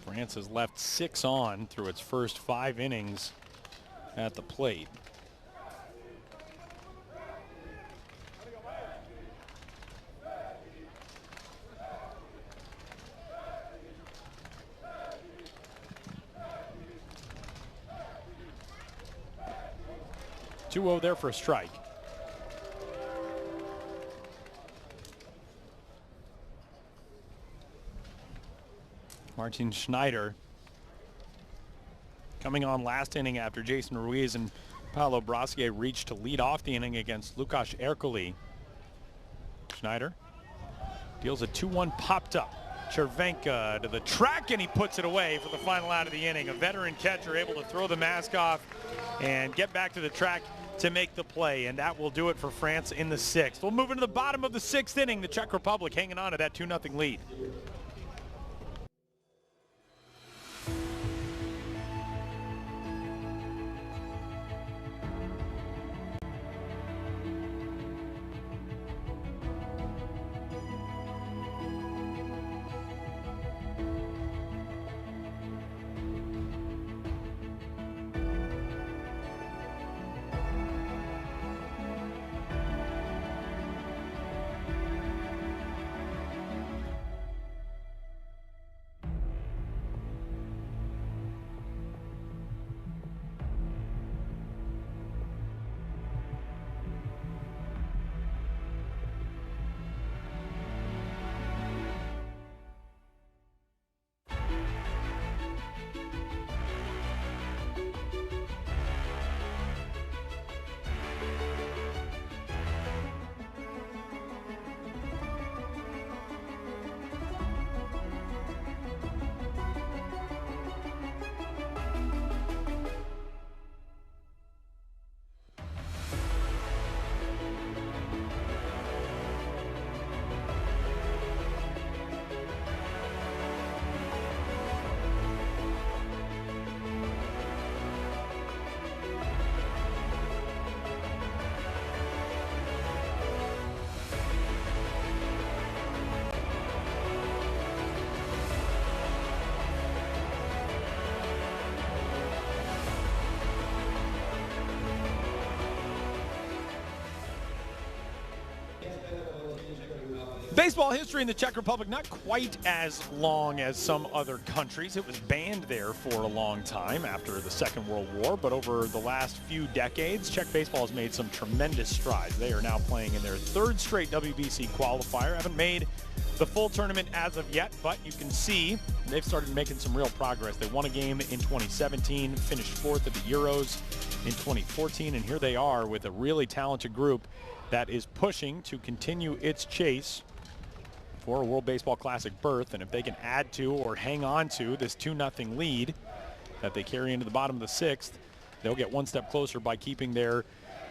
S1: France has left 6 on through its first 5 innings at the plate. Two-0 there for a strike. Martin Schneider coming on last inning after Jason Ruiz and Paolo Brasier reached to lead off the inning against Lukáš Ercoli. Schneider deals a 2-1 popped up. Chervenka to the track, and he puts it away for the final out of the inning. A veteran catcher able to throw the mask off and get back to the track to make the play, and that will do it for France in the 6th. We'll move into the bottom of the 6th inning. The Czech Republic hanging on to that 2-0 lead. Baseball history in the Czech Republic, not quite as long as some other countries. It was banned there for a long time after the Second World War, but over the last few decades, Czech baseball has made some tremendous strides. They are now playing in their 3rd straight WBC qualifier. Haven't made the full tournament as of yet, but you can see they've started making some real progress. They won a game in 2017, finished 4th at the Euros in 2014, and here they are with a really talented group that is pushing to continue its chase for a World Baseball Classic berth. And if they can add to or hang on to this 2-0 lead that they carry into the bottom of the 6th, they'll get one step closer by keeping their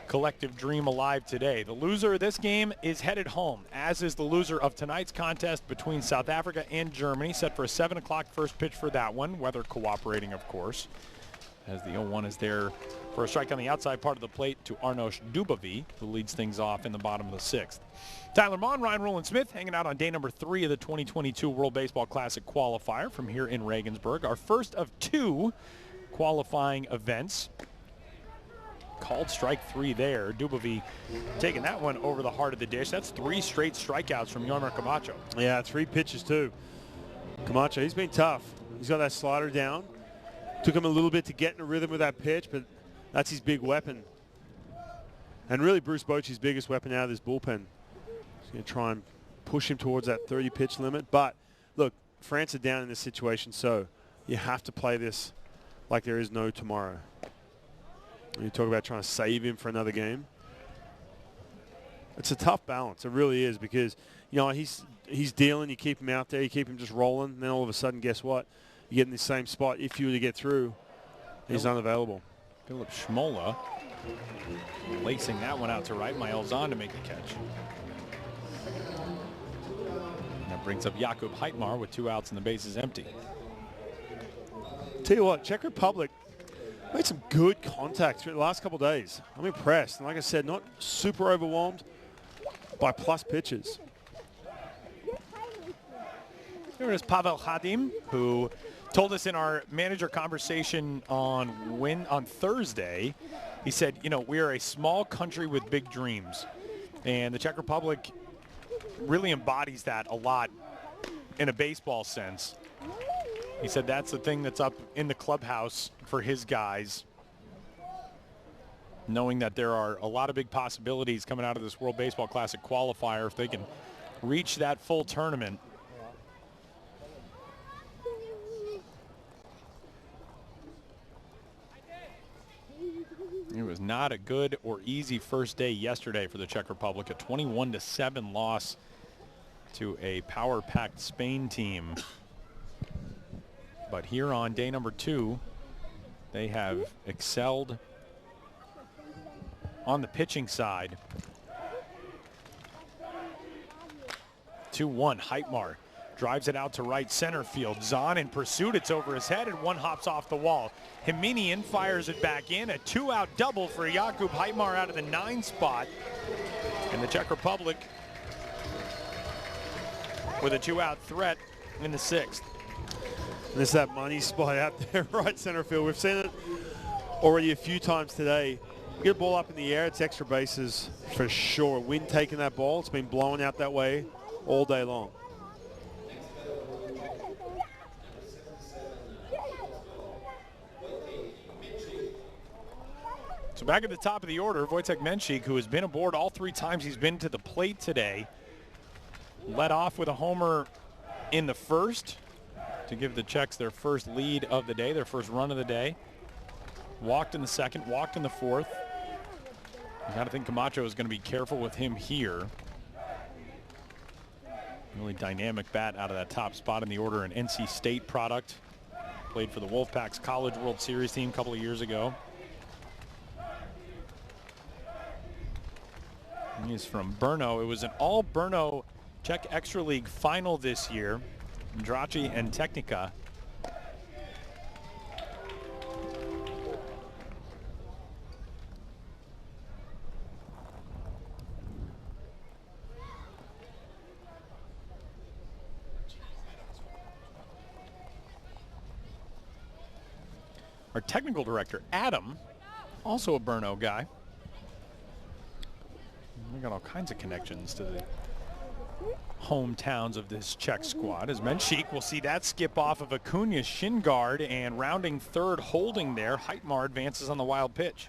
S1: collective dream alive today. The loser of this game is headed home, as is the loser of tonight's contest between South Africa and Germany, set for a 7 o'clock first pitch for that one, weather cooperating, of course. as the 0-1 is there for a strike on the outside part of the plate to Arnoš Dubovi, who leads things off in the bottom of the 6th. Tyler Mon, Ryan Rowland-Smith hanging out on day number 3 of the 2022 World Baseball Classic Qualifier from here in Regensburg. Our first of 2 qualifying events. Called strike 3 there. Dubovi taking that one over the heart of the dish. That's 3 straight strikeouts from Yormer Camacho.
S2: Yeah, 3 pitches too. Camacho, he's been tough. He's got that slider down. Took him a little bit to get in a rhythm with that pitch, but that's his big weapon. And really Bruce Bochy's biggest weapon out of this bullpen. He's going to try and push him towards that 30 pitch limit. But look, France are down in this situation, so you have to play this like there is no tomorrow. You talk about trying to save him for another game. It's a tough balance. It really is, because you know he's dealing. You keep him out there. You keep him just rolling. And then all of a sudden, guess what? You get in the same spot. If you were to get through, he's unavailable.
S1: Philip Schmola lacing that one out to right. Miles on to make the catch. And that brings up Jakub Heitmar with 2 outs and the bases empty.
S2: Tell you what, Czech Republic made some good contact through the last couple of days. I'm impressed. And like I said, not super overwhelmed by plus pitches.
S1: Here is Pavel Hadim, who told us in our manager conversation on Thursday. He said, you know, we are a small country with big dreams. And the Czech Republic really embodies that a lot in a baseball sense. He said that's the thing that's up in the clubhouse for his guys, knowing that there are a lot of big possibilities coming out of this World Baseball Classic qualifier if they can reach that full tournament. It was not a good or easy first day yesterday for the Czech Republic. A 21-7 loss to a power-packed Spain team. But here on day number 2, they have excelled on the pitching side. 2-1, Heitmar drives it out to right center field. Zahn in pursuit. It's over his head, and one hops off the wall. Himinian fires it back in. A 2-out double for Jakub Heitmar out of the 9 spot. And the Czech Republic with a 2-out threat in the 6th.
S2: There's that money spot out there, right center field. We've seen it already a few times today. You get a ball up in the air, it's extra bases for sure. Wind taking that ball. It's been blowing out that way all day long.
S1: So back at the top of the order, Wojtek Menchik, who has been aboard all 3 times he's been to the plate today, led off with a homer in the 1st to give the Czechs their first lead of the day, their first run of the day. Walked in the 2nd, walked in the 4th. You got to think Camacho is going to be careful with him here. Really dynamic bat out of that top spot in the order, an NC State product. Played for the Wolfpack's College World Series team a couple of years ago. He's from Brno. It was an all Brno Czech Extra League final this year. Draci and Technica. Our technical director, Adam, also a Brno guy. We got all kinds of connections to the hometowns of this Czech squad. As Menchik will see that skip off of Acuna's shin guard, and rounding third, holding there, Heitmar advances on the wild pitch.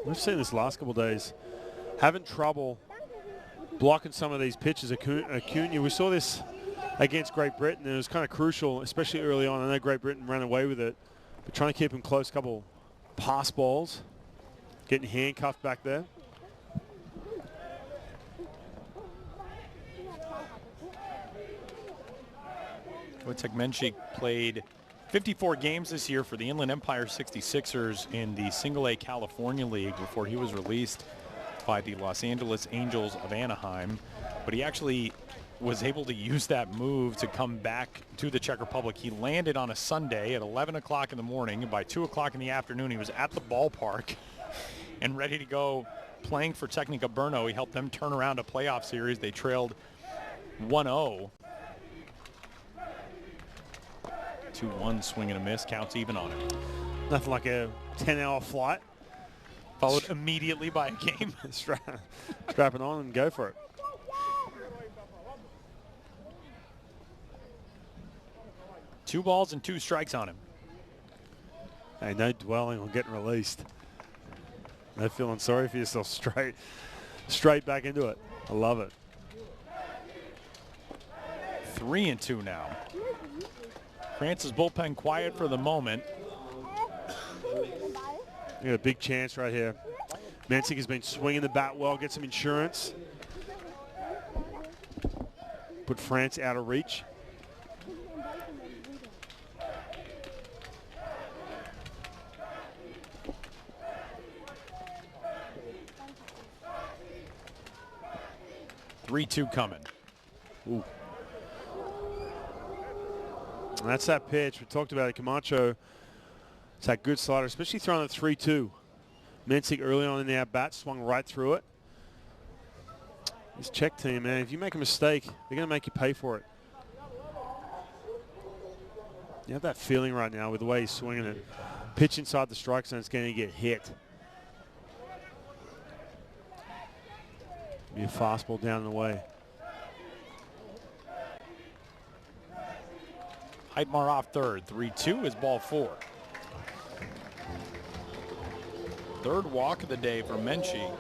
S2: We've seen this last couple of days, having trouble blocking some of these pitches. Acuna, we saw this against Great Britain, and it was kind of crucial, especially early on. I know Great Britain ran away with it, but trying to keep him close, couple pass balls, getting handcuffed back there.
S1: Wojtek Menchik played 54 games this year for the Inland Empire 66ers in the Single-A California League before he was released by the Los Angeles Angels of Anaheim. But he actually was able to use that move to come back to the Czech Republic. He landed on a Sunday at 11 o'clock in the morning, and by 2 o'clock in the afternoon, he was at the ballpark and ready to go playing for Technica Brno. He helped them turn around a playoff series. They trailed 1-0. 2-1 swing and a miss, counts even on it.
S2: Nothing like a 10-hour flight.
S1: Followed immediately by a game.
S2: Strap it on and go for it.
S1: Two balls and 2 strikes on him.
S2: Hey, no dwelling on getting released. No feeling sorry for yourself. Straight back into it. I love it.
S1: 3-2 now. France's bullpen quiet for the moment.
S2: You got a big chance right here. Mensik has been swinging the bat well, get some insurance. Put France out of reach.
S1: Three-two coming.
S2: Ooh. And that's that pitch. We talked about it. Camacho, it's that good slider, especially throwing a 3-2. Mensik early on in the at-bat swung right through it. This Czech team, man, if you make a mistake, they're going to make you pay for it. You have that feeling right now with the way he's swinging it. Pitch inside the strike zone, it's going to get hit. Be a fastball down the way.
S1: Heitmar off third. 3-2 is ball 4. Third walk of the day for Menchik.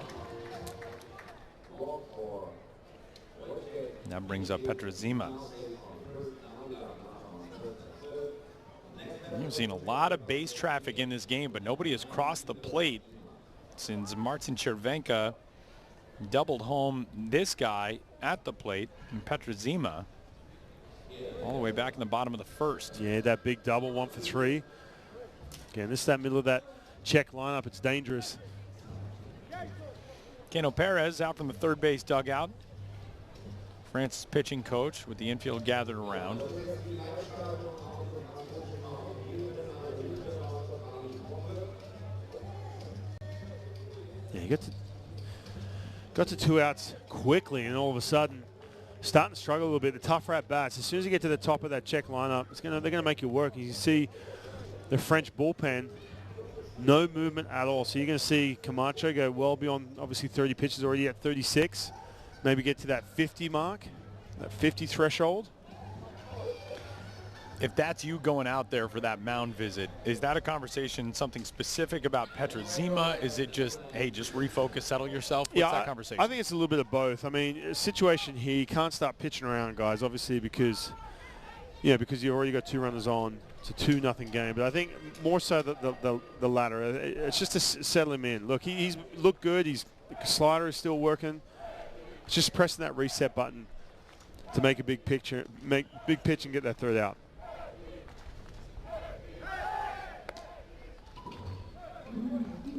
S1: That brings up Petr Zima. You've seen a lot of base traffic in this game, but nobody has crossed the plate since Martin Chervenka doubled home this guy at the plate, and Petr Zima all the way back in the bottom of the first.
S2: Yeah, that big double, 1 for 3. Again, this is that middle of that Czech lineup. It's dangerous.
S1: Keno Perez out from the third base dugout. France's pitching coach with the infield gathered around.
S2: Yeah, he got to 2 outs quickly, and all of a sudden starting to struggle a little bit. The tougher at bats. As soon as you get to the top of that Czech lineup, they're going to make you work. You can see the French bullpen, no movement at all. So you're going to see Camacho go well beyond obviously 30 pitches, already at 36. Maybe get to that 50 mark, that 50 threshold.
S1: If that's you going out there for that mound visit, is that a conversation, something specific about Petr Zima? Is it just, hey, just refocus, settle yourself? What's that conversation?
S2: I think it's a little bit of both. I mean, a situation here, you can't start pitching around, guys, obviously because you already got 2 runners on. It's a 2-0 game. But I think more so the latter. It's just to settle him in. Look, he's looked good. The slider is still working. It's just pressing that reset button to make a big pitch and get that third out.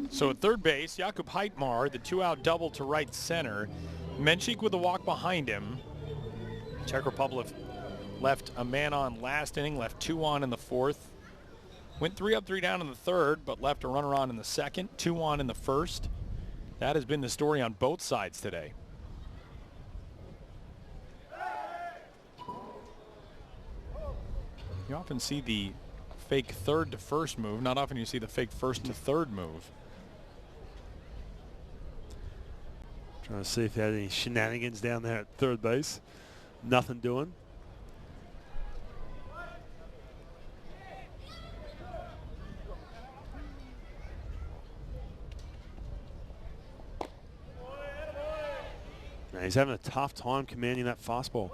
S1: So at third base, Jakub Heitmar, the 2-out double to right center. Menchik with the walk behind him. Czech Republic left a man on last inning, left 2 on in the 4th. Went 3 up, 3 down in the 3rd, but left a runner on in the 2nd, 2 on in the 1st. That has been the story on both sides today. You often see the fake third to first move. Not often you see the fake first to third move.
S2: Trying to see if they had any shenanigans down there at third base. Nothing doing. Man, he's having a tough time commanding that fastball.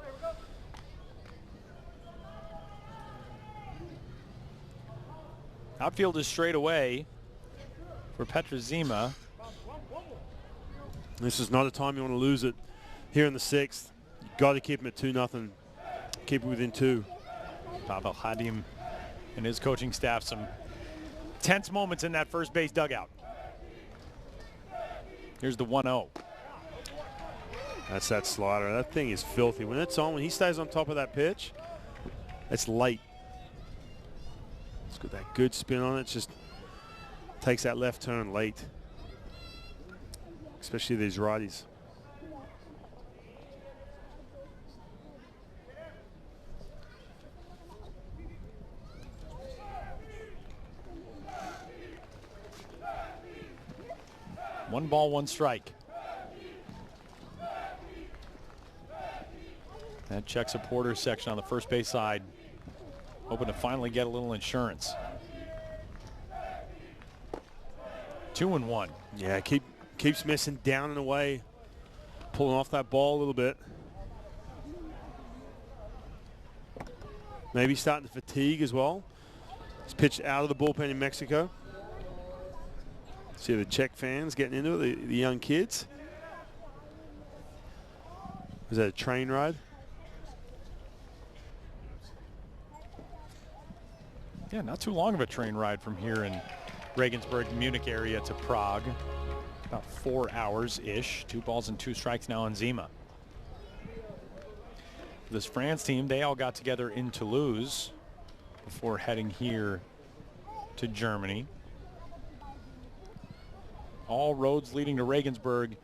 S1: Outfield is straight away for Petr Zima.
S2: This is not a time you want to lose it here in the 6th. You've got to keep him at 2-0. Keep it within 2.
S1: Pavel Hadim and his coaching staff, some tense moments in that first base dugout. Here's the 1-0.
S2: That's that slider. That thing is filthy. When it's on, when he stays on top of that pitch, it's late. It's got that good spin on it. Just takes that left turn late, especially these righties.
S1: One ball, one strike. That Czech supporters section on the first base side, hoping to finally get a little insurance. 2-1.
S2: Yeah, keeps missing down and away, pulling off that ball a little bit. Maybe starting to fatigue as well. He's pitched out of the bullpen in Mexico. See the Czech fans getting into it, the young kids. Was that a train ride?
S1: Yeah, not too long of a train ride from here in Regensburg, Munich area to Prague. About 4 hours-ish. 2 balls and 2 strikes now on Zima. This France team, they all got together in Toulouse before heading here to Germany. All roads leading to Regensburg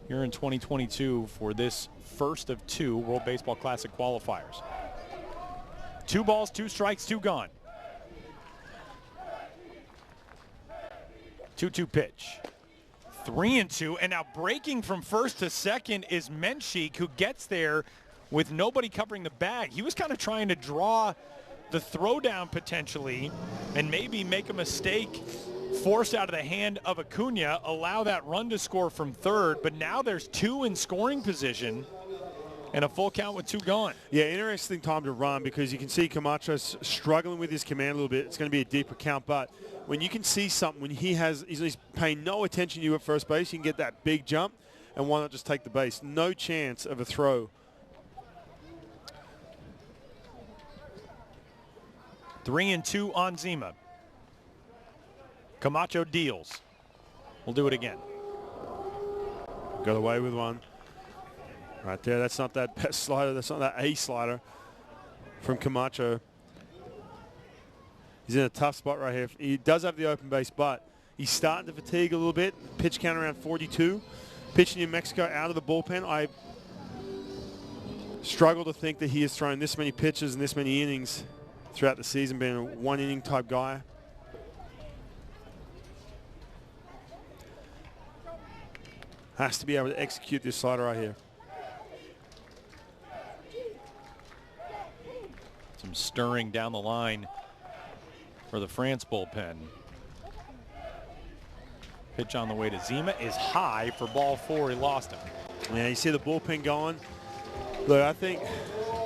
S1: here in 2022 for this first of 2 World Baseball Classic Qualifiers. 2 balls, 2 strikes, 2 gone. 2-2 pitch. 3-2, and now breaking from first to second is Menchik, who gets there with nobody covering the bag. He was kind of trying to draw the throwdown potentially and maybe make a mistake, force out of the hand of Acuna, allow that run to score from third, but now there's 2 in scoring position and a full count with 2 gone.
S2: Yeah, interesting time to run because you can see Camacho's struggling with his command a little bit. It's going to be a deeper count, but when you can see something, when he's paying no attention to you at first base, you can get that big jump, and why not just take the base? No chance of a throw.
S1: 3-2 on Zima. Camacho deals. We'll do it again.
S2: Got away with one. Right there, that's not that best slider. That's not that A slider from Camacho. He's in a tough spot right here. He does have the open base, but he's starting to fatigue a little bit. Pitch count around 42. Pitching in Mexico out of the bullpen. I struggle to think that he has thrown this many pitches and this many innings throughout the season, being a one-inning type guy. Has to be able to execute this slider right here.
S1: Some stirring down the line for the France bullpen. Pitch on the way to Zima is high for ball 4. He lost him.
S2: Yeah, you see the bullpen going. Look, I think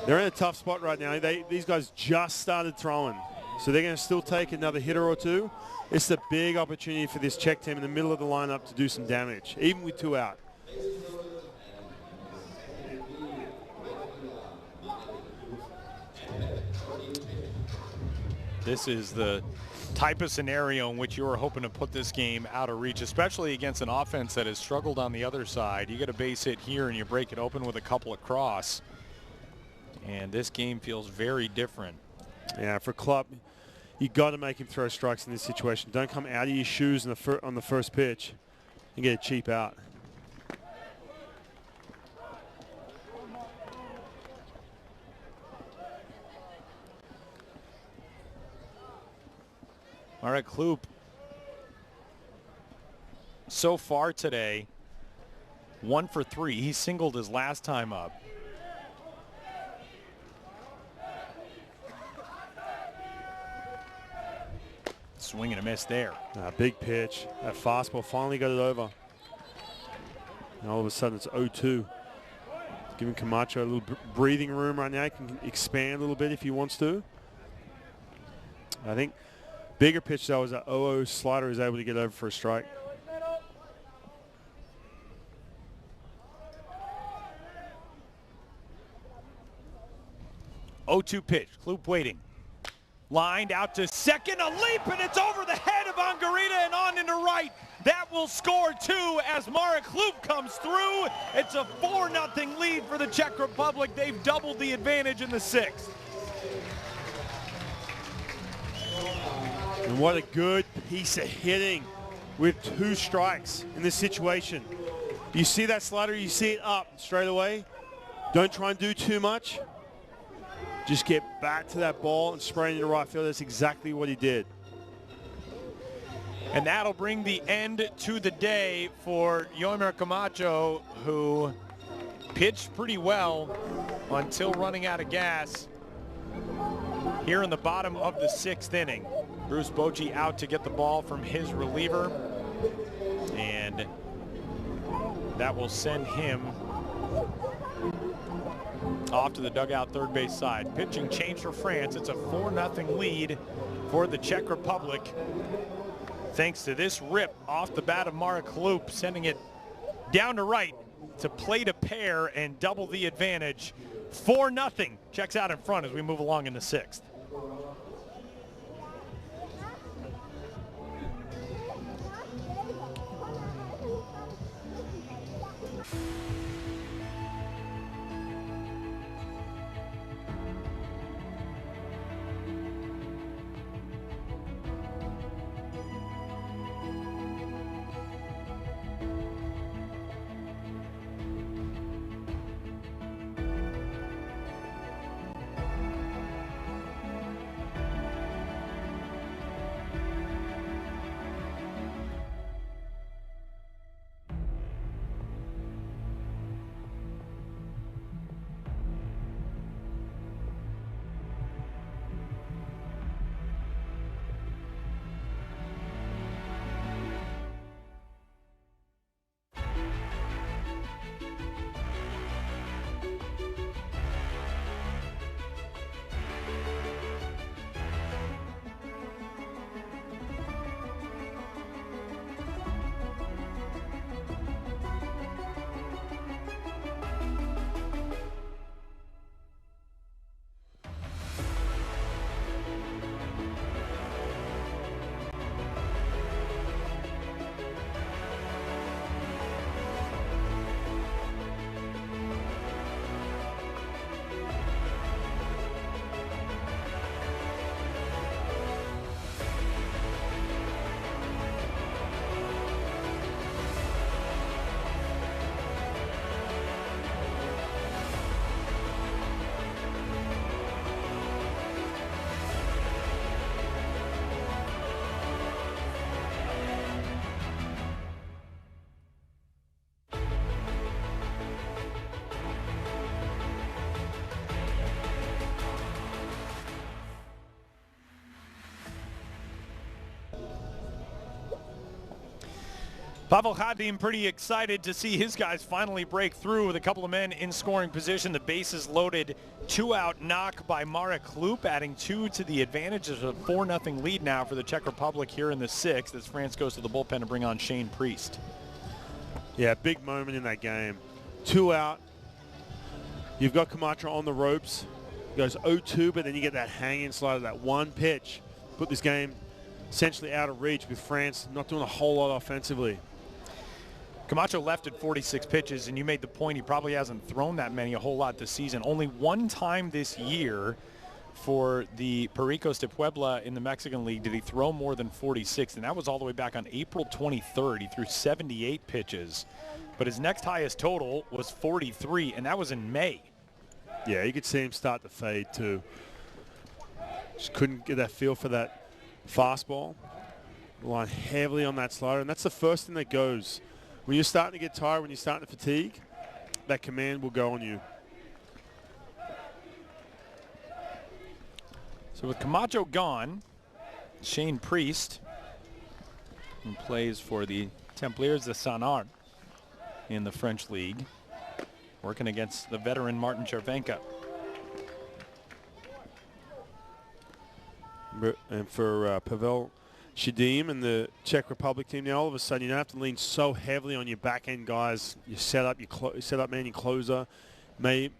S2: they're in a tough spot right now. These guys just started throwing, so they're going to still take another hitter or 2. It's a big opportunity for this Czech team in the middle of the lineup to do some damage, even with 2 out.
S1: This is the type of scenario in which you are hoping to put this game out of reach, especially against an offense that has struggled on the other side. You get a base hit here and you break it open with a couple across. And this game feels very different.
S2: Yeah, for Klopp, you got to make him throw strikes in this situation. Don't come out of your shoes on the first pitch and get a cheap out.
S1: All right, Kloop. So far today, 1 for 3. He singled his last time up. Swing and a miss there.
S2: Big pitch. That fastball finally got it over. And all of a sudden it's 0-2. Giving Camacho a little breathing room right now. He can expand a little bit if he wants to. I think bigger pitch though is that 0-0 slider is able to get over for a strike.
S1: Oh-2 pitch. Kloop waiting. Lined out to second, a leap, and it's over the head of Angarita and on into right. That will score 2 as Marek Hlub comes through. It's a 4-0 lead for the Czech Republic. They've doubled the advantage in the 6th.
S2: And what a good piece of hitting with 2 strikes in this situation. You see that slider, you see it up straight away. Don't try and do too much. Just get back to that ball and spray it into right field. That's exactly what he did.
S1: And that'll bring the end to the day for Yoimer Camacho, who pitched pretty well until running out of gas here in the bottom of the 6th inning. Bruce Bochy out to get the ball from his reliever, and that will send him off to the dugout third base side. Pitching change for France. It's a 4-0 lead for the Czech Republic, thanks to this rip off the bat of Marek Hlub, sending it down to right to plate a pair and double the advantage. 4-0. Czechs out in front as we move along in the 6th. Pavel Khadim pretty excited to see his guys finally break through with a couple of men in scoring position. The bases loaded, 2-out knock by Marek Hlub, adding 2 to the advantage. There's a 4-0 lead now for the Czech Republic here in the 6th as France goes to the bullpen to bring on Shane Priest.
S2: Yeah, big moment in that game. 2 out. You've got Camacho on the ropes. Goes 0-2, but then you get that hanging slider, that one pitch. Put this game essentially out of reach with France not doing a whole lot offensively.
S1: Camacho left at 46 pitches, and you made the point he probably hasn't thrown that many a whole lot this season. Only one time this year for the Pericos de Puebla in the Mexican League did he throw more than 46, and that was all the way back on April 23rd. He threw 78 pitches, but his next highest total was 43, and that was in May.
S2: Yeah, you could see him start to fade too. Just couldn't get that feel for that fastball. Relying heavily on that slider, and that's the first thing that goes. When you're starting to get tired, when you're starting to fatigue, that command will go on you.
S1: So with Camacho gone, Shane Priest, who plays for the Templiers de Saint-Arc in the French League, working against the veteran Martin Chervenka.
S2: And for Pavel Shadim and the Czech Republic team, now all of a sudden you don't have to lean so heavily on your back end guys. You set up man, your closer may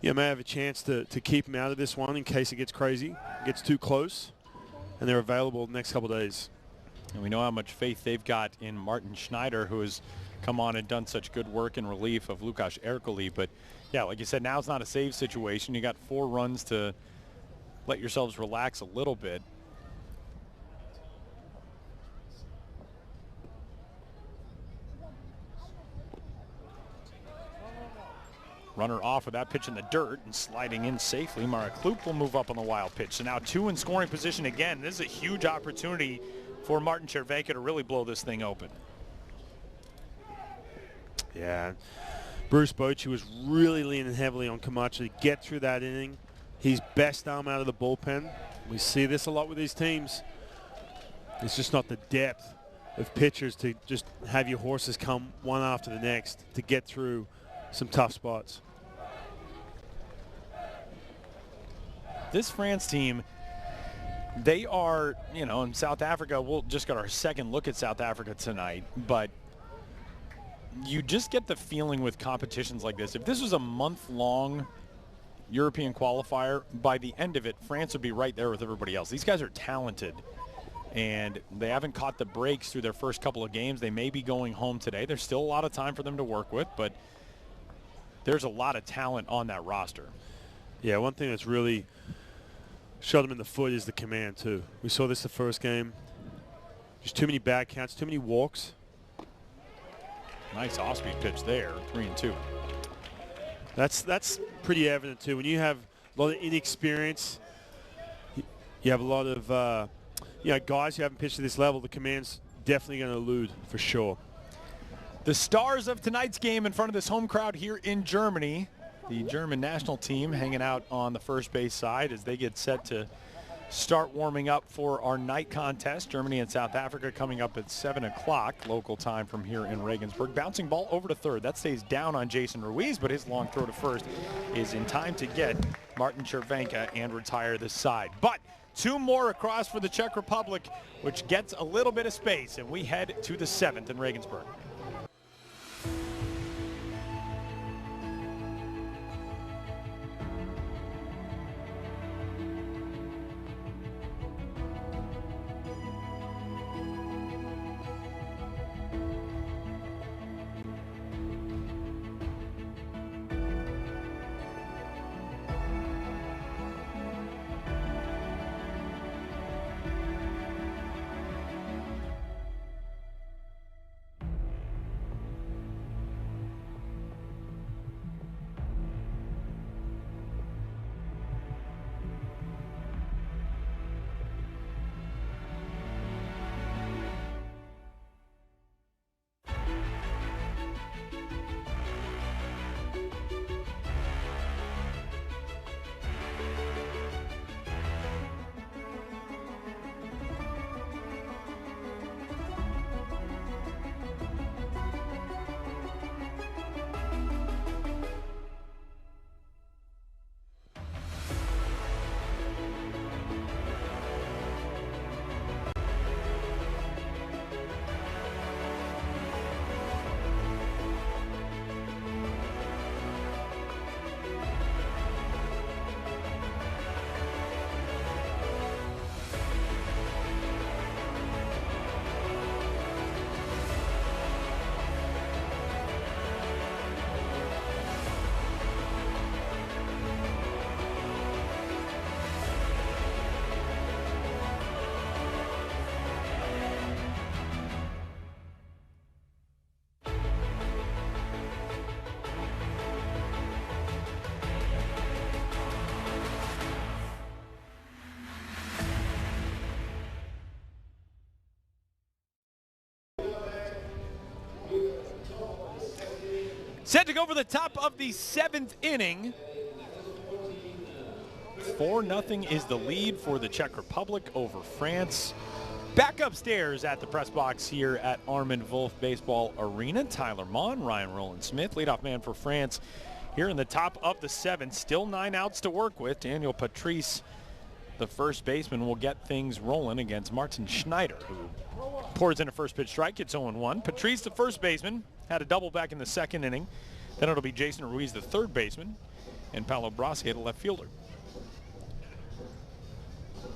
S2: have a chance to keep him out of this one in case it gets crazy, gets too close, and they're available the next couple of days.
S1: And we know how much faith they've got in Martin Schneider, who has come on and done such good work in relief of Lukáš Erkoli. But yeah, like you said, now it's not a save situation. You got 4 runs to let yourselves relax a little bit. Runner off with that pitch in the dirt and sliding in safely. Marek Klup will move up on the wild pitch. So now 2 in scoring position again. This is a huge opportunity for Martin Červenka to really blow this thing open.
S2: Yeah, Bruce Bochy was really leaning heavily on Camacho to get through that inning. His best arm out of the bullpen. We see this a lot with these teams. It's just not the depth of pitchers to just have your horses come one after the next to get through some tough spots.
S1: This France team, they are, you know, in South Africa, we'll just got our second look at South Africa tonight, but you just get the feeling with competitions like this, if this was a month-long European qualifier, by the end of it, France would be right there with everybody else. These guys are talented, and they haven't caught the breaks through their first couple of games. They may be going home today. There's still a lot of time for them to work with, but there's a lot of talent on that roster.
S2: Yeah, one thing that's really shot them in the foot is the command, too. We saw this the first game. Just too many bad counts, too many walks.
S1: Nice off-speed pitch there, 3-2.
S2: That's pretty evident, too. When you have a lot of inexperience, you have a lot of guys who haven't pitched at this level, the command's definitely going to elude for sure.
S1: The stars of tonight's game in front of this home crowd here in Germany, the German national team hanging out on the first base side as they get set to start warming up for our night contest. Germany and South Africa coming up at 7 o'clock local time from here in Regensburg. Bouncing ball over to third. That stays down on Jason Ruiz, but his long throw to first is in time to get Martin Červenka and retire this side. But 2 more across for the Czech Republic, which gets a little bit of space, and we head to the 7th in Regensburg. Set to go for the top of the 7th inning. 4-0 is the lead for the Czech Republic over France. Back upstairs at the press box here at Armin Wolf Baseball Arena. Tyler Mon, Ryan Rowland-Smith, leadoff man for France. Here in the top of the 7th, still 9 outs to work with. Daniel Patrice, the first baseman, will get things rolling against Martin Schneider, who pours in a first pitch strike. It's 0-1. Patrice, the first baseman, had a double back in the 2nd inning. Then it'll be Jason Ruiz, the third baseman, and Paolo Brasi, the left fielder.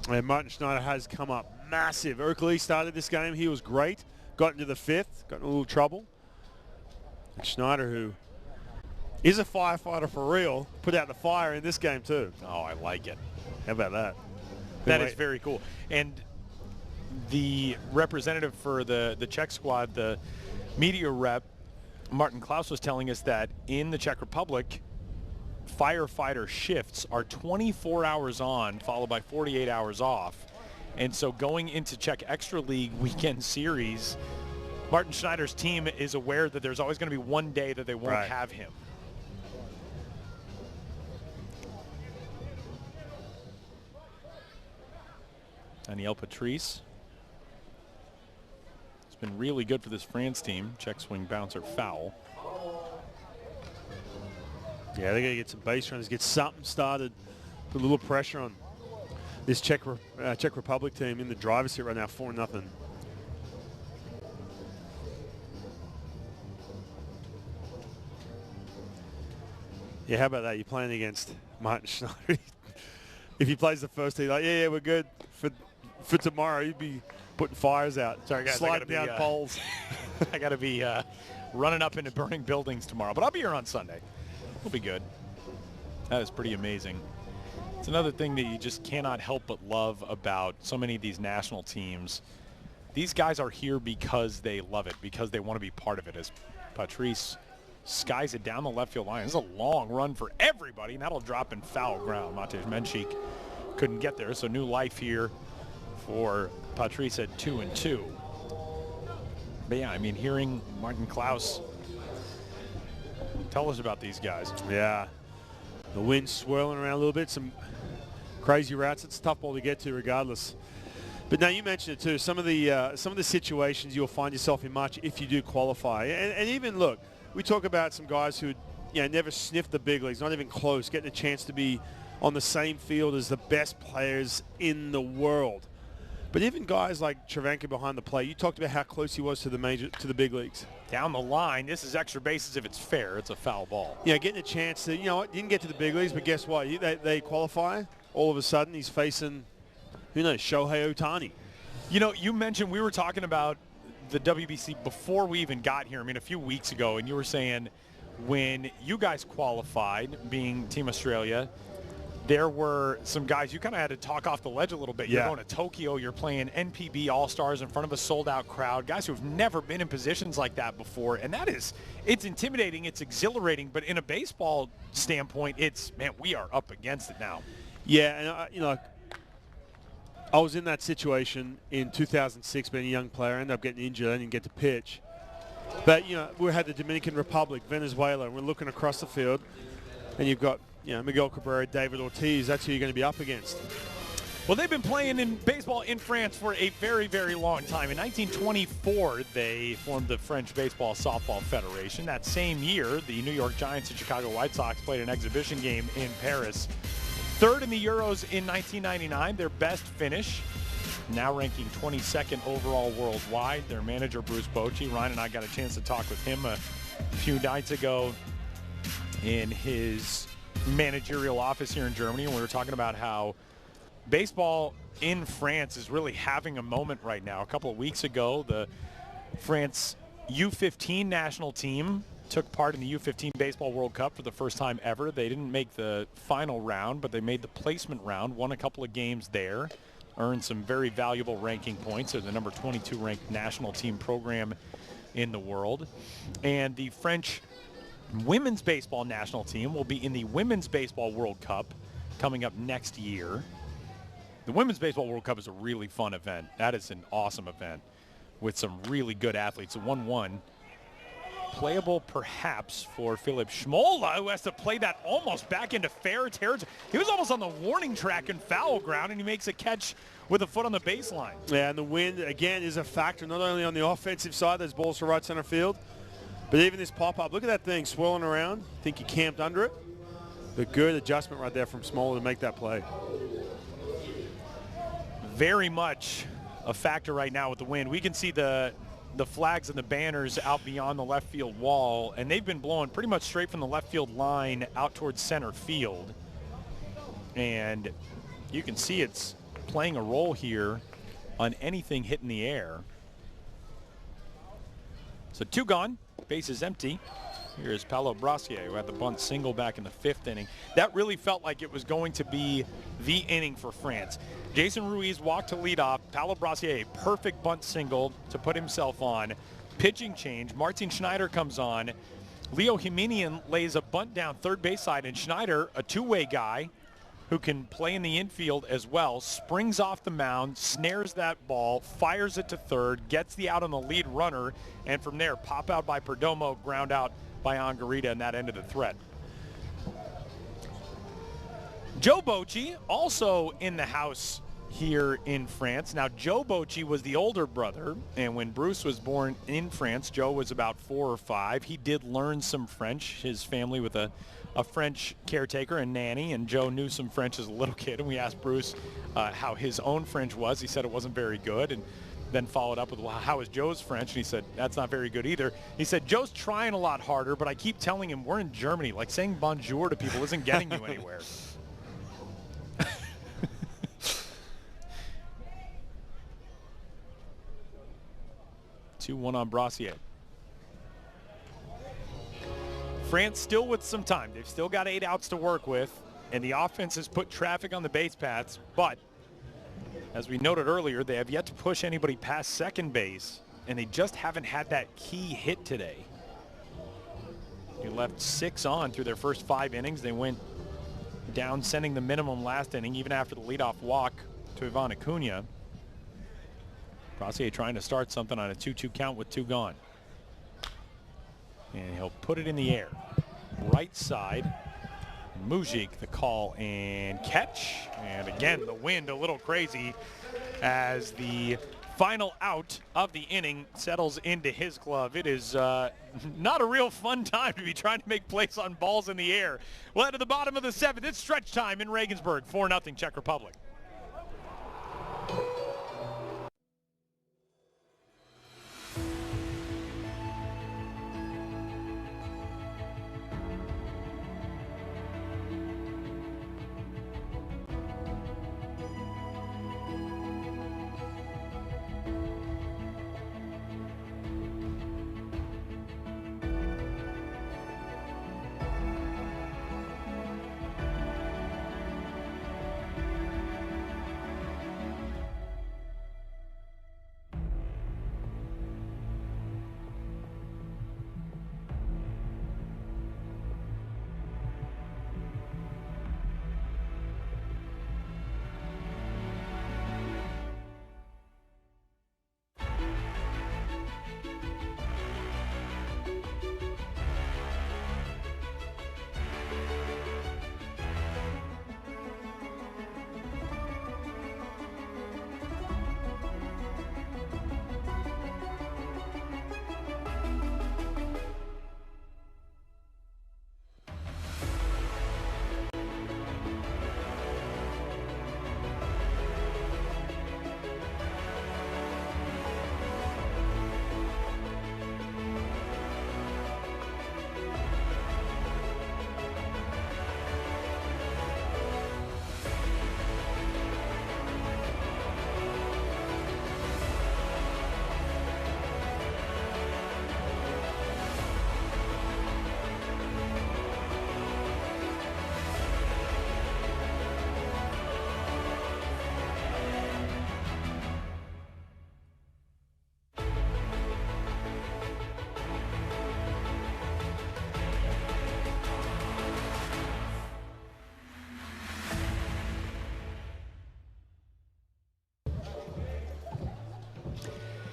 S2: And Martin Schneider has come up massive. Ercole started this game. He was great. Got into the 5th. Got in a little trouble. And Schneider, who is a firefighter for real, put out the fire in this game too.
S1: Oh, I like it.
S2: How about that?
S1: That is very cool. And the representative for the Czech squad, the media rep, Martin Klaus, was telling us that in the Czech Republic, firefighter shifts are 24 hours on, followed by 48 hours off. And so going into Czech Extra League weekend series, Martin Schneider's team is aware that there's always going to be one day that they won't have him. Daniel Patrice. It's been really good for this France team. Check swing bouncer foul.
S2: Yeah, they're going to get some base runners, get something started, put a little pressure on this Czech Republic team in the driver's seat right now, 4-0. Yeah, how about that? You're playing against Martin Schneider. If he plays the first tee, like, yeah, we're good for tomorrow. You'd be putting fires out.
S1: Sorry, guys.
S2: Sliding down poles.
S1: I got to be running up into burning buildings tomorrow. But I'll be here on Sunday. We'll be good. That is pretty amazing. It's another thing that you just cannot help but love about so many of these national teams. These guys are here because they love it, because they want to be part of it. As Patrice skies it down the left field line. This is a long run for everybody, and that'll drop in foul ground. Matej Menchik couldn't get there, so new life here for Patrice at 2-2. But yeah, I mean, hearing Martin Klaus tell us about these guys.
S2: Yeah, the wind swirling around a little bit, some crazy routes. It's a tough ball to get to regardless. But now you mentioned it too, some of the situations you'll find yourself in March if you do qualify. And even, look, we talk about some guys who never sniffed the big leagues, not even close, getting a chance to be on the same field as the best players in the world. But even guys like Travanka behind the plate, you talked about how close he was to the big leagues.
S1: Down the line, this is extra bases if it's fair. It's a foul ball.
S2: Yeah, getting a chance to, didn't get to the big leagues, but guess what? They qualify. All of a sudden, he's facing, who knows, Shohei Ohtani.
S1: You mentioned we were talking about the WBC before we even got here, a few weeks ago, and you were saying when you guys qualified, being Team Australia, there were some guys you kind of had to talk off the ledge a little bit. You're going to Tokyo, you're playing NPB All-Stars in front of a sold-out crowd, guys who have never been in positions like that before, and it's intimidating, it's exhilarating, but in a baseball standpoint, we are up against it now.
S2: Yeah, and I was in that situation in 2006, being a young player. I ended up getting injured. I didn't get to pitch. But, we had the Dominican Republic, Venezuela, and we're looking across the field, and you've got, Miguel Cabrera, David Ortiz. That's who you're going to be up against.
S1: Well, they've been playing in baseball in France for a very, very long time. In 1924, they formed the French Baseball Softball Federation. That same year, the New York Giants and Chicago White Sox played an exhibition game in Paris. Third in the Euros in 1999, their best finish. Now ranking 22nd overall worldwide. Their manager, Bruce Bochy. Ryan and I got a chance to talk with him a few nights ago in his managerial office here in Germany, and we were talking about how baseball in France is really having a moment right now. A couple of weeks ago, the France U15 national team took part in the U15 Baseball World Cup for the first time ever. They didn't make the final round, but they made the placement round, won a couple of games there, earned some very valuable ranking points. They're the number 22 ranked national team program in the world. And the French women's baseball national team will be in the Women's Baseball World Cup coming up next year. The Women's Baseball World Cup is a really fun event. That is an awesome event with some really good athletes. A 1-1. Playable perhaps for Philip Schmola, who has to play that almost back into fair territory. He was almost on the warning track in foul ground, and he makes a catch with a foot on the baseline.
S2: Yeah, and the wind, again, is a factor, not only on the offensive side, those balls to right center field, but even this pop-up. Look at that thing swirling around. I think he camped under it. The good adjustment right there from Schmola to make that play.
S1: Very much a factor right now with the wind. We can see the flags and the banners out beyond the left field wall, and they've been blowing pretty much straight from the left field line out towards center field. And you can see it's playing a role here on anything hit in the air. So 2 gone, base is empty. Here's Paulo Brassier, who had the bunt single back in the 5th inning. That really felt like it was going to be the inning for France. Jason Ruiz walked to lead off. Paulo Brassier, a perfect bunt single to put himself on. Pitching change. Martin Schneider comes on. Leo Jimenian lays a bunt down third base side, and Schneider, a two-way guy who can play in the infield as well, springs off the mound, snares that ball, fires it to third, gets the out on the lead runner, and from there, pop out by Perdomo, ground out by Angarita, and that ended the threat. Joe Bocci, also in the house here in France. Now, Joe Bocci was the older brother, and when Bruce was born in France, Joe was about 4 or 5. He did learn some French, his family with a French caretaker and nanny, and Joe knew some French as a little kid, and we asked Bruce how his own French was. He said it wasn't very good, and then followed up with, well, how is Joe's French? And he said, that's not very good either. He said, Joe's trying a lot harder, but I keep telling him we're in Germany. Like, saying bonjour to people isn't getting you anywhere. 2-1 on Brassier. France still with some time. They've still got 8 outs to work with, and the offense has put traffic on the base paths, but as we noted earlier, they have yet to push anybody past second base, and they just haven't had that key hit today. They left 6 on through their first 5 innings. They went down, sending the minimum last inning, even after the leadoff walk to Ivan Acuna. Brassier trying to start something on a 2-2 count with 2 gone. And he'll put it in the air. Right side. Mujik, the call and catch. And again, the wind a little crazy as the final out of the inning settles into his glove. It is not a real fun time to be trying to make plays on balls in the air. Well, to the bottom of the 7th. It's stretch time in Regensburg. 4-0 Czech Republic.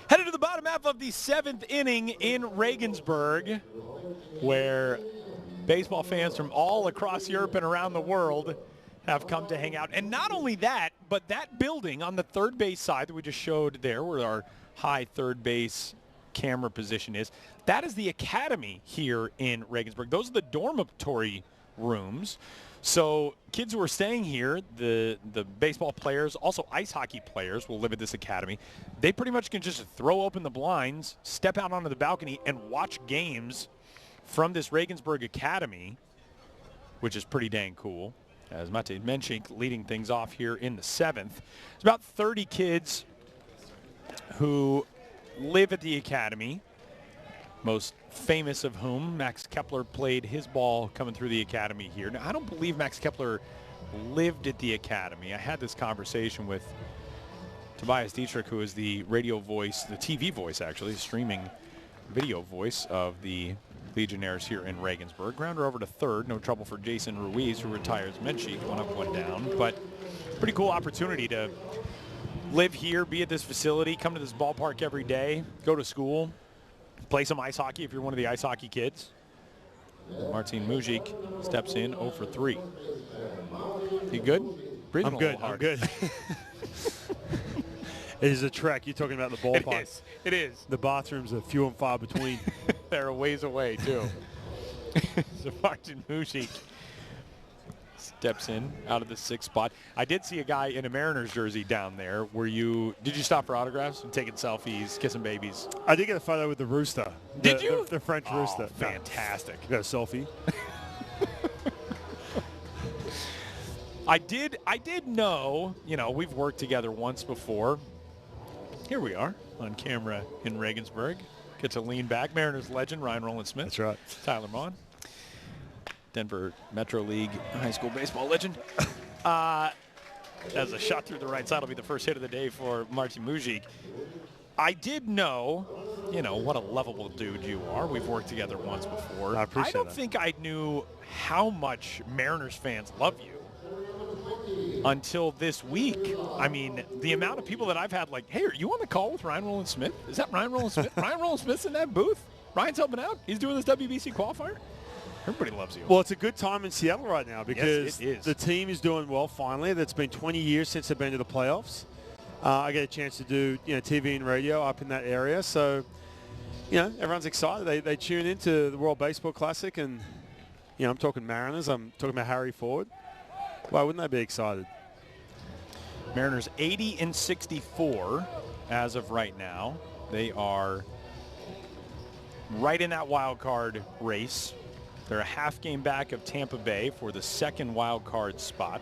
S1: Headed to the bottom half of the 7th inning in Regensburg, where baseball fans from all across Europe and around the world have come to hang out. And not only that, but that building on the third base side that we just showed there, where our high third base camera position is, that is the academy here in Regensburg. Those are the dormitory rooms. So kids who are staying here, the baseball players, also ice hockey players will live at this academy. They pretty much can just throw open the blinds, step out onto the balcony, and watch games from this Regensburg academy, which is pretty dang cool. As Mate Menchik leading things off here in the 7th. It's about 30 kids who live at the academy, most famous of whom, Max Kepler, played his ball coming through the academy here. Now, I don't believe Max Kepler lived at the academy. I had this conversation with Tobias Dietrich, who is the radio voice, the TV voice, actually, streaming video voice of the Legionnaires here in Regensburg. Grounder over to third. No trouble for Jason Ruiz, who retires Menchik. 1 up, 1 down. But pretty cool opportunity to live here, be at this facility, come to this ballpark every day, go to school, play some ice hockey if you're one of the ice hockey kids. Martin Mujic steps in 0 for 3. You good?
S2: I'm good. I'm good. It is a trek. You're talking about the ballpark.
S1: It is.
S2: The bathrooms are few and far between.
S1: They're a ways away, too. So Martin Mujic steps in out of the 6th spot. I did see a guy in a Mariners jersey down there. Did you stop for autographs and taking selfies, kissing babies?
S2: I did get a photo with the rooster.
S1: Did you?
S2: The French rooster.
S1: Fantastic.
S2: Got a selfie.
S1: I did know, we've worked together once before. Here we are on camera in Regensburg. Get to lean back. Mariners legend Ryan Roland-Smith.
S2: That's right.
S1: Tyler Maughan. Denver Metro League high school baseball legend. As a shot through the right side will be the first hit of the day for Martin Mujic. I did know, what a lovable dude you are. We've worked together once before.
S2: I appreciate
S1: I don't
S2: that.
S1: think I knew how much Mariners fans love you until this week. I mean, the amount of people that I've had like, hey, are you on the call with Ryan Roland-Smith? Is that Ryan Roland-Smith? Ryan Roland-Smith's in that booth? Ryan's helping out? He's doing this WBC qualifier? Everybody loves you.
S2: Well, it's a good time in Seattle right now because
S1: yes, it is.
S2: The team is doing well finally. That's been 20 years since they've been to the playoffs. I get a chance to do TV and radio up in that area. So, everyone's excited. They tune into the World Baseball Classic and, I'm talking Mariners. I'm talking about Harry Ford. Why wouldn't they be excited?
S1: Mariners 80-64 as of right now. They are right in that wild card race. They're a half game back of Tampa Bay for the second wild card spot.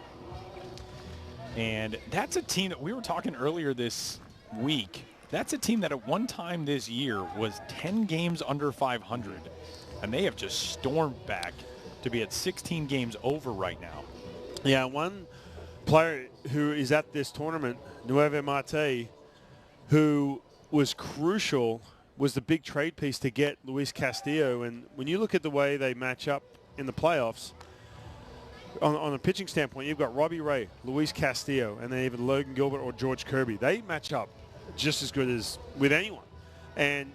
S1: And that's a team that we were talking earlier this week. That's a team that at one time this year was 10 games under 500. And they have just stormed back to be at 16 games over right now.
S2: Yeah, one player who is at this tournament, Nueve Marte, who was crucial, was the big trade piece to get Luis Castillo. And when you look at the way they match up in the playoffs, on a pitching standpoint, you've got Robbie Ray, Luis Castillo, and then even Logan Gilbert or George Kirby. They match up just as good as with anyone. And,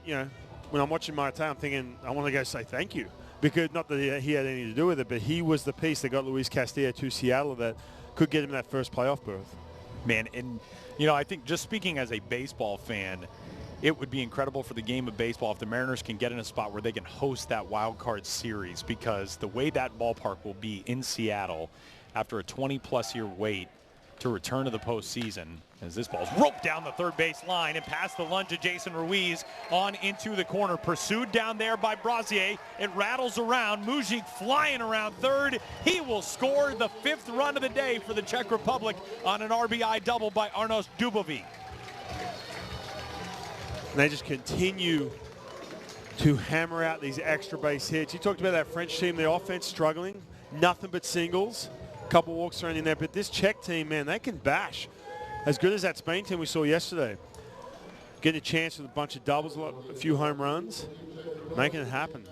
S2: when I'm watching Marte, I'm thinking, I want to go say thank you. Because not that he had anything to do with it, but he was the piece that got Luis Castillo to Seattle that could get him that first playoff berth.
S1: Man, and, I think just speaking as a baseball fan, it would be incredible for the game of baseball if the Mariners can get in a spot where they can host that wild card series, because the way that ballpark will be in Seattle after a 20-plus year wait to return to the postseason, as this ball's roped down the third base line and past the lunge of Jason Ruiz on into the corner. Pursued down there by Brazier. It rattles around. Mujic flying around third. He will score the 5th run of the day for the Czech Republic on an RBI double by Arnos Dubovic.
S2: And they just continue to hammer out these extra base hits. You talked about that French team, the offense struggling, nothing but singles, a couple walks thrown in there. But this Czech team, man, they can bash. As good as that Spain team we saw yesterday. Getting a chance with a bunch of doubles, a few home runs, making it happen.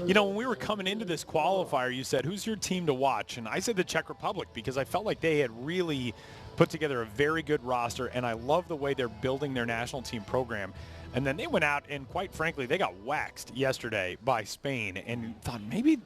S1: When we were coming into this qualifier, you said, who's your team to watch? And I said the Czech Republic, because I felt like they had really put together a very good roster, and I love the way they're building their national team program. And then they went out and, quite frankly, they got waxed yesterday by Spain, and thought maybe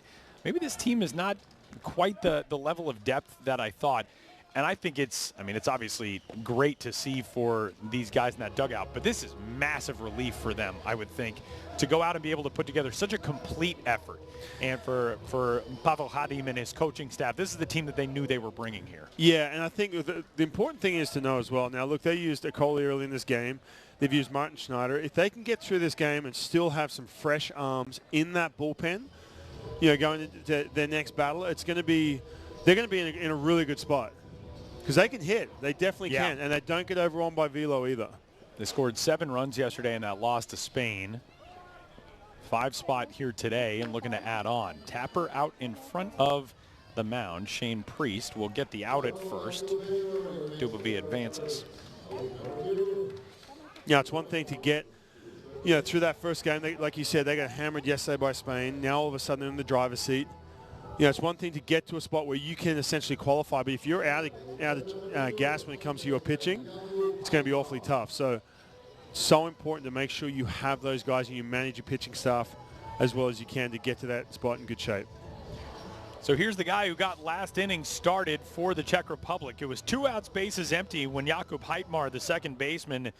S1: this team is not quite the level of depth that I thought. And I think it's obviously great to see for these guys in that dugout, but this is massive relief for them, I would think, to go out and be able to put together such a complete effort. And for Pavel Hadim and his coaching staff, this is the team that they knew they were bringing here.
S2: Yeah, and I think the important thing is to know as well. Now, look, they used Acoli early in this game. They've used Martin Schneider. If they can get through this game and still have some fresh arms in that bullpen, going into their next battle, they're going to be in a really good spot. Because they can hit. They definitely can. And they don't get overwhelmed by velo either.
S1: They scored 7 runs yesterday in that loss to Spain. 5 spot here today and looking to add on. Tapper out in front of the mound. Shane Priest will get the out at first. Dubois advances.
S2: Yeah, it's one thing to get, through that first game. Like you said, they got hammered yesterday by Spain. Now all of a sudden they're in the driver's seat. It's one thing to get to a spot where you can essentially qualify, but if you're out of gas when it comes to your pitching, it's going to be awfully tough. So important to make sure you have those guys and you manage your pitching staff as well as you can to get to that spot in good shape.
S1: So here's the guy who got last inning started for the Czech Republic. It was 2 outs, bases empty when Jakub Heitmar, the second baseman,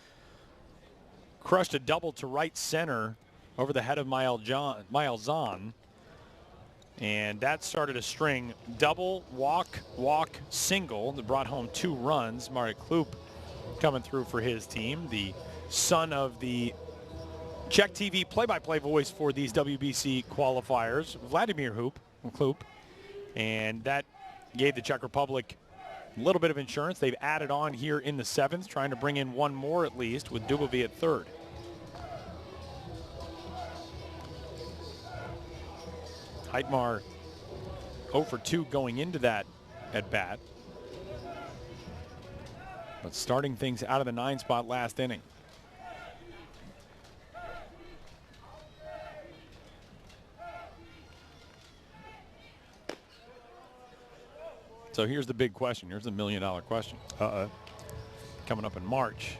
S1: crushed a double to right center over the head of Miles Zahn. And that started a string. Double, walk, single that brought home 2 runs. Marek Klup coming through for his team. The son of the Czech TV play-by-play voice for these WBC qualifiers, Vladimir Klup. And that gave the Czech Republic a little bit of insurance. They've added on here in the 7th, trying to bring in 1 more at least with Dubois at 3rd. Heitmar 0 for 2 going into that at bat. But starting things out of the 9 spot last inning. So here's the big question. Here's the $1 million question. Coming up in March,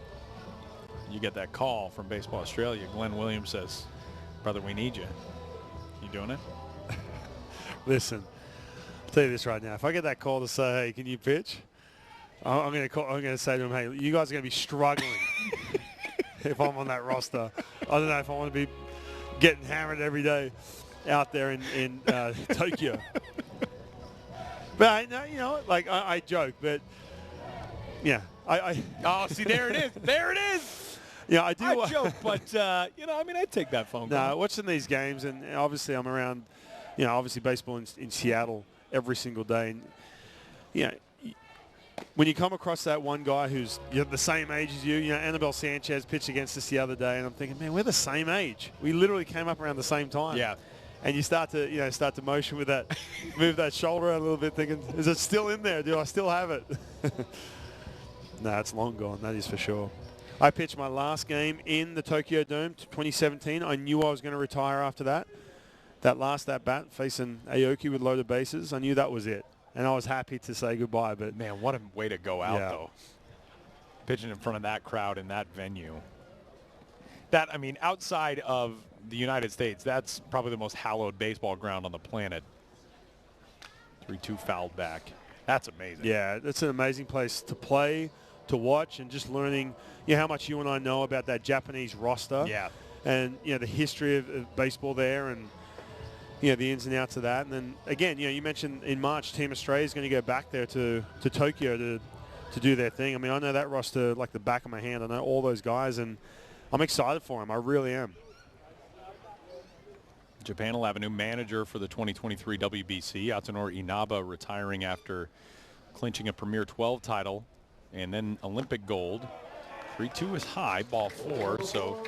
S1: you get that call from Baseball Australia. Glenn Williams says, "Brother, we need you." You doing it?
S2: Listen, I'll tell you this right now. If I get that call to say, "Hey, can you pitch?" I'm going to say to him, "Hey, you guys are going to be struggling if I'm on that roster. I don't know if I want to be getting hammered every day out there in Tokyo." But I joke, but yeah,
S1: Oh, see, there it is. There it is.
S2: Yeah, I do.
S1: I joke, but I'd take that phone call.
S2: No, watching these games, and obviously I'm around, obviously baseball in Seattle every single day, and when you come across that one guy who's the same age as you, Anibal Sanchez pitched against us the other day, and I'm thinking, man, we're the same age. We literally came up around the same time.
S1: Yeah.
S2: And you start to motion with that, move that shoulder a little bit, thinking, is it still in there? Do I still have it? No, it's long gone. That is for sure. I pitched my last game in the Tokyo Dome, 2017. I knew I was going to retire after that. That last at-bat facing Aoki with loaded bases, I knew that was it. And I was happy to say goodbye. But
S1: man, what a way to go out, though. Pitching in front of that crowd in that venue. Outside of the United States, that's probably the most hallowed baseball ground on the planet. 3-2 fouled back. That's amazing.
S2: Yeah, it's an amazing place to play, to watch, and just learning how much you and I know about that Japanese roster.
S1: Yeah.
S2: And the history of baseball there, and the ins and outs of that. And then again, you mentioned in March Team Australia is going to go back there to Tokyo to do their thing. I know that roster like the back of my hand. I know all those guys, and I'm excited for them. I really am.
S1: Japan will have a new manager for the 2023 WBC. Atsunori Inaba retiring after clinching a Premier 12 title and then Olympic gold. 3-2 is high, ball 4. So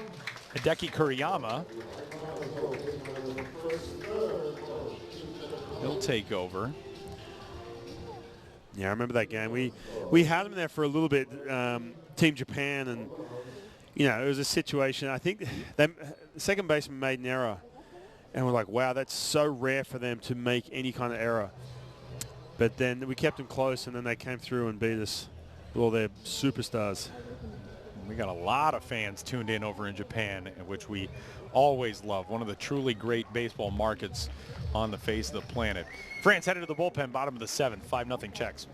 S1: Hideki Kuriyama, he'll take over.
S2: Yeah, I remember that game. We had him there for a little bit, Team Japan, and it was a situation. I think the second baseman made an error. And we're like, wow, that's so rare for them to make any kind of error. But then we kept them close, and then they came through and beat us with all their superstars.
S1: We got a lot of fans tuned in over in Japan, which we always love. One of the truly great baseball markets on the face of the planet. France headed to the bullpen, bottom of the 7th, 5-0 Czechs.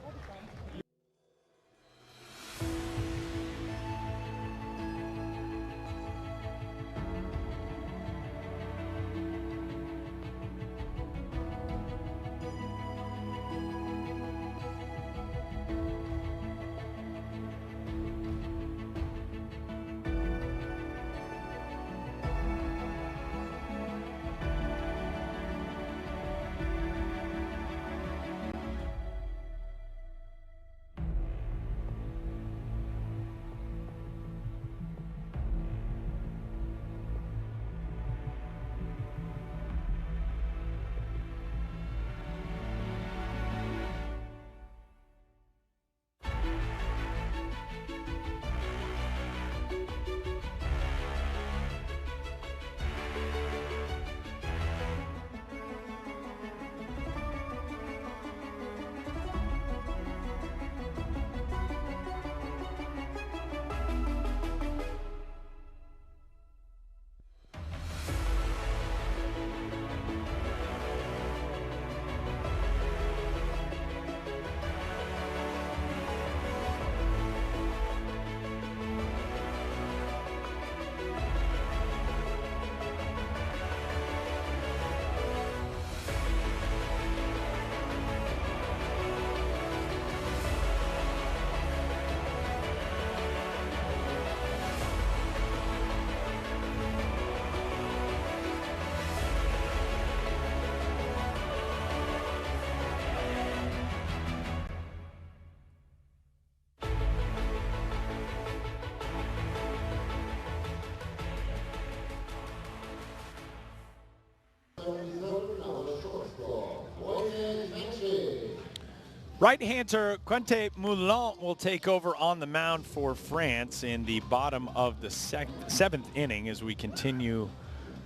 S1: Right-hander Quentin Moulin will take over on the mound for France in the bottom of the seventh inning as we continue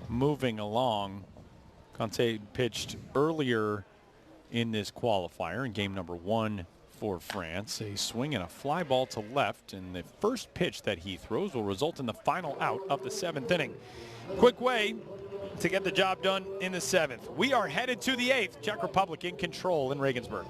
S1: moving along. Quentin pitched earlier in this qualifier in game number 1 for France. A swing and a fly ball to left, and the first pitch that he throws will result in the final out of the 7th inning. Quick way to get the job done in the 7th. We are headed to the 8th. Czech Republic in control in Regensburg.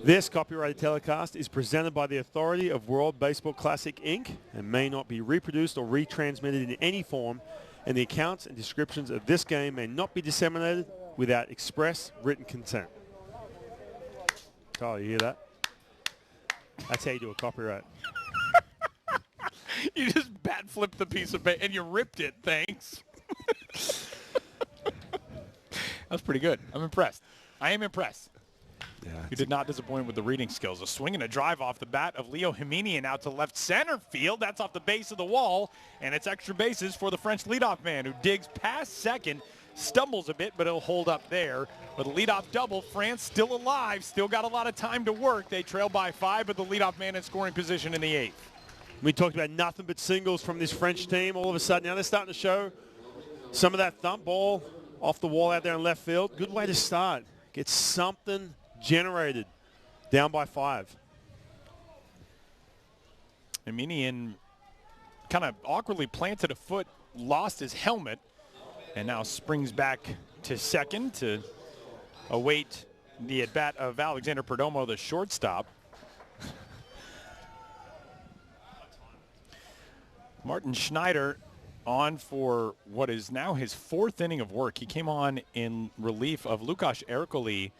S2: This copyrighted telecast is presented by the authority of World Baseball Classic Inc. and may not be reproduced or retransmitted in any form, and the accounts and descriptions of this game may not be disseminated without express written consent. Kyle, you hear that? That's how you do a copyright.
S1: You just bat flipped the piece of paper and you ripped it. Thanks. That's pretty good. I'm impressed. I am impressed.
S2: Yeah,
S1: You did not disappoint with the reading skills. A swing and a drive off the bat of Leo Himinian out to left center field. That's off the base of the wall, and it's extra bases for the French leadoff man who digs past second, stumbles a bit, but he'll hold up there. With a leadoff double, France still alive, still got a lot of time to work. They trail by 5, but the leadoff man in scoring position in the 8th.
S2: We talked about nothing but singles from this French team. All of a sudden, now they're starting to show some of that thump ball off the wall out there in left field. Good way to start. Get something generated. Down by 5.
S1: Himinian kind of awkwardly planted a foot, lost his helmet, and now springs back to second to await the at-bat of Alexander Perdomo, the shortstop. Martin Schneider on for what is now his 4th inning of work. He came on in relief of Lukáš Ercoli.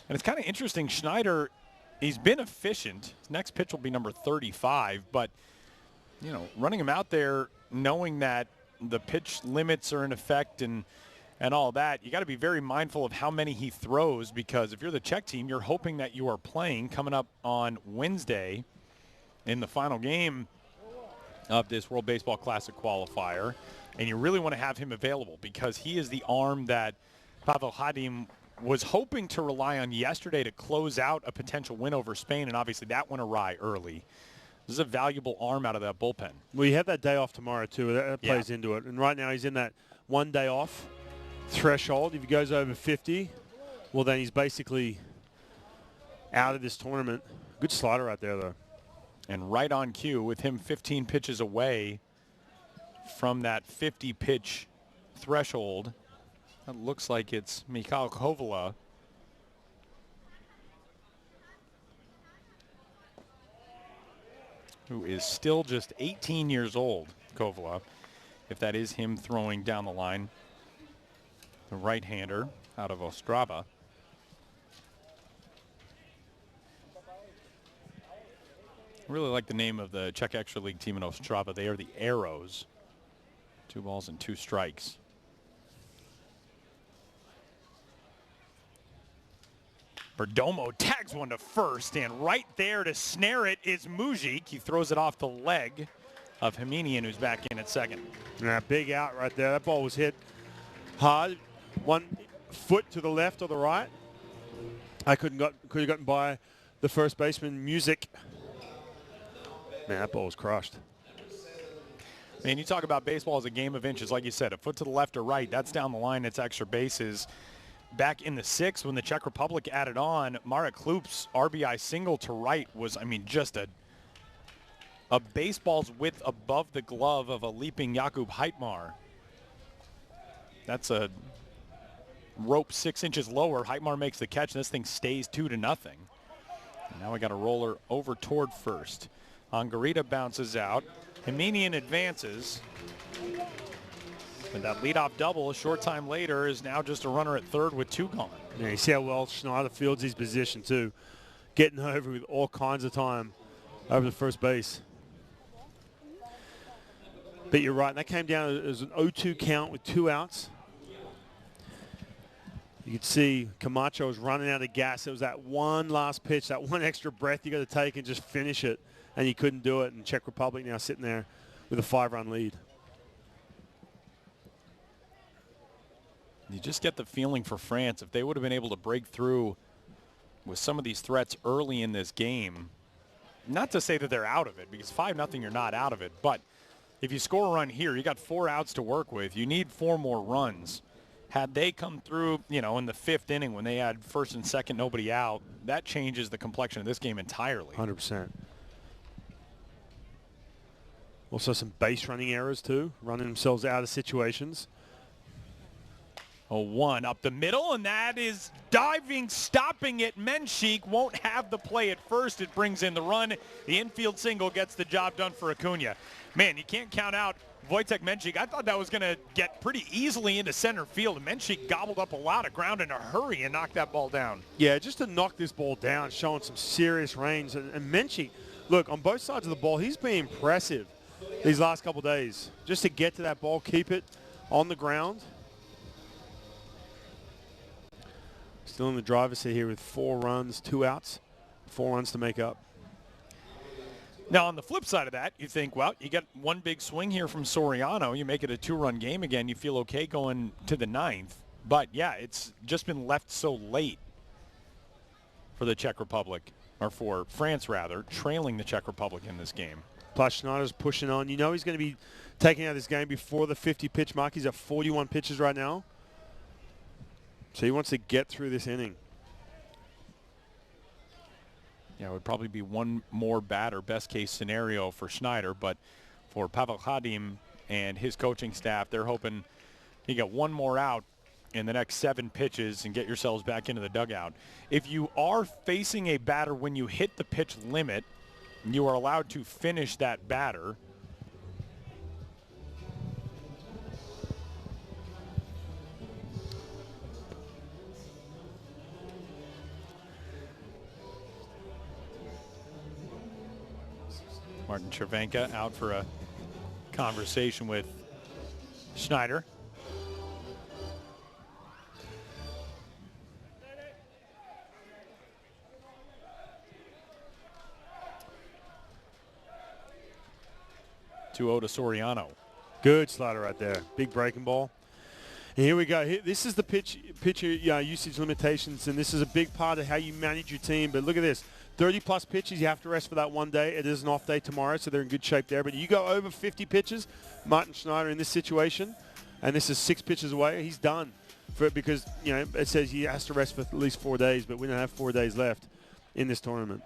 S1: And it's kind of interesting. Schneider, he's been efficient. His next pitch will be number 35. But, you know, running him out there knowing that the pitch limits are in effect and all that, you got to be very mindful of how many he throws, because if you're the Czech team, you're hoping that you are playing coming up on Wednesday in the final game of this World Baseball Classic qualifier. And you really want to have him available because he is the arm that Pavel Hadim was hoping to rely on yesterday to close out a potential win over Spain, and obviously that went awry early. This is a valuable arm out of that bullpen.
S2: Well, you have that day off tomorrow, too. That plays into it. And right now he's in that 1 day off threshold. If he goes over 50, well, then he's basically out of this tournament. Good slider out there, though.
S1: And right on cue with him 15 pitches away from that 50-pitch threshold. That looks like it's Mikhail Kovala. who is still just 18 years old, Kovala, if that is him throwing down the line. The right-hander out of Ostrava. I really like the name of the Czech Extra League team in Ostrava. They are the Arrows. 2 balls and 2 strikes. Perdomo tags one to first, and right there to snare it is Mujic. He throws it off the leg of Himinian, who's back in at second.
S2: Yeah, big out right there. That ball was hit hard. 1 foot to the left or the right. I could have gotten by the first baseman, Music. Man, that ball was crushed.
S1: Man, you talk about baseball as a game of inches. Like you said, a foot to the left or right, that's down the line. It's extra bases. Back in the 6th, when the Czech Republic added on, Marek Klup's RBI single to right was, I mean, just a baseball's width above the glove of a leaping Jakub Heitmar. That's a rope 6 inches lower. Heitmar makes the catch, and this thing stays 2-0. And now we got a roller over toward first. Angarita bounces out. Himinian advances. And that leadoff double a short time later is now just a runner at third with 2 gone.
S2: Yeah, you see how well Schneider fields his position too. Getting over with all kinds of time over the first base. But you're right, that came down as an 0-2 count with 2 outs. You could see Camacho was running out of gas. It was that one last pitch, that one extra breath you got to take and just finish it. And he couldn't do it. And Czech Republic now sitting there with a 5-run lead.
S1: You just get the feeling for France, if they would have been able to break through with some of these threats early in this game, not to say that they're out of it, because 5-0 you're not out of it, but if you score a run here, you got 4 outs to work with. You need 4 more runs. Had they come through, you know, in the 5th inning when they had first and second, nobody out, that changes the complexion of this game entirely.
S2: 100%. Also some base running errors too, running themselves out of situations.
S1: 0-1 up the middle, and that is diving, stopping it. Menchik won't have the play at first. It brings in the run. The infield single gets the job done for Acuna. Man, you can't count out Wojtek Menchik. I thought that was going to get pretty easily into center field, and Menchik gobbled up a lot of ground in a hurry and knocked that ball down.
S2: Yeah, just to knock this ball down, showing some serious range. And Menchik, look, on both sides of the ball, he's been impressive these last couple days. Just to get to that ball, keep it on the ground. Still in the driver's seat here with 4 runs, 2 outs, 4 runs to make up.
S1: Now, on the flip side of that, you think, well, you get one big swing here from Soriano. You make it a 2-run game again. You feel okay going to the 9th. But, yeah, it's just been left so late for the Czech Republic, or for France, rather, trailing the Czech Republic in this game.
S2: Plus, Schneider's pushing on. You know he's going to be taking out this game before the 50-pitch mark. He's at 41 pitches right now. So he wants to get through this inning.
S1: Yeah, it would probably be one more batter, best case scenario for Schneider, but for Pavel Khadim and his coaching staff, they're hoping you get one more out in the next 7 pitches and get yourselves back into the dugout. If you are facing a batter when you hit the pitch limit, you are allowed to finish that batter. Martin Cervenka out for a conversation with Schneider. To Soriano.
S2: Good slider right there. Big breaking ball. And here we go. This is the pitcher usage limitations, and this is a big part of how you manage your team. But look at this. 30-plus pitches, you have to rest for that one day. It is an off day tomorrow, so they're in good shape there. But you go over 50 pitches, Martin Schneider in this situation, and this is 6 pitches away, he's done for it because, you know, it says he has to rest for at least 4 days, but we don't have 4 days left in this tournament.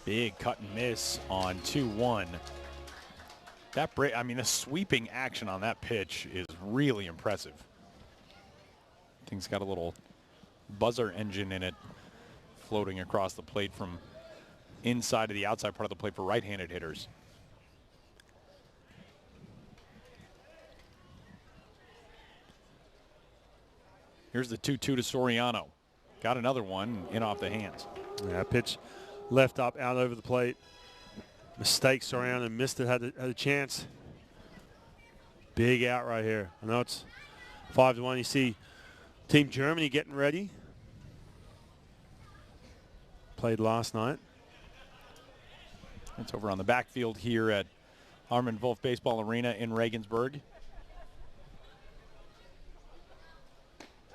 S1: Big cut and miss on 2-1. That break, I mean, the sweeping action on that pitch is really impressive. Thing's got a little buzzer engine in it floating across the plate from inside of the outside part of the plate for right-handed hitters. Here's the 2-2 to Soriano. Got another one in off the hands.
S2: Yeah, pitch left up, out over the plate. Mistake Soriano, missed it, had a chance. Big out right here. I know it's 5-1. You see Team Germany getting ready. Played last night.
S1: It's over on the backfield here at Armin Wolf Baseball Arena in Regensburg.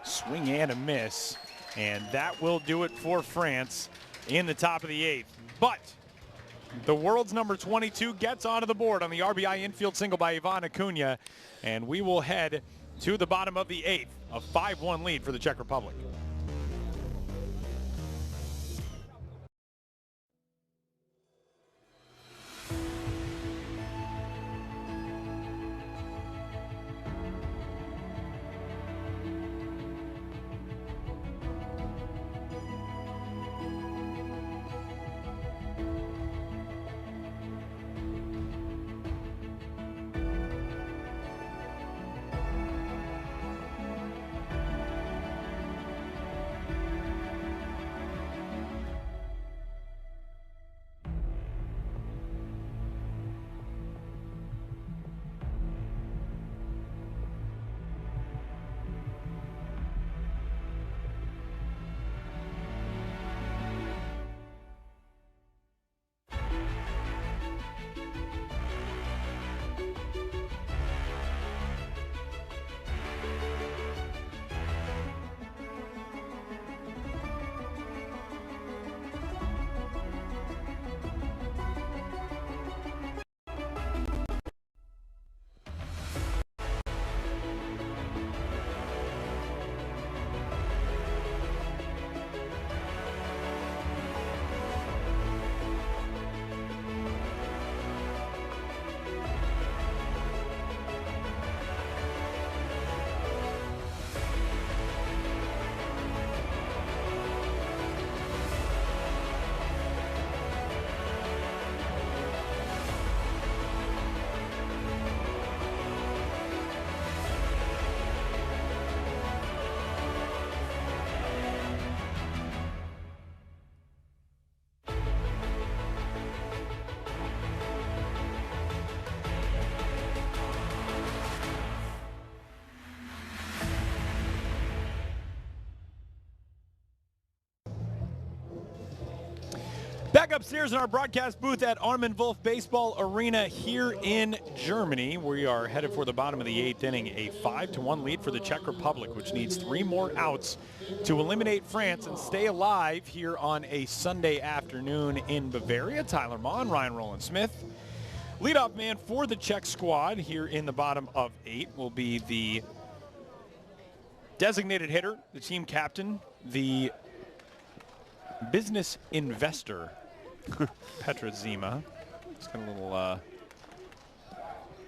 S1: Swing and a miss, and that will do it for France in the top of the 8th. But the world's number 22 gets onto the board on the RBI infield single by Ivan Acuna, and we will head to the bottom of the 8th, a 5-1 lead for the Czech Republic. Back upstairs in our broadcast booth at Armin Wolf Baseball Arena here in Germany. We are headed for the bottom of the 8th inning, a 5-1 lead for the Czech Republic, which needs 3 more outs to eliminate France and stay alive here on a Sunday afternoon in Bavaria. Tyler Mahn, Ryan Rowland-Smith. Leadoff man for the Czech squad here in the bottom of 8 will be the designated hitter, the team captain, the business investor, Petra Zima. He's got a little, I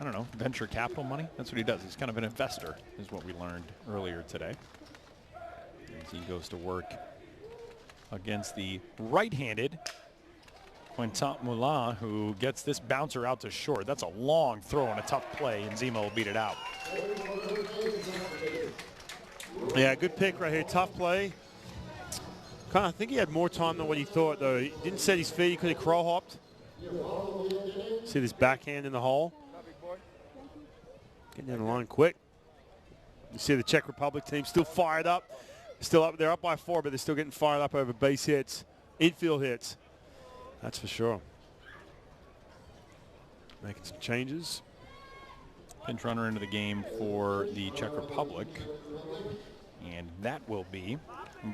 S1: don't know, venture capital money. That's what he does. He's kind of an investor, is what we learned earlier today. As he goes to work against the right-handed Quentin Moulin, who gets this bouncer out to short. That's a long throw and a tough play, and Zima will beat it out.
S2: Yeah, good pick right here. Tough play. I think he had more time than what he thought, though. He didn't set his feet. He could have crow hopped. See this backhand in the hole. Getting down the line quick. You see the Czech Republic team still fired up. Still up. They're up by 4, but they're still getting fired up over base hits, infield hits. That's for sure. Making some changes.
S1: Pinch runner into the game for the Czech Republic. And that will be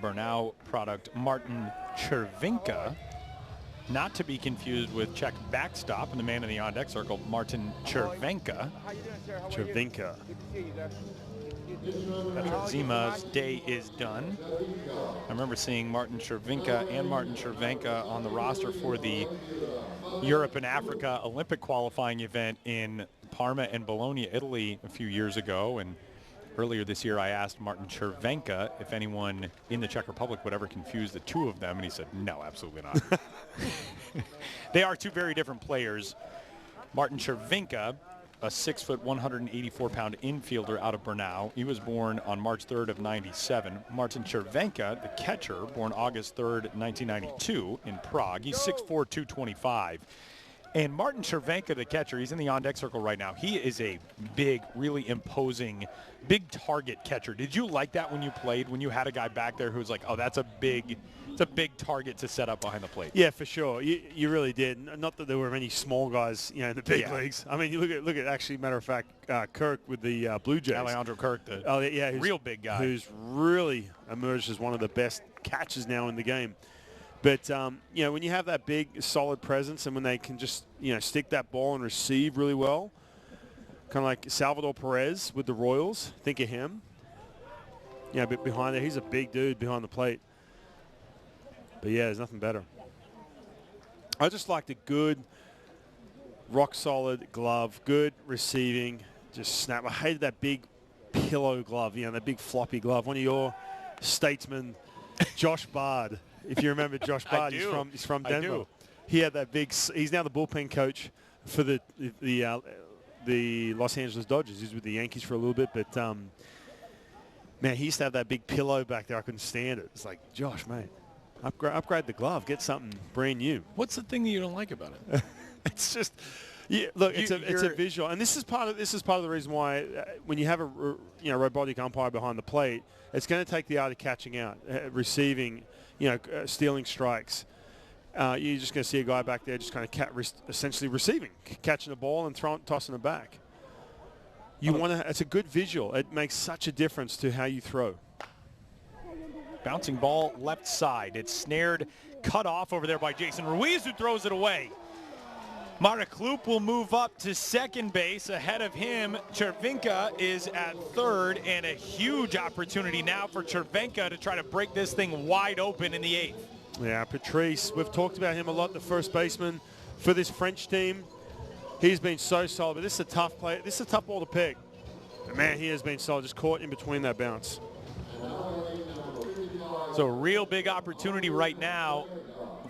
S1: Bernau product Martin Červinka, not to be confused with Czech backstop and the man in the on-deck circle, Martin Červenka.
S2: Červinka.
S1: Petra Zima's day is done. I remember seeing Martin Červinka and Martin Červenka on the roster for the Europe and Africa Olympic qualifying event in Parma and Bologna, Italy a few years ago, and Earlier this year, I asked Martin Chervenka if anyone in the Czech Republic would ever confuse the two of them, and he said, no, absolutely not. They are two very different players. Martin Chervenka, a 6-foot, 184-pound infielder out of Brno. He was born on March 3rd of 97. Martin Chervenka, the catcher, born August 3rd, 1992 in Prague. He's 6'4", 225. And Martin Chervenka, the catcher, he's in the on-deck circle right now. He is a big, really imposing, big target catcher. Did you like that when you played, when you had a guy back there who was like, oh, it's a big target to set up behind the plate?
S2: Yeah, for sure. You really did. Not that there were many small guys, in the big leagues. I mean, you look at actually, matter of fact, Kirk with the Blue Jays.
S1: Alejandro Kirk, the real big guy,
S2: who's really emerged as one of the best catchers now in the game. But, when you have that big, solid presence and when they can just, stick that ball and receive really well, kind of like Salvador Perez with the Royals, think of him. But behind there, he's a big dude behind the plate. But, yeah, there's nothing better. I just liked a good, rock-solid glove, good receiving, just snap. I hated that big pillow glove, that big floppy glove. One of your statesmen, Josh Bard. If you remember Josh Bard, he's from Denver. He had that big. He's now the bullpen coach for the Los Angeles Dodgers. He's with the Yankees for a little bit, but man, he used to have that big pillow back there. I couldn't stand it. It's like, Josh, mate, upgrade the glove, get something brand new.
S1: What's the thing that you don't like about it?
S2: It's just, look, it's a visual, and this is part of the reason why when you have a robotic umpire behind the plate, it's going to take the art of catching out, receiving. Stealing strikes. You're just going to see a guy back there just kind of essentially receiving, catching the ball and tossing it back. It's a good visual. It makes such a difference to how you throw.
S1: Bouncing ball left side. It's snared, cut off over there by Jason Ruiz, who throws it away. Marek Klup will move up to second base. Ahead of him, Chervenka is at third, and a huge opportunity now for Chervenka to try to break this thing wide open in the eighth.
S2: Yeah, Patrice, we've talked about him a lot, the first baseman for this French team. He's been so solid, but this is a tough play. This is a tough ball to pick. But man, he has been solid, just caught in between that bounce.
S1: So real big opportunity right now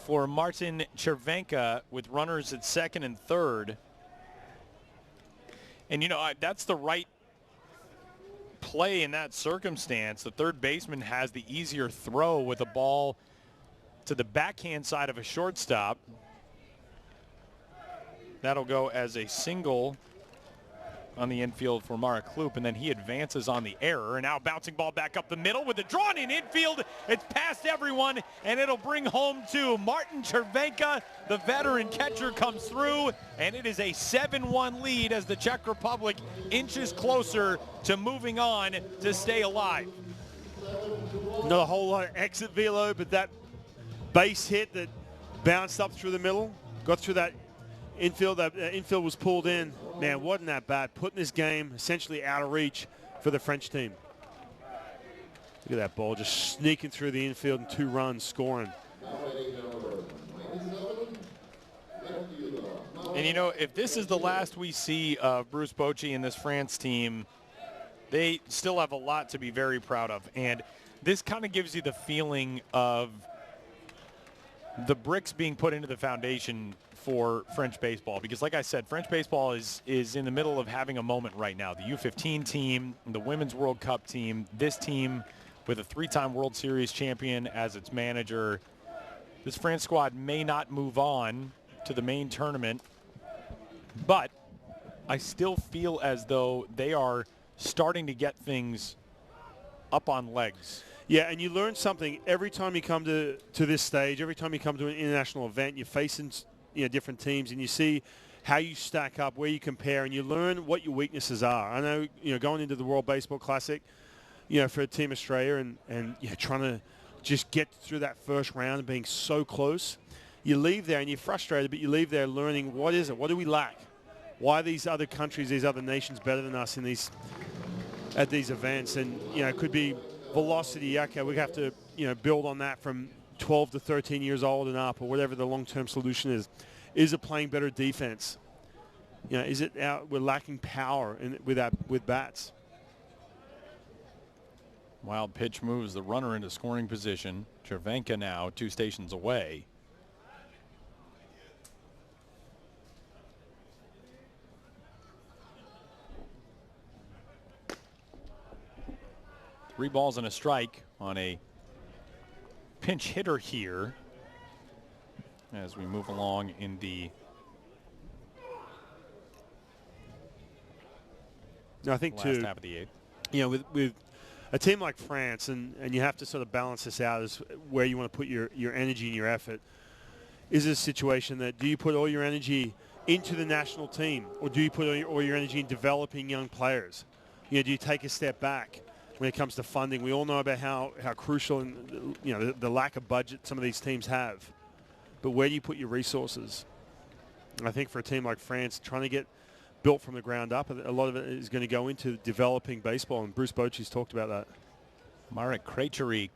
S1: for Martin Chervenka with runners at second and third. And, that's the right play in that circumstance. The third baseman has the easier throw with a ball to the backhand side of a shortstop. That'll go as a single on the infield for Marek Klup, and then he advances on the error. And now bouncing ball back up the middle with a drawn-in infield. It's past everyone, and it'll bring home to Martin Chervenka. The veteran catcher comes through, and it is a 7-1 lead as the Czech Republic inches closer to moving on to stay alive.
S2: Not a whole lot of exit velo, but that base hit that bounced up through the middle, got through that infield. That infield was pulled in. Man, wasn't that bad? Putting this game essentially out of reach for the French team. Look at that ball just sneaking through the infield and 2 runs scoring.
S1: And, if this is the last we see of Bruce Bochy and this France team, they still have a lot to be very proud of. And this kind of gives you the feeling of the bricks being put into the foundation for French baseball, because like I said, French baseball is in the middle of having a moment right now. The U15 team, the Women's World Cup team, this team with a 3-time World Series champion as its manager. This France squad may not move on to the main tournament, but I still feel as though they are starting to get things up on legs.
S2: Yeah, and you learn something every time you come to this stage, every time you come to an international event, you're facing different teams, and you see how you stack up, where you compare, and you learn what your weaknesses are. I know, going into the World Baseball Classic, for Team Australia and trying to just get through that first round and being so close, you leave there and you're frustrated, but you leave there learning what is it, what do we lack? Why are these other countries, these other nations better than us at these events? And, it could be velocity. Okay, we have to, build on that from 12 to 13 years old and up, or whatever the long-term solution is. Is it playing better defense? Is it we're lacking power with bats?
S1: Wild pitch moves the runner into scoring position. Cervenka now 2 stations away. Three balls and a strike on a pinch hitter here as we move along in the
S2: I think
S1: last half of the 8th.
S2: You know, with a team like France, and you have to sort of balance this out as where you want to put your energy and your effort. Is this a situation that do you put all your energy into the national team, or do you put all your energy in developing young players? You know, do you take a step back when it comes to funding? We all know about how crucial and, you know, the lack of budget some of these teams have. But where do you put your resources? And I think for a team like France, trying to get built from the ground up, a lot of it is going to go into developing baseball, and Bruce Bochy's talked about that.
S1: Marek Krejčík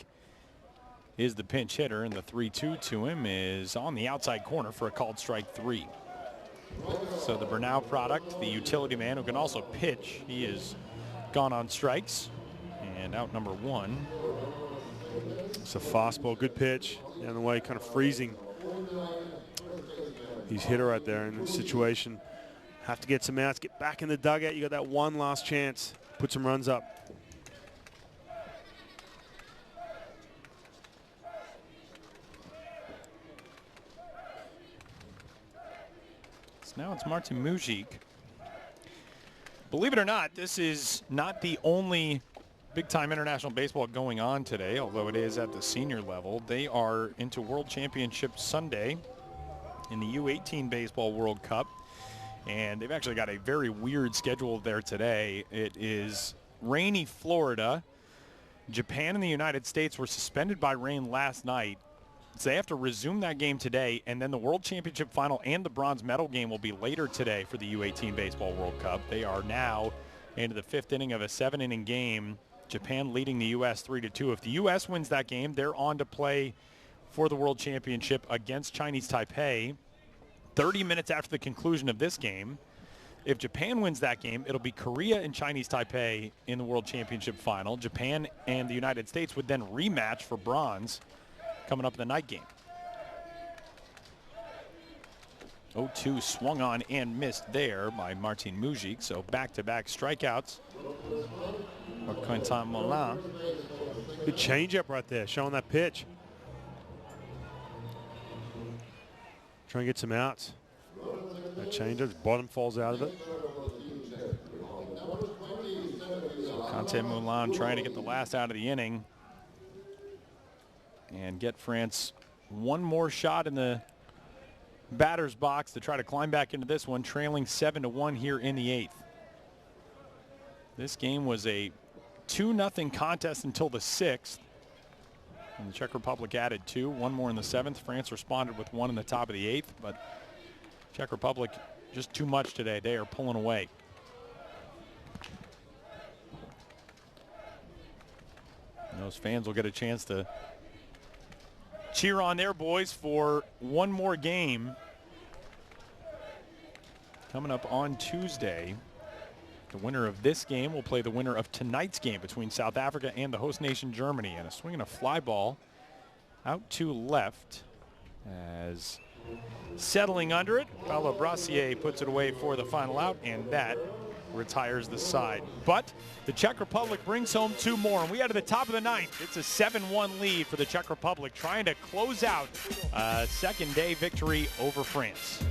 S1: is the pinch hitter, and the 3-2 to him is on the outside corner for a called strike 3. So the Bernau product, the utility man who can also pitch, he is gone on strikes and out number 1.
S2: It's a fastball, good pitch down the way, kind of freezing. He's hitter right there in this situation. Have to get some outs, get back in the dugout. You got that one last chance, put some runs up.
S1: So now it's Martin Mujic. Believe it or not, this is not the only big-time international baseball going on today, although it is at the senior level. They are into World Championship Sunday in the U18 Baseball World Cup. And they've actually got a very weird schedule there today. It is rainy Florida. Japan and the United States were suspended by rain last night. So they have to resume that game today. And then the World Championship final and the bronze medal game will be later today for the U18 Baseball World Cup. They are now into the 5th inning of a 7-inning game. Japan leading the U.S. 3-2. If the U.S. wins that game, they're on to play for the World Championship against Chinese Taipei 30 minutes after the conclusion of this game. If Japan wins that game, it'll be Korea and Chinese Taipei in the World Championship final. Japan and the United States would then rematch for bronze coming up in the night game. 0-2 swung on and missed there by Martin Mujic. So back-to-back strikeouts for Quentin Moulin.
S2: Good changeup right there, showing that pitch. Try and get some outs. That changeup, bottom falls out of it.
S1: Quentin Moulin trying to get the last out of the inning and get France one more shot in the batter's box to try to climb back into this one, trailing 7-1 here in the 8th. This game was a 2-0 contest until the 6th. And the Czech Republic added 2, one more in the 7th. France responded with 1 in the top of the 8th, but Czech Republic just too much today. They are pulling away. And those fans will get a chance to cheer on their boys for one more game coming up on Tuesday. The winner of this game will play the winner of tonight's game between South Africa and the host nation Germany. And a swing and a fly ball out to left as settling under it, Paulo Brassier puts it away for the final out, and that retires the side. But the Czech Republic brings home 2 more, and we head to the top of the 9th. It's a 7-1 lead for the Czech Republic, trying to close out a second-day victory over France.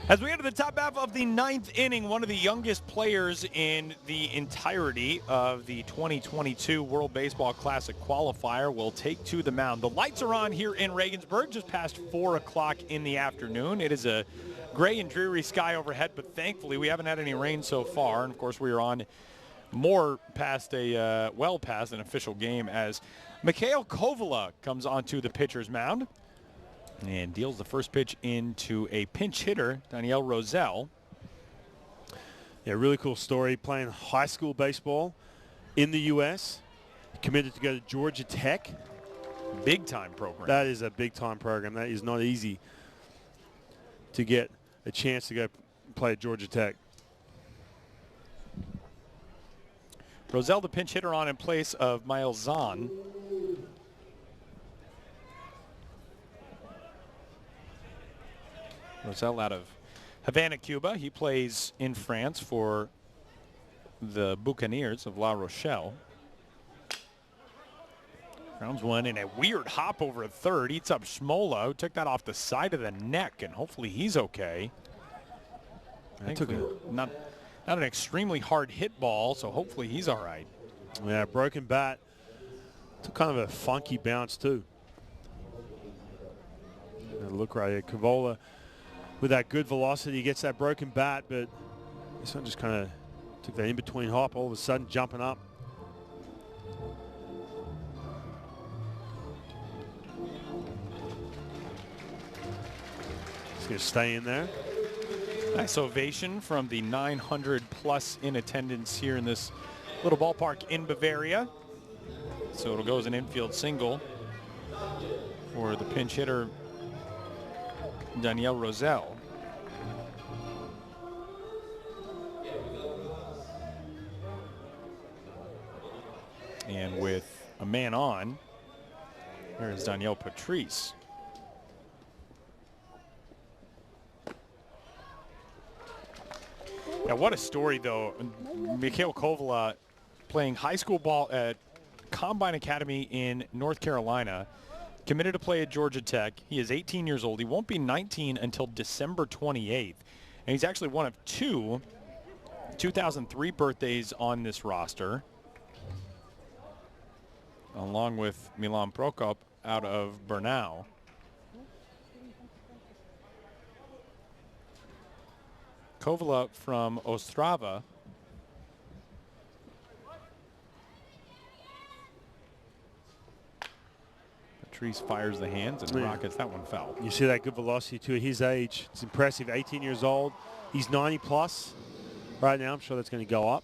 S1: As we enter the top half of the ninth inning, one of the youngest players in the entirety of the 2022 World Baseball Classic Qualifier will take to the mound. The lights are on here in Regensburg just past 4 o'clock in the afternoon. It is a gray and dreary sky overhead, but thankfully we haven't had any rain so far. And of course we are on more past a, well past an official game as Mikhail Kovala comes onto the pitcher's mound and deals the first pitch into a pinch hitter, Daniel Rosell.
S2: Yeah, really cool story. Playing high school baseball in the U.S. Committed to go to Georgia Tech.
S1: Big time program.
S2: That is a big time program. That is not easy to get a chance to go play at Georgia Tech.
S1: Rosell, the pinch hitter, on in place of Miles Zahn. Rosell out of Havana, Cuba. He plays in France for the Buccaneers of La Rochelle. Grounds one in a weird hop over a third. Eats up Schmola, who took that off the side of the neck, and hopefully he's okay. I think not an extremely hard hit ball, so hopefully he's all right.
S2: Yeah, broken bat. Took kind of a funky bounce too. Look right here, Kovala with that good velocity gets that broken bat, but this one just kind of took that in-between hop, all of a sudden jumping up. He's going to stay in there.
S1: Nice ovation from the 900 plus in attendance here in this little ballpark in Bavaria. So it'll go as an infield single for the pinch hitter, Daniel Rosell. And with a man on, here is Daniel Patrice. Now, what a story, though. Mikhail Kovala playing high school ball at Combine Academy in North Carolina. Committed to play at Georgia Tech. He is 18 years old. He won't be 19 until December 28th. And he's actually one of two 2003 birthdays on this roster, along with Milan Prokop out of Brno. Kovala from Ostrava. Patrice fires the hands and rockets that one foul.
S2: You see that good velocity too at his age. It's impressive. 18 years old. He's 90 plus right now. I'm sure that's going to go up,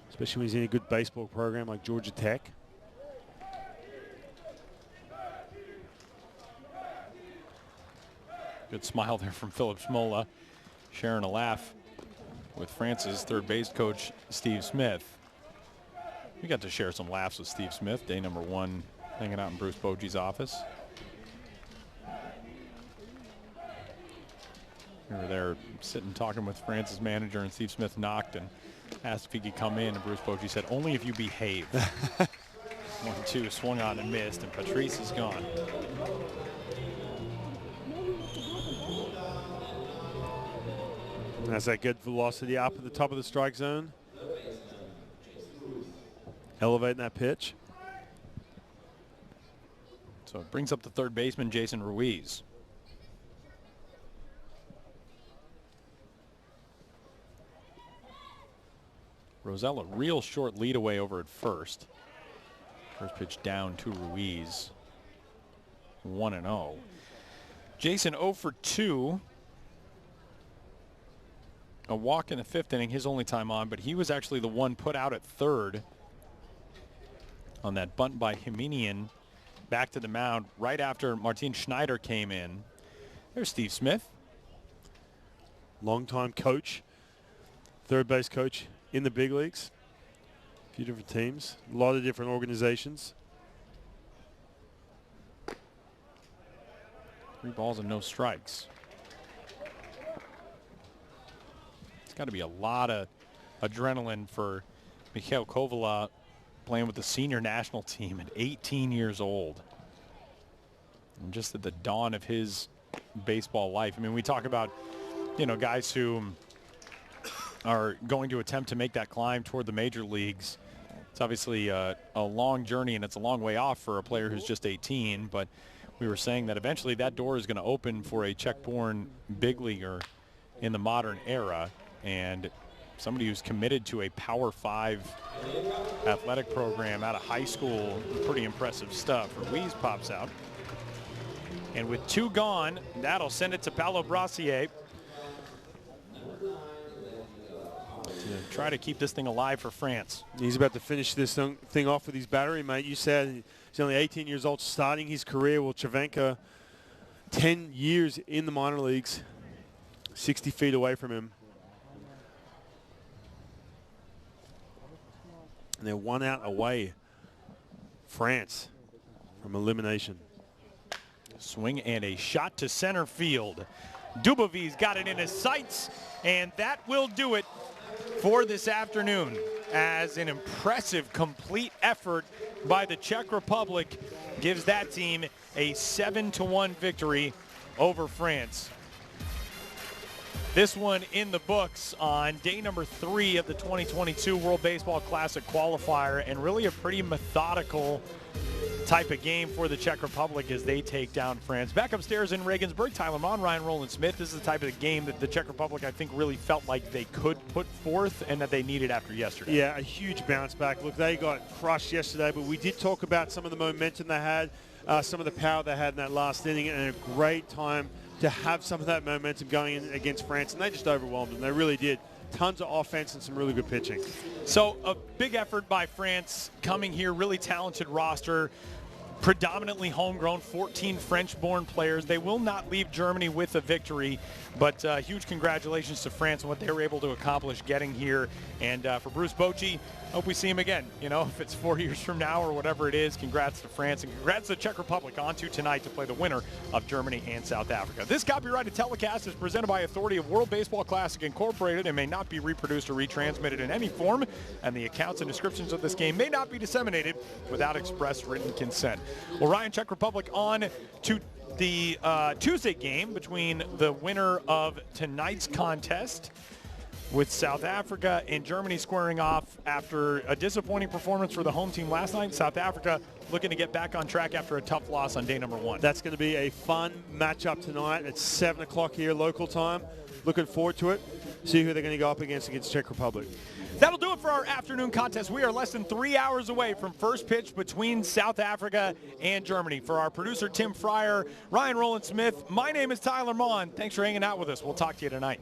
S2: especially when he's in a good baseball program like Georgia Tech.
S1: Good smile there from Philip Schmola, sharing a laugh with France's third base coach, Steve Smith. We got to share some laughs with Steve Smith, day number one, hanging out in Bruce Bochy's office. We were there sitting talking with France's manager, and Steve Smith knocked and asked if he could come in, and Bruce Bochy said, "Only if you behave." 1-2, swung on and missed, and Patrice is gone.
S2: That's that good velocity up at the top of the strike zone. Elevating that pitch.
S1: So it brings up the third baseman, Jason Ruiz. Rosell, a real short lead away over at first. First pitch down to Ruiz. 1-0. Jason 0 for 2. A walk in the fifth inning, his only time on, but he was actually the one put out at third on that bunt by Himinian back to the mound right after Martin Schneider came in. There's Steve Smith.
S2: Longtime coach, third base coach in the big leagues. A few different teams, a lot of different organizations.
S1: 3 balls and no strikes. Got to be a lot of adrenaline for Mikhail Kovala playing with the senior national team at 18 years old. And just at the dawn of his baseball life. I mean, we talk about you know, guys who are going to attempt to make that climb toward the major leagues. It's obviously a long journey, and it's a long way off for a player who's just 18, but we were saying that eventually that door is going to open for a Czech-born big leaguer in the modern era, and somebody who's committed to a Power 5 athletic program out of high school. Pretty impressive stuff. Ruiz pops out. And with 2 gone, that'll send it to Paolo Brassier to try to keep this thing alive for France.
S2: He's about to finish this thing off with his battery, mate. You said he's only 18 years old, starting his career. Well, Cervenka, 10 years in the minor leagues, 60 feet away from him. And they're 1 out away, France, from elimination.
S1: Swing and a shot to center field. Dubovi's got it in his sights, and that will do it for this afternoon, as an impressive complete effort by the Czech Republic gives that team a 7-1 victory over France. This one in the books on day number 3 of the 2022 World Baseball Classic Qualifier, and really a pretty methodical type of game for the Czech Republic as they take down France. Back upstairs in Regensburg, Tyler Mon, Ryan Rowland-Smith. This is the type of game that the Czech Republic, I think, really felt like they could put forth and that they needed after yesterday.
S2: Yeah, a huge bounce back. Look, they got crushed yesterday, but we did talk about some of the momentum they had, some of the power they had in that last inning, and a great time to have some of that momentum going in against France, and they just overwhelmed them. They really did. Tons of offense and some really good pitching.
S1: So a big effort by France coming here, really talented roster. Predominantly homegrown, 14 French-born players. They will not leave Germany with a victory, but huge congratulations to France on what they were able to accomplish getting here. And for Bruce Bochy, hope we see him again. You know, if it's 4 years from now or whatever it is, congrats to France and congrats to the Czech Republic on to tonight to play the winner of Germany and South Africa. This copyrighted telecast is presented by authority of World Baseball Classic Incorporated and may not be reproduced or retransmitted in any form, and the accounts and descriptions of this game may not be disseminated without express written consent. Well, Ryan, Czech Republic on to the Tuesday game between the winner of tonight's contest with South Africa and Germany squaring off after a disappointing performance for the home team last night. South Africa looking to get back on track after a tough loss on day number 1.
S2: That's going to be a fun matchup tonight at 7 o'clock here local time. Looking forward to it. See who they're going to go up against Czech Republic.
S1: That'll do it for our afternoon contest. We are less than 3 hours away from first pitch between South Africa and Germany. For our producer, Tim Fryer, Ryan Rowland-Smith, my name is Tyler Mon. Thanks for hanging out with us. We'll talk to you tonight.